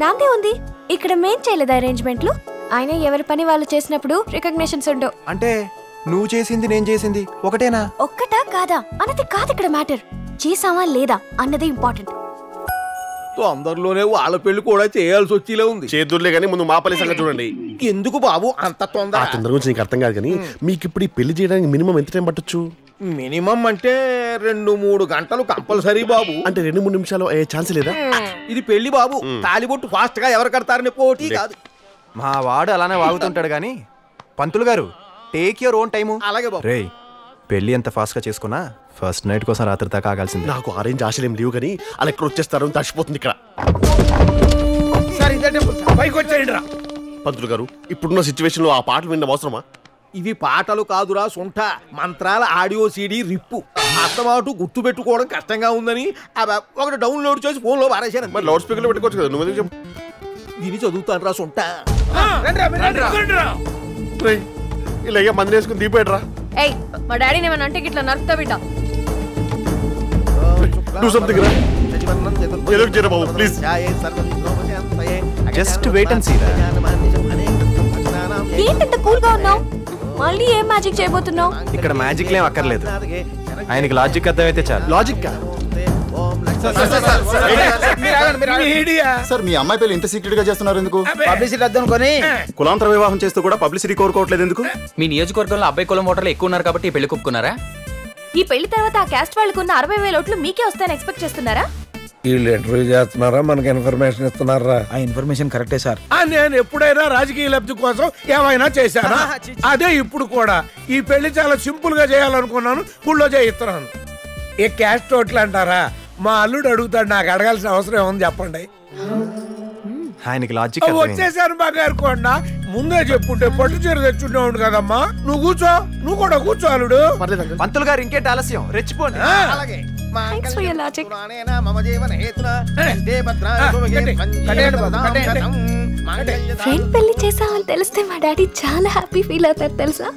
దాంతే ఉంది. ఇక్కడ మేం చేయలేదు అరేంజ్మెంట్లు. ఆయన ఎవరి పని వాళ్ళు చేసినప్పుడు రికగ్నిషన్స్ ఉండవు. అంటే నువ్వు చేసింది నేను చేసింది ఒకటేనా? ఒక్కటా కాదా అన్నది కాదు ఇక్కడ మ్యాటర్. చేసావా లేదా అన్నది ఇంపార్టెంట్. తొందరలోనే వాళ్ళ పెళ్లి కూడా చేయాల్సి వచ్చేలా ఉంది. చేదుర్లే కానీ ముందు మా పల్లి సంగతి చూడండి. ఎందుకు బాబు అంత తొందర? ఆ తొందర గురించి నీకు అర్థం కాదు కానీ మీకు ఇప్పుడు ఈ పెళ్లి చేయడానికి మినిమం ఎంత టైం పట్టొచ్చు? మినిమం అంటే 2-3 గంటలు కంపల్సరీ బాబు. అంటే 2-3 నిమిషాలు అయ్యే ఛాన్స్ లేదా? ఇది పెళ్లి బాబు, తాలిబొట్టు ఫాస్ట్ గా ఎవరు కడతారని పోటీ కాదు. మా వాడు అలానే వాగుతుంటాడు గాని పంతులు గారు టేక్ యువర్ ఓన్ టైము. అలాగే బాబు. రేయ్, పెళ్లి ఎంత ఫాస్ట్ గా చేసుకున్నా ఫస్ట్ నైట్ కోసం రాత్రి దాకా ఆగాల్సింది. నాకు ఆరేంజ్ ఆశలేం లేవు కానీ అలా ఎక్కడ వచ్చేస్తారు తడిచిపోతుంది ఇక్కడ. పైకి వచ్చేయండి రా. పంతులు గారు, ఇప్పుడున్న సిచ్యువేషన్ లో ఆ పాటలు వినడం అవసరమా? ఇవి పాటలు కాదురా సొంట, మంత్రాల ఆడియో సీడీ రిప్పు. అత్తమాటు గుర్తు పెట్టుకోవడం కష్టంగా ఉందని ఒకటి డౌన్లోడ్ చేసి ఫోన్ లో పారేసాను. మరి లౌడ్ స్పీకర్ లో పెట్టుకోవచ్చు కదా. నువ్వు చెప్పు. విని చదువుతాను రా సొంట. ఇలా మంది వేసుకుని దీపేట్రా. ఏయ్, మా డాడీని ఏమన్నా అంటే ఇట్లా నరుకుతా బిడ్డ. డూ సంథింగ్ రా. ఏదో చేయరా బాబు please. Just wait and see. ఏంటంత కూల్ గా ఉన్నావు? మళ్ళీ ఏం మ్యాజిక్ చేయబోతున్నావు? ఇక్కడ మ్యాజిక్ లేం అక్కర్లేదు, ఆయనకి లాజిక్ అర్థమైతే చాలు. లాజిక్ సార్, మీ అమ్మాయి పెళ్లి ఇంత సీక్రెట్ గా చేస్తున్నారు ఎందుకు? పబ్లిసిటీ అద్దనుకొని కులాంతర వివాహం చేస్తూ కూడా పబ్లిసిటీ కోరుకోవట్లేదు ఎందుకు? మీ నియోజకవర్గంలో అబ్బాయి కులం ఓటర్లు ఎక్కువ ఉన్నారు కాబట్టి పెళ్లి కొప్పుకున్నారా? ఈ పెళ్లి తర్వాత ఆ క్యాస్ట్ వాళ్ళకున్న 60,000 ఓట్లు మీకే వస్తాయని ఎక్స్పెక్ట్ చేస్తున్నారా? వీళ్ళు ఇంటర్వ్యూ చేస్తున్నారా, మనకి ఇన్ఫర్మేషన్ ఇస్తున్నారా? ఆ ఇన్ఫర్మేషన్ కరెక్టే సార్. నేను ఎప్పుడైనా రాజకీయ లబ్ధి కోసం ఏమైనా చేశానా? అదే ఇప్పుడు కూడా ఈ పెళ్లి చాలా సింపుల్ గా చేయాలనుకున్నాను, గుళ్ళో చేయిస్తున్నాను. ఏ క్యాస్ట్ ఓట్లు అంటారా? మా అల్లుడు అడుగుతాడు, నాకు అడగాల్సిన అవసరం ఏముంది చెప్పండి. ఆయనకి లాజిక్ వచ్చేసాను బంగారు కొండ. ముందే చెప్పుంటే పట్టు చీర తెచ్చుండేవాడు కదమ్మా. నువ్వు కూర్చో, నువ్వు కూడా కూర్చో అల్లుడు. పంతులు గారు ఇంకేంటి ఆలస్యం, రెచ్చిపోండి. ఫ్రెండ్ పెళ్లి చేసామని తెలిస్తే మా డాడీ చాలా హ్యాపీ ఫీల్ అవుతారు తెలుసా?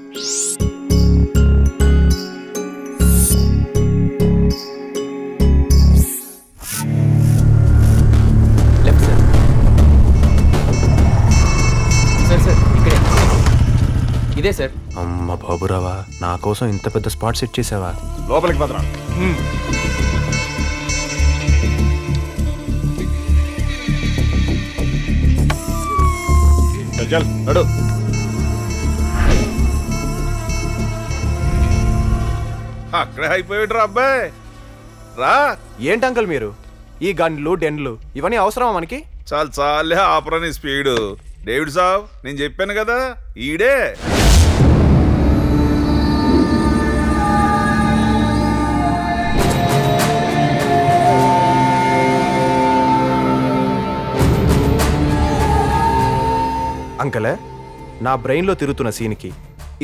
ఇదే సార్. అమ్మ బాబురావా, నా కోసం ఇంత పెద్ద స్పాట్ సెట్ చేసావా? లోపలికి పదరా. చల్ నడు. అక్కడే అయిపోయాడు రా అబ్బాయి. రా. ఏంటి అంకల్ మీరు ఈ గన్లు డెన్లు ఇవన్నీ అవసరమా మనకి? చాలు చాలే ఆపరాని స్పీడ్. డేవిడ్ సాబ్, నేను చెప్పాను కదా ఈడే. అంకలే, నా బ్రెయిన్లో తిరుగుతున్న సీన్కి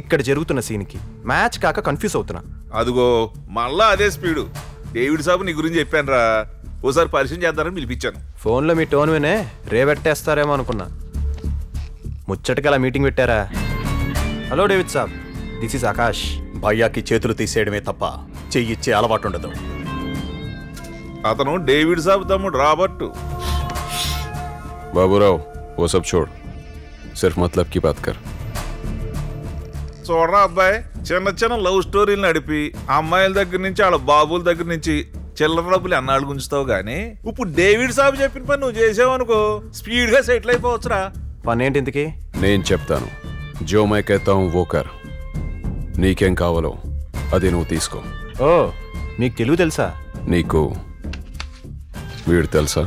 ఇక్కడ జరుగుతున్న సీన్కి మ్యాచ్ కాక కన్ఫ్యూజ్ అవుతున్నా. అదిగో మళ్ళా అదే స్పీడు. డేవిడ్ సాబ్ నీ గురించి చెప్పాను రా, ఓసారి పరిచయం చేద్దారని పిలిపించాను. ఫోన్లో మీ టోన్ వినే రేవెట్టేస్తారేమో అనుకున్నా. ముచ్చటకలా మీటింగ్ పెట్టారా? హలో డేవిడ్ సాబ్, దిస్ ఇస్ ఆకాష్. భయ్యాకి చేతులు తీసేయడమే తప్ప చెయ్యిచ్చే అలవాటు ఉండదు. అతను డేవిడ్ సాబ్ తమ్ముడు రాబర్ట్. बाबूराव वो सब छोड़, सिर्फ मतलब की बात कर. చూడరా అబ్బాయి, చిన్న చిన్న లవ్ స్టోరీలు నడిపి అమ్మాయిల దగ్గర నుంచి వాళ్ళ బాబుల దగ్గర నుంచి చిల్లర డబ్బులు అన్నాళ్ళు గుంచుతావు గానీ ఇప్పుడు డేవిడ్ సాబ్ చెప్పిన పని నువ్వు చేసావు అనుకో స్పీడ్ గా సెటిల్ అయిపోవచ్చురా. పనేంటి ఇంతకీ? నేను చెప్తాను. జో మై कहता हूं वो कर. నీకేం కావాలో అది నువ్వు తీసుకో. ఓ, మీకు తెలుగు తెలుసా? నీకు వీడు తెలుసా?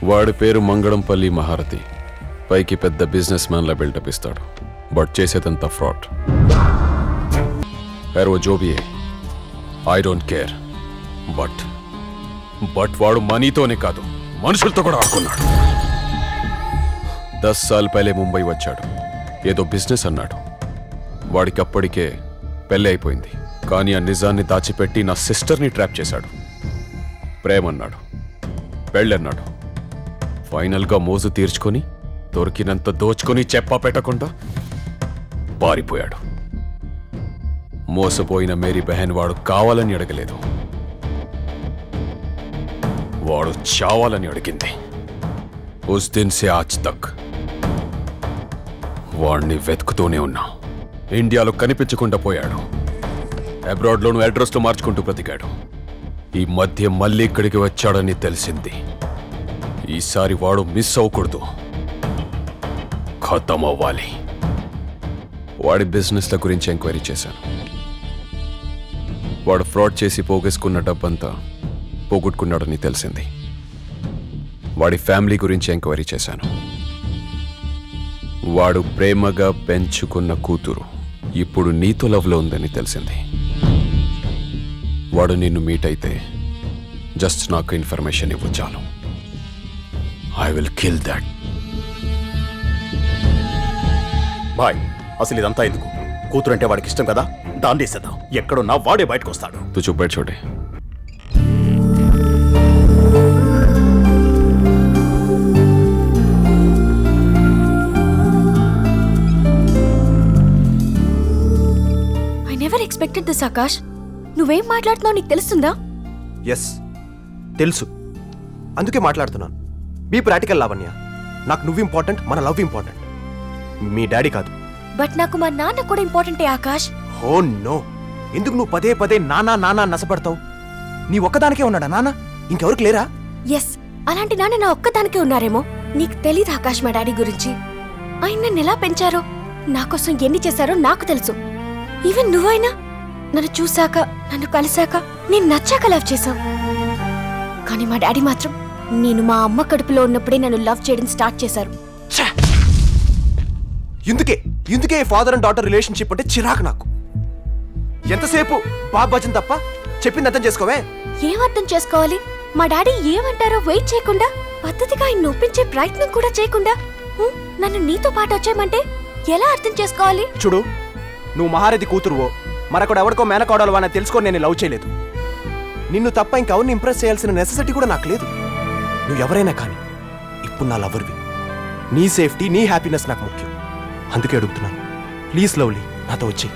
వాడి పేరు మంగళంపల్లి మహారథి. పైకి పెద్ద బిజినెస్ మ్యాన్ లా బిల్డప్ ఇస్తాడు, బట్ చేసేదంతా ఫ్రాడ్. खैर वो जो भी है, ఐ డోంట్ కేర్. బట్ వాడు మనీతోనే కాదు మనుషులతో కూడా ఆడుకున్నాడు. 10 साल पहले ముంబై వచ్చాడు. ఏదో బిజినెస్ అన్నాడు. వాడికి అప్పటికే పెళ్ళి అయిపోయింది. కానీ ఆ నిజాన్ని దాచిపెట్టి నా సిస్టర్ని ట్రాప్ చేశాడు. ప్రేమన్నాడు, పెళ్ళన్నాడు. ఫైనల్గా మోజు తీర్చుకొని దొరికినంత దోచుకొని చెప్పా పెట్టకుండా పారిపోయాడు. మోసపోయిన మేరీ బెహన్ వాడు కావాలని అడగలేదు, వాడు చావాలని అడిగింది. ఉస్ దిన్ సే ఆజ్ తక్ వాడిని వెతుకుతూనే ఉన్నా. ఇండియాలో కనిపించకుండా పోయాడు. అబ్రాడ్లోనూ అడ్రస్లు మార్చుకుంటూ బ్రతికాడు. ఈ మధ్య మళ్ళీ ఇక్కడికి వచ్చాడని తెలిసింది. ఈసారి వాడు మిస్ అవ్వకూడదు, ఖతం అవ్వాలి. వాడి బిజినెస్ల గురించి ఎంక్వైరీ చేశాను. వాడు ఫ్రాడ్ చేసి పోగేసుకున్న డబ్బంతా పోగొట్టుకున్నాడని తెలిసింది. వాడి ఫ్యామిలీ గురించి ఎంక్వైరీ చేశాను. వాడు ప్రేమగా పెంచుకున్న కూతురు ఇప్పుడు నీతో లవ్లో ఉందని తెలిసింది. వాడు నిన్ను మీట్ అయితే జస్ట్ నాకు ఇన్ఫర్మేషన్ ఇవ్వు చాలు. I will kill that. Boy, అసలు ఇదంతా ఎందుకు? కూతురంటే వాడికి ఇష్టం కదా, దాన్ని వేసేద్దాం. ఎక్కడున్నా వాడే బయటకు వస్తాడు. తు చూప్ బైట్ छोटे. I never expected this Akash. నువ్వేం మాట్లాడుతున్నావు నీకు తెలుస్తుందా? ఎస్ తెలుసు, అందుకే మాట్లాడుతున్నాను. Be practical Lavanya. నాకు నువ్వు ఇంపార్టెంట్, మన లవ్ ఇంపార్టెంట్, మీ డాడీ కాదు. బట్ నాకు మా నాన్న కూడా ఇంపార్టెంటే ఆకాష్. ఓ నో, ఎందుకు నువ్వు పదే పదే నానా నానా నసపడతావు? నీ ఒక్కదానికే ఉన్నాడా నాన్న? ఇంకెవరికి లేరా? ఎస్, అలాంటి నాన్న నా ఒక్కదానికే ఉన్నారేమో. నీకు తెలీదు ఆకాష్ మా డాడీ గురించి. ఆయన నన్ను ఎలా పెంచారో, నా కోసం ఎన్ని చేశారో నాకు తెలుసు. ఈవెన్ నువ్వైనా నన్ను చూశాక, నన్ను కలిశాక, నేను నచ్చాక లవ్ చేశావు. కానీ మా డాడీ మాత్రం నేను మా అమ్మ కడుపులో ఉన్నప్పుడే నన్ను లవ్ చేయడం స్టార్ట్ చేశారు. ఇందుకే ఫాదర్ అండ్ డాటర్ రిలేషన్షిప్ అంటే చిరాకు నాకు. ఎంతసేపు బాబు భజన్ తప్ప చెప్పింది అర్థం చేసుకోవే. ఏం అర్థం చేసుకోవాలి? మా డాడీ ఏమంటారో వెయిట్ చేయకుండా, పద్ధతిగా ఆయన ఒప్పించే ప్రయత్నం కూడా చేయకుండా నన్ను నీతో పాటు వచ్చేయమంటే ఎలా అర్థం చేసుకోవాలి? చూడు, నువ్వు మహారథి కూతురువో మరొకడు ఎవరికో మేనకోడలు అని తెలుసుకొని నేను లవ్ చేయలేదు. నిన్ను తప్ప ఇంకెవరిని ఇంప్రెస్ చేయాల్సిన నెసెసిటీ కూడా నాకు లేదు. నువ్వు ఎవరైనా కానీ ఇప్పుడు నా లవర్వి. నీ సేఫ్టీ, నీ హ్యాపీనెస్ నాకు ముఖ్యం. అందుకే అడుగుతున్నాను, ప్లీజ్ లవ్లీ నాతో వచ్చి.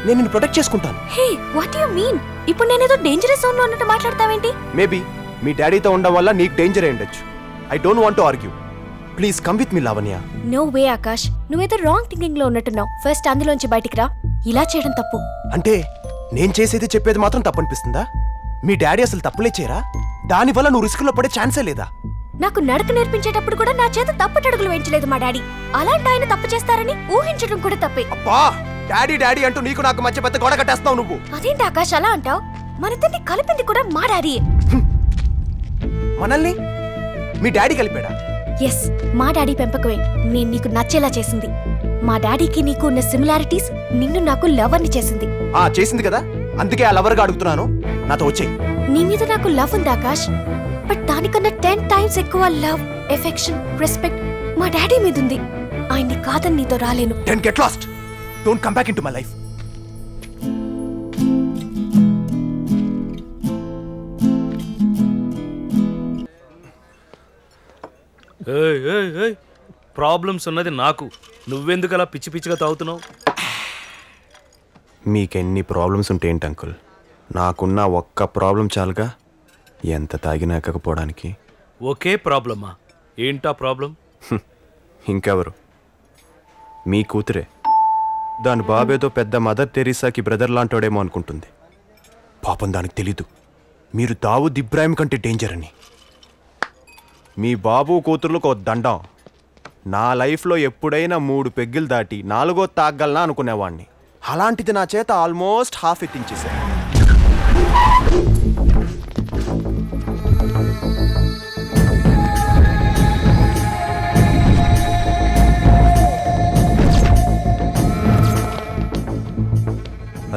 నేను నిన్ను ప్రొటెక్ట్ చేసుకుంటాను. Hey what you mean? ఇప్పుడు నేనేదో డేంజరస్ జోన్ లో ఉన్నట్టు మాట్లాడతావేంటి? మేబీ మీ డాడీతో ఉండడం వల్ల నీకు డేంజర్ అయి ఉండొచ్చు. I don't want to argue. Please come with me Lavanya. No way Akash, నువ్వేదో రాంగ్ థింకింగ్ లో ఉన్నట్టున్నావు. ఫస్ట్ అందులోంచి బయటికి రా. ఇలా చేయడం తప్పు. అంటే నేను చేసేది చెప్పేది మాత్రం తప్పనిపిస్తుందా? మీ డాడీ అసలు తప్పులే చేయరా? దానివల్ల నువ్వు రిస్క్ లో పడే ఛాన్సే లేదా? నాకు నడక నేర్పించేటప్పుడు కూడా నా చేత తప్పటడుగులు వేయించలేదు మా డాడీ. అలాంటి ఆయన తప్పు చేస్తారని ఊహించడం కూడా తప్పే. అబ్బా డాడీ డాడీ అంటూ నీకు నాకు మధ్య పెద్ద గొడవ కట్టేస్తావు నువ్వు. అదేంటి ఆకాష్ అలా అంటావు? మనిద్దరిని కలిపింది కూడా మా డాడీ. మనల్ని మీ డాడీ కలిపాడా? ఎస్, మా డాడీ పెంపకమే నేను నీకు నచ్చేలా చేసింది. మా డాడీకి నీకు ఉన్న సిమిలారిటీస్ నిన్ను నాకు లవర్ని చేసింది. చేసింది కదా, అందుకే ఆ లవర్గా అడుగుతున్నాను, నాతో వచ్చేయ్. నీ మీద నాకు లవ్ ఉంది ఆకాష్, బట్ దానికన్నా 10 times ఎక్కువ లవ్, ఎఫెక్షన్, రెస్పెక్ట్ మా డాడీ మీద ఉంది. ఆయన్ని కాదని నీతో రాలేను. Then get lost. Don't come back into my life. Problems ఉన్నది నాకు, నువ్వెందుకు అలా పిచ్చి పిచ్చిగా తాగుతున్నావు? మీకెన్ని ప్రాబ్లమ్స్ ఉంటే ఏంటి అంకుల్, నాకున్న ఒక్క ప్రాబ్లం చాలుగా ఎంత తాగినా ఎక్కకపోవడానికి. ఒకే ప్రాబ్లమా? ఏంటా ప్రాబ్లం? ఇంకెవరు, మీ కూతురే. దాని బాబేదో పెద్ద మదర్ తెరీసాకి బ్రదర్ లాంటోడేమో అనుకుంటుంది. పాపం దానికి తెలీదు మీరు దావూద్ ఇబ్రాహిం కంటే డేంజర్ అని. మీ బాబు కూతుర్లకు ఒక దండం. నా లైఫ్లో ఎప్పుడైనా 3 పెగ్గులు దాటి 4వ తాగలనా అనుకునేవాడిని. అలాంటిది నా చేత ఆల్మోస్ట్ హాఫ్ ఎత్తించేశారు.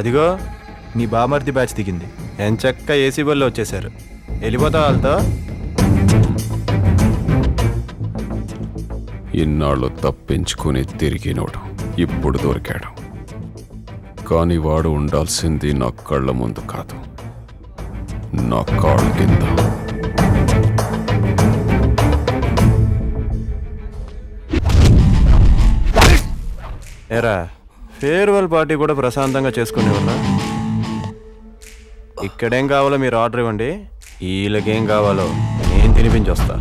అదిగో నీ బామర్ది బ్యాచ్ దిగింది. ఎంచక్క ఏసీ బల్లో వచ్చేసారు. వెళ్ళిపోతా వాళ్ళతో. ఇన్నాళ్ళు తప్పించుకుని తిరిగినోడు ఇప్పుడు దొరికాడు. కానీ వాడు ఉండాల్సింది నా కళ్ళ ముందు కాదు, నా కాళ్ళ కింద. ఏరా ఫేర్వెల్ పార్టీ కూడా ప్రశాంతంగా చేసుకునేవాళ్ళ? ఇక్కడేం కావాలో మీరు ఆర్డర్ ఇవ్వండి, వీళ్ళకేం కావాలో నేను తినిపించి వస్తా.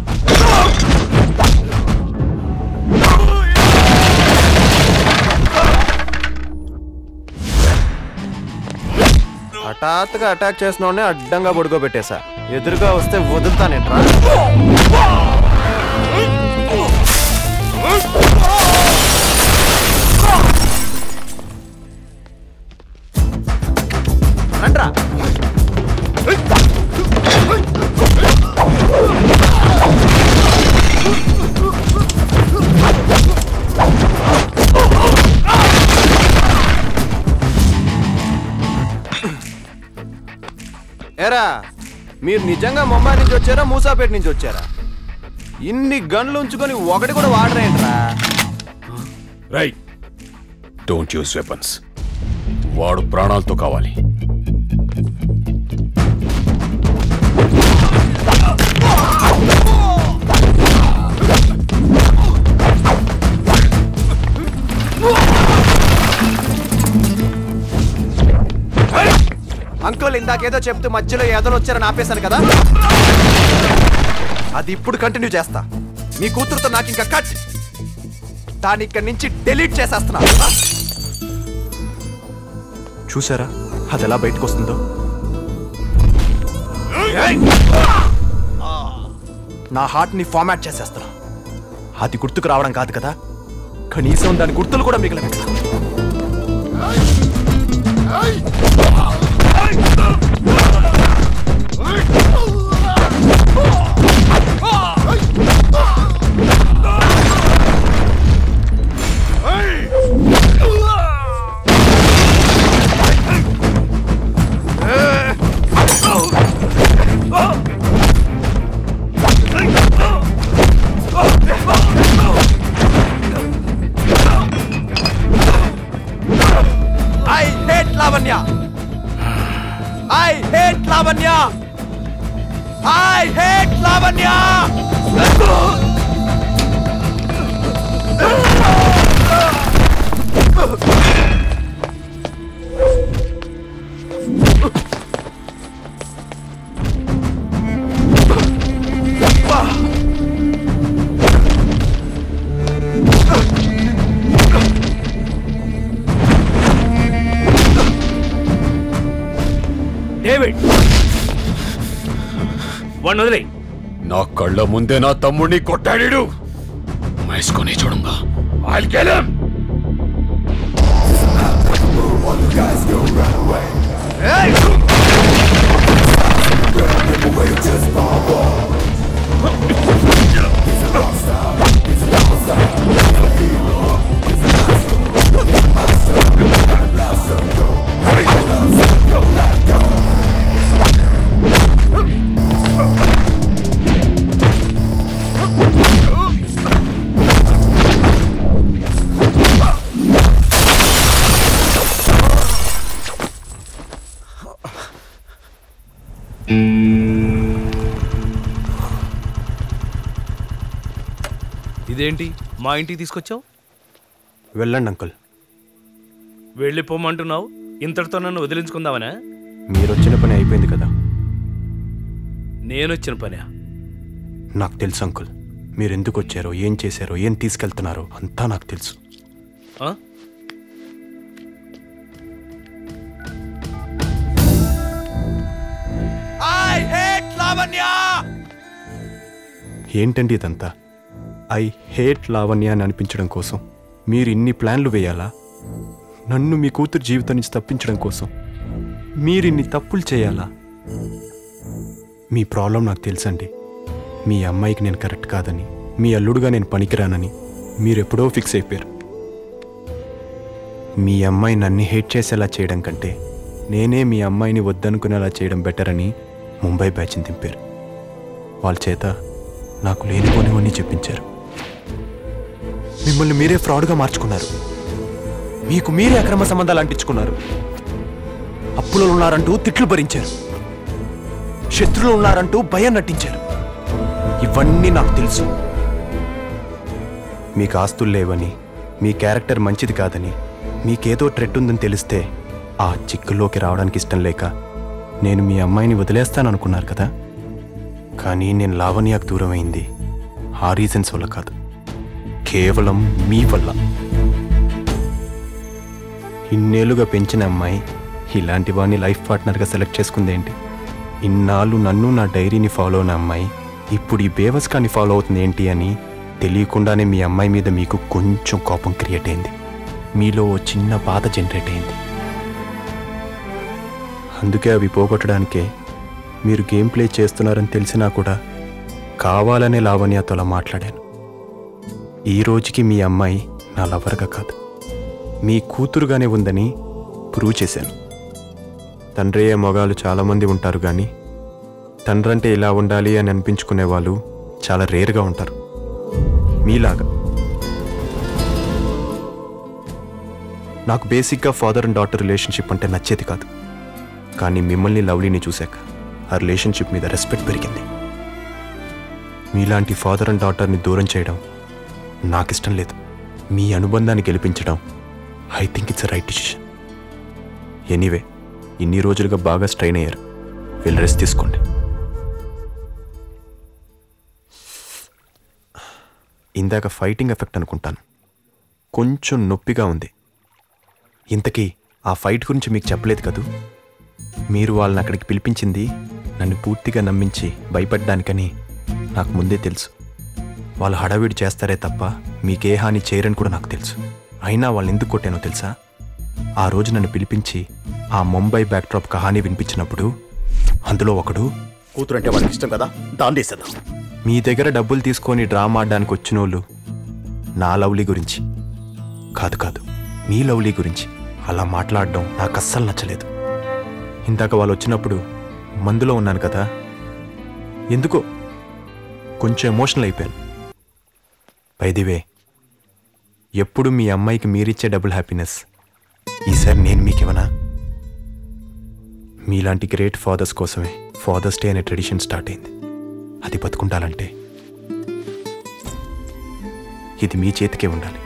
హఠాత్తుగా అటాక్ చేసిన అడ్డంగా పడుకోబెట్టేశా. ఎదురుగా వస్తే వదులుతానేట్రా. రండ్రా. ఏరా మీరు నిజంగా ముంబై నుంచి వచ్చారా మూసాపేట నుంచి వచ్చారా? ఇన్ని గన్లు ఉంచుకొని ఒకటి కూడా వాడరేంట్రా? Right, don't use weapons. వాడు ప్రాణాలతో కావాలి. అంకుల్ ఇందాకేదో చెప్తూ మధ్యలో ఏదో వచ్చారని ఆపేశాను కదా, అది ఇప్పుడు కంటిన్యూ చేస్తా. మీ కూతురుతో నాకు ఇంకా కట్. దాన్ని ఇక్కడి నుంచి డిలీట్ చేసేస్తున్నా. చూసారా అది ఎలా బయటకు వస్తుందో? నా హార్ట్ ని ఫార్మాట్ చేసేస్తున్నా. అది గుర్తుకు రావడం కాదు కదా, కనీసం దాని గుర్తులు కూడా మిగిలిన కదా. I hate Lavanya! I hate Lavanya! వాడిని వదిలే. నా కళ్ళ ముందే నా తమ్ముడిని కొట్టాడు. మైస్కొని చూడంగా I'll kill him. ఇదేంటి మా ఇంటికి తీసుకొచ్చావు? వెళ్ళండి అంకుల్. వెళ్ళిపోమంటున్నావు? ఇంతటితో నన్ను వదిలించుకుందామనా? మీరొచ్చిన పని అయిపోయింది కదా. నేనొచ్చిన పని నాకు తెలుసు అంకుల్. మీరు ఎందుకు వచ్చారో, ఏం చేశారో, ఏం తీసుకెళ్తున్నారో అంతా నాకు తెలుసు. ఏంటండి ఇదంతా? ఐ హేట్ లావణ్య అని అనిపించడం కోసం మీరు ఇన్ని ప్లాన్లు వేయాలా? నన్ను మీ కూతురు జీవితం నుంచి తప్పించడం కోసం మీరిన్ని తప్పులు చేయాలా? మీ ప్రాబ్లం నాకు తెలుసండి. మీ అమ్మాయికి నేను కరెక్ట్ కాదని, మీ అల్లుడుగా నేను పనికిరానని మీరెప్పుడో ఫిక్స్ అయిపోయారు. మీ అమ్మాయి నన్ను హేట్ చేసేలా చేయడం కంటే నేనే మీ అమ్మాయిని వద్దనుకునేలా చేయడం బెటర్ అని ముంబై బ్యాచ్ని దింపారు. వాళ్ళ చేత నాకు లేనిపోనివన్నీ చెప్పించారు. మిమ్మల్ని మీరే ఫ్రాడ్గా మార్చుకున్నారు. మీకు మీరే అక్రమ సంబంధాలు అంటించుకున్నారు. అప్పులో ఉన్నారంటూ తిట్లు భరించారు. శత్రువులు ఉన్నారంటూ భయం నటించారు. ఇవన్నీ నాకు తెలుసు. మీకు ఆస్తులు లేవని, మీ క్యారెక్టర్ మంచిది కాదని, మీకేదో ట్రెట్ ఉందని తెలిస్తే ఆ చిక్కుల్లోకి రావడానికి ఇష్టం లేక నేను మీ అమ్మాయిని వదిలేస్తాననుకున్నారు కదా. కానీ నేను లావణ్యకు దూరం అయింది ఆ రీజన్స్ వల్ల కాదు, కేవలం మీ వల్ల. ఇన్నేళ్లుగా పెంచిన అమ్మాయి ఇలాంటి వాడిని లైఫ్ పార్ట్నర్గా సెలెక్ట్ చేసుకుందేంటి? ఇన్నాళ్ళు నన్ను, నా డైరీని ఫాలో అయిన అమ్మాయి ఇప్పుడు ఈ బేవస్కాన్ని ఫాలో అవుతుంది ఏంటి అని తెలియకుండానే మీ అమ్మాయి మీద మీకు కొంచెం కోపం క్రియేట్ అయింది. మీలో ఓ చిన్న బాధ జనరేట్ అయింది. అందుకే అవి పోగొట్టడానికే మీరు గేమ్ ప్లే చేస్తున్నారని తెలిసినా కూడా కావాలనే లావణ్యతో అలా మాట్లాడాను. ఈ రోజుకి మీ అమ్మాయి నా లవర్గా కాదు, మీ కూతురుగానే ఉందని ప్రూవ్ చేశాను. తండ్రియే మొగాలు చాలామంది ఉంటారు, కానీ తండ్రంటే ఇలా ఉండాలి అని అనిపించుకునే వాళ్ళు చాలా రేర్గా ఉంటారు మీలాగా. నాకు బేసిక్గా ఫాదర్ అండ్ డాటర్ రిలేషన్షిప్ అంటే నచ్చేది కాదు. కానీ మిమ్మల్ని, లవ్లీని చూశాక ఆ రిలేషన్షిప్ మీద రెస్పెక్ట్ పెరిగింది. మీలాంటి ఫాదర్ అండ్ డాటర్ని దూరం చేయడం నాకు ఇష్టం లేదు. మీ అనుబంధాన్ని గెలిపించడం I think it's right decision. Anyway, ఇన్ని రోజులుగా బాగా స్ట్రెయిన్ అయ్యారు, వెళ్ళి రెస్ట్ తీసుకోండి. ఇందాక ఫైటింగ్ ఎఫెక్ట్ అనుకుంటాను, కొంచెం నొప్పిగా ఉంది. ఇంతకీ ఆ ఫైట్ గురించి మీకు చెప్పలేదు కదూ. మీరు వాళ్ళని అక్కడికి పిలిపించింది నన్ను పూర్తిగా నమ్మించి భయపడ్డానికని నాకు ముందే తెలుసు. వాళ్ళు హడావిడి చేస్తారే తప్ప మీకే హాని చేయరని కూడా నాకు తెలుసు. అయినా వాళ్ళు ఎందుకు కొట్టానో తెలుసా? ఆ రోజు నన్ను పిలిపించి ఆ ముంబై బ్యాక్డ్రాప్ కహానీ వినిపించినప్పుడు అందులో ఒకడు కూతురంటే వాళ్ళకి ఇష్టం కదా, దాన్ని వేసేద్దాం. మీ దగ్గర డబ్బులు తీసుకొని డ్రామా ఆడడానికి వచ్చిన వాళ్ళు నా లవ్లీ గురించి కాదు కాదు మీ లవ్లీ గురించి అలా మాట్లాడడం నాకు అస్సలు నచ్చలేదు. ఇందాక వాళ్ళు వచ్చినప్పుడు మందులో ఉన్నాను కదా, ఎందుకో కొంచెం ఎమోషనల్ అయిపోయాను. బైదివే, ఎప్పుడు మీ అమ్మాయికి మీరిచ్చే డబుల్ హ్యాపీనెస్ ఈసారి నేను మీకేమన్నా? మీలాంటి గ్రేట్ ఫాదర్స్ కోసమే ఫాదర్స్ డే అనే ట్రెడిషన్ స్టార్ట్ అయింది. అది బతుకుండాలంటే ఇది మీ చేతికే ఉండాలి.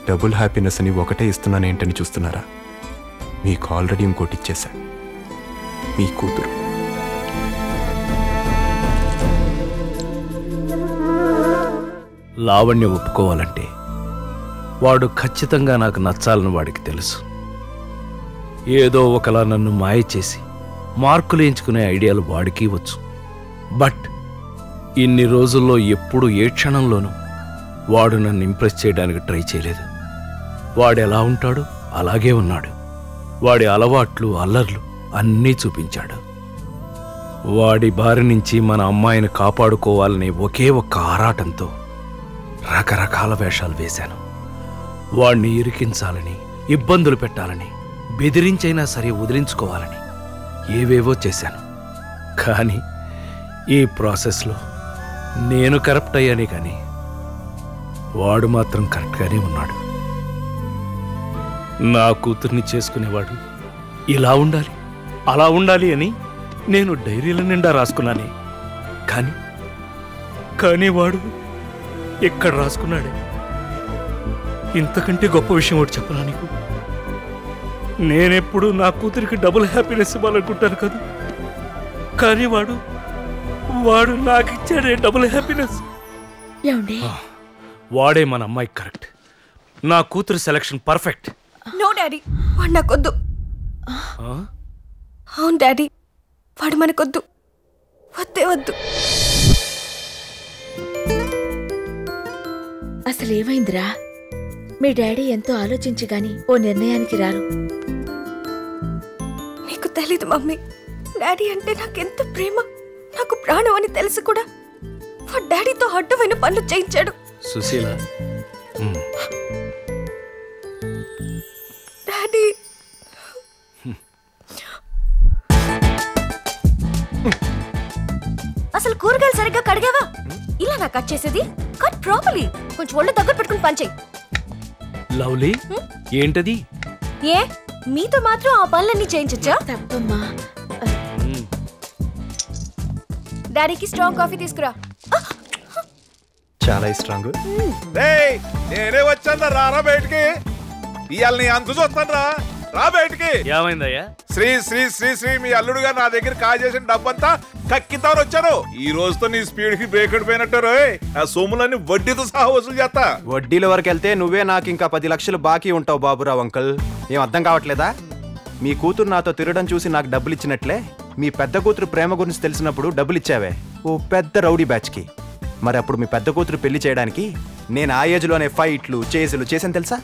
డబుల్ హ్యాపీనెస్ అని ఒకటే ఇస్తున్నానేంటని చూస్తున్నారా? మీకు ఆల్రెడీ ఇంకోటి ఇచ్చేశా, మీ కూతురు. లావణ్య ఒప్పుకోవాలంటే వాడు ఖచ్చితంగా నాకు నచ్చాలని వాడికి తెలుసు. ఏదో ఒకలా నన్ను మాయ చేసి మార్కులు ఎంచుకునే ఐడియాలు వాడికి వచ్చు. బట్ ఇన్ని రోజుల్లో ఎప్పుడు ఏ క్షణంలోనూ వాడు నన్ను ఇంప్రెస్ చేయడానికి ట్రై చేయలేదు. వాడు ఎలా ఉంటాడో అలాగే ఉన్నాడు. వాడి అలవాట్లు అల్లర్లు అన్నీ చూపించాడు. వాడి బారి నుంచి మన అమ్మాయిని కాపాడుకోవాలనే ఒకే ఒక్క ఆరాటంతో రకరకాల వేషాలు వేశాను. వాణ్ణి ఇరికించాలని, ఇబ్బందులు పెట్టాలని, బెదిరించైనా సరే వదిలించుకోవాలని ఏవేవో చేశాను. కానీ ఈ ప్రాసెస్లో నేను కరప్ట్ అయ్యానే కానీ వాడు మాత్రం కరెక్ట్గానే ఉన్నాడు. నా కూతుర్ని చేసుకునేవాడు ఇలా ఉండాలి, అలా ఉండాలి అని నేను డైరీల నిండా రాసుకున్నానే. కానీ వాడు ఎక్కడ రాసుకున్నాడే? ఇంతకంటే గొప్ప విషయం ఒకటి చెప్పనా నీకు? నేనెప్పుడు నా కూతురికి డబుల్ హ్యాపీనెస్ ఇవ్వాలనుకుంటాను కదా, కానీ వాడు నాకిచ్చాడే డబుల్ హ్యాపీనెస్. వాడే మన అమ్మాయికి కరెక్ట్. నా కూతురు సెలక్షన్ పర్ఫెక్ట్. నో డాడీ, వాడు నాకొద్దు. అవును డాడీ, వాడు మనకొద్దు. వద్దే వద్దు. అసలు ఏమైందిరా? మీ డాడీ ఎంతో ఆలోచించి గాని ఓ నిర్ణయానికి రారు. నీకు తెలీదు మమ్మీ, డాడీ అంటే నాకెంత ప్రేమ, నాకు ప్రాణం అని తెలిసి కూడా వాడు డాడీతో అడ్డమైన పనులు చేయించాడు. సుశీల, డాడీ అసలు కూరగాయలు సరిగ్గా కడిగావా? ఇలా నా కట్ చేసేది? Cut properly. కొంచెం ఒళ్ళు దగ్గర పెట్టుకుని పని చెయ్యి. లవ్లీ, ఏంటది? ఏ మీతో మాత్రం ఆ పనులన్నీ చేయించచ్చా? తప్పమ్మా. డాడీకి స్ట్రాంగ్ కాఫీ తీసుకురా. చాలా స్ట్రాంగ్. నేనే వచ్చాను, రారా బయటికి. ఇవాళ నీ అంతు చూస్తాను, రా బయటికి. ఏమైందయ్యా? శ్రీ శ్రీ శ్రీ శ్రీ మీ అల్లుడుగా నా దగ్గర కాజేసిన డబ్బంతా కక్కితాను వచ్చాను. ఈ రోజుతో నీ స్పీడ్ కి బ్రేక్ అడిపోయినట్టు. ఆ సొమ్ములన్నీ వడ్డీతో సహా వసూలు చేస్తా. వడ్డీల వరకు వెళ్తే నువ్వే నాకు ఇంకా 10 లక్షలు బాకీ ఉంటావు బాబురావు అంకుల్. ఏం అర్థం కావట్లేదా? మీ కూతురు నాతో తిరగడం చూసి నాకు డబ్బులు ఇచ్చినట్లే మీ పెద్ద కూతురు ప్రేమ గురించి తెలిసినప్పుడు డబ్బులు ఇచ్చావే ఓ పెద్ద రౌడీ బ్యాచ్కి. మరి అప్పుడు మీ పెద్ద కూతురు పెళ్లి చేయడానికి నేను ఆ ఏజ్లోనే ఫైట్లు చేసులు చేశాను తెలుసా?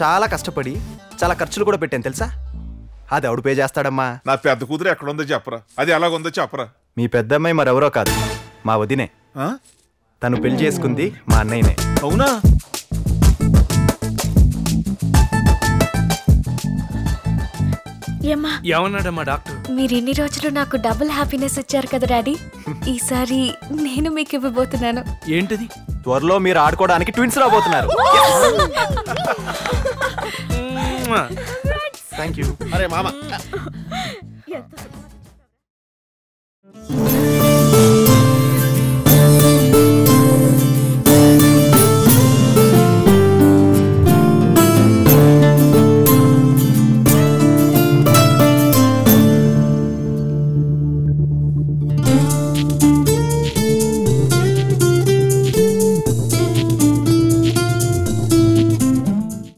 చాలా కష్టపడి చాలా ఖర్చులు కూడా పెట్టాను తెలుసా? అది ఎవడు పే చేస్తాడమ్మా? నా పెద్ద కూతురు ఎక్కడుందో చెప్పరా, అది ఎలాగుందో చెప్పరా. మీ పెద్దమ్మాయి మరెవరో కాదు, మా వదినే. తను పెళ్లి చేసుకుంది మా అన్నయ్యనే. అవునా? ఏమన్నాడమ్మా డాక్టర్? మీరు ఇన్ని రోజులు నాకు డబుల్ హ్యాపీనెస్ ఇచ్చారు కదా డాడీ, ఈసారి నేను మీకు ఇవ్వబోతున్నాను. ఏంటిది? త్వరలో మీరు ఆడుకోవడానికి ట్విన్స్ రాబోతున్నారు. Thank you. అరే మామ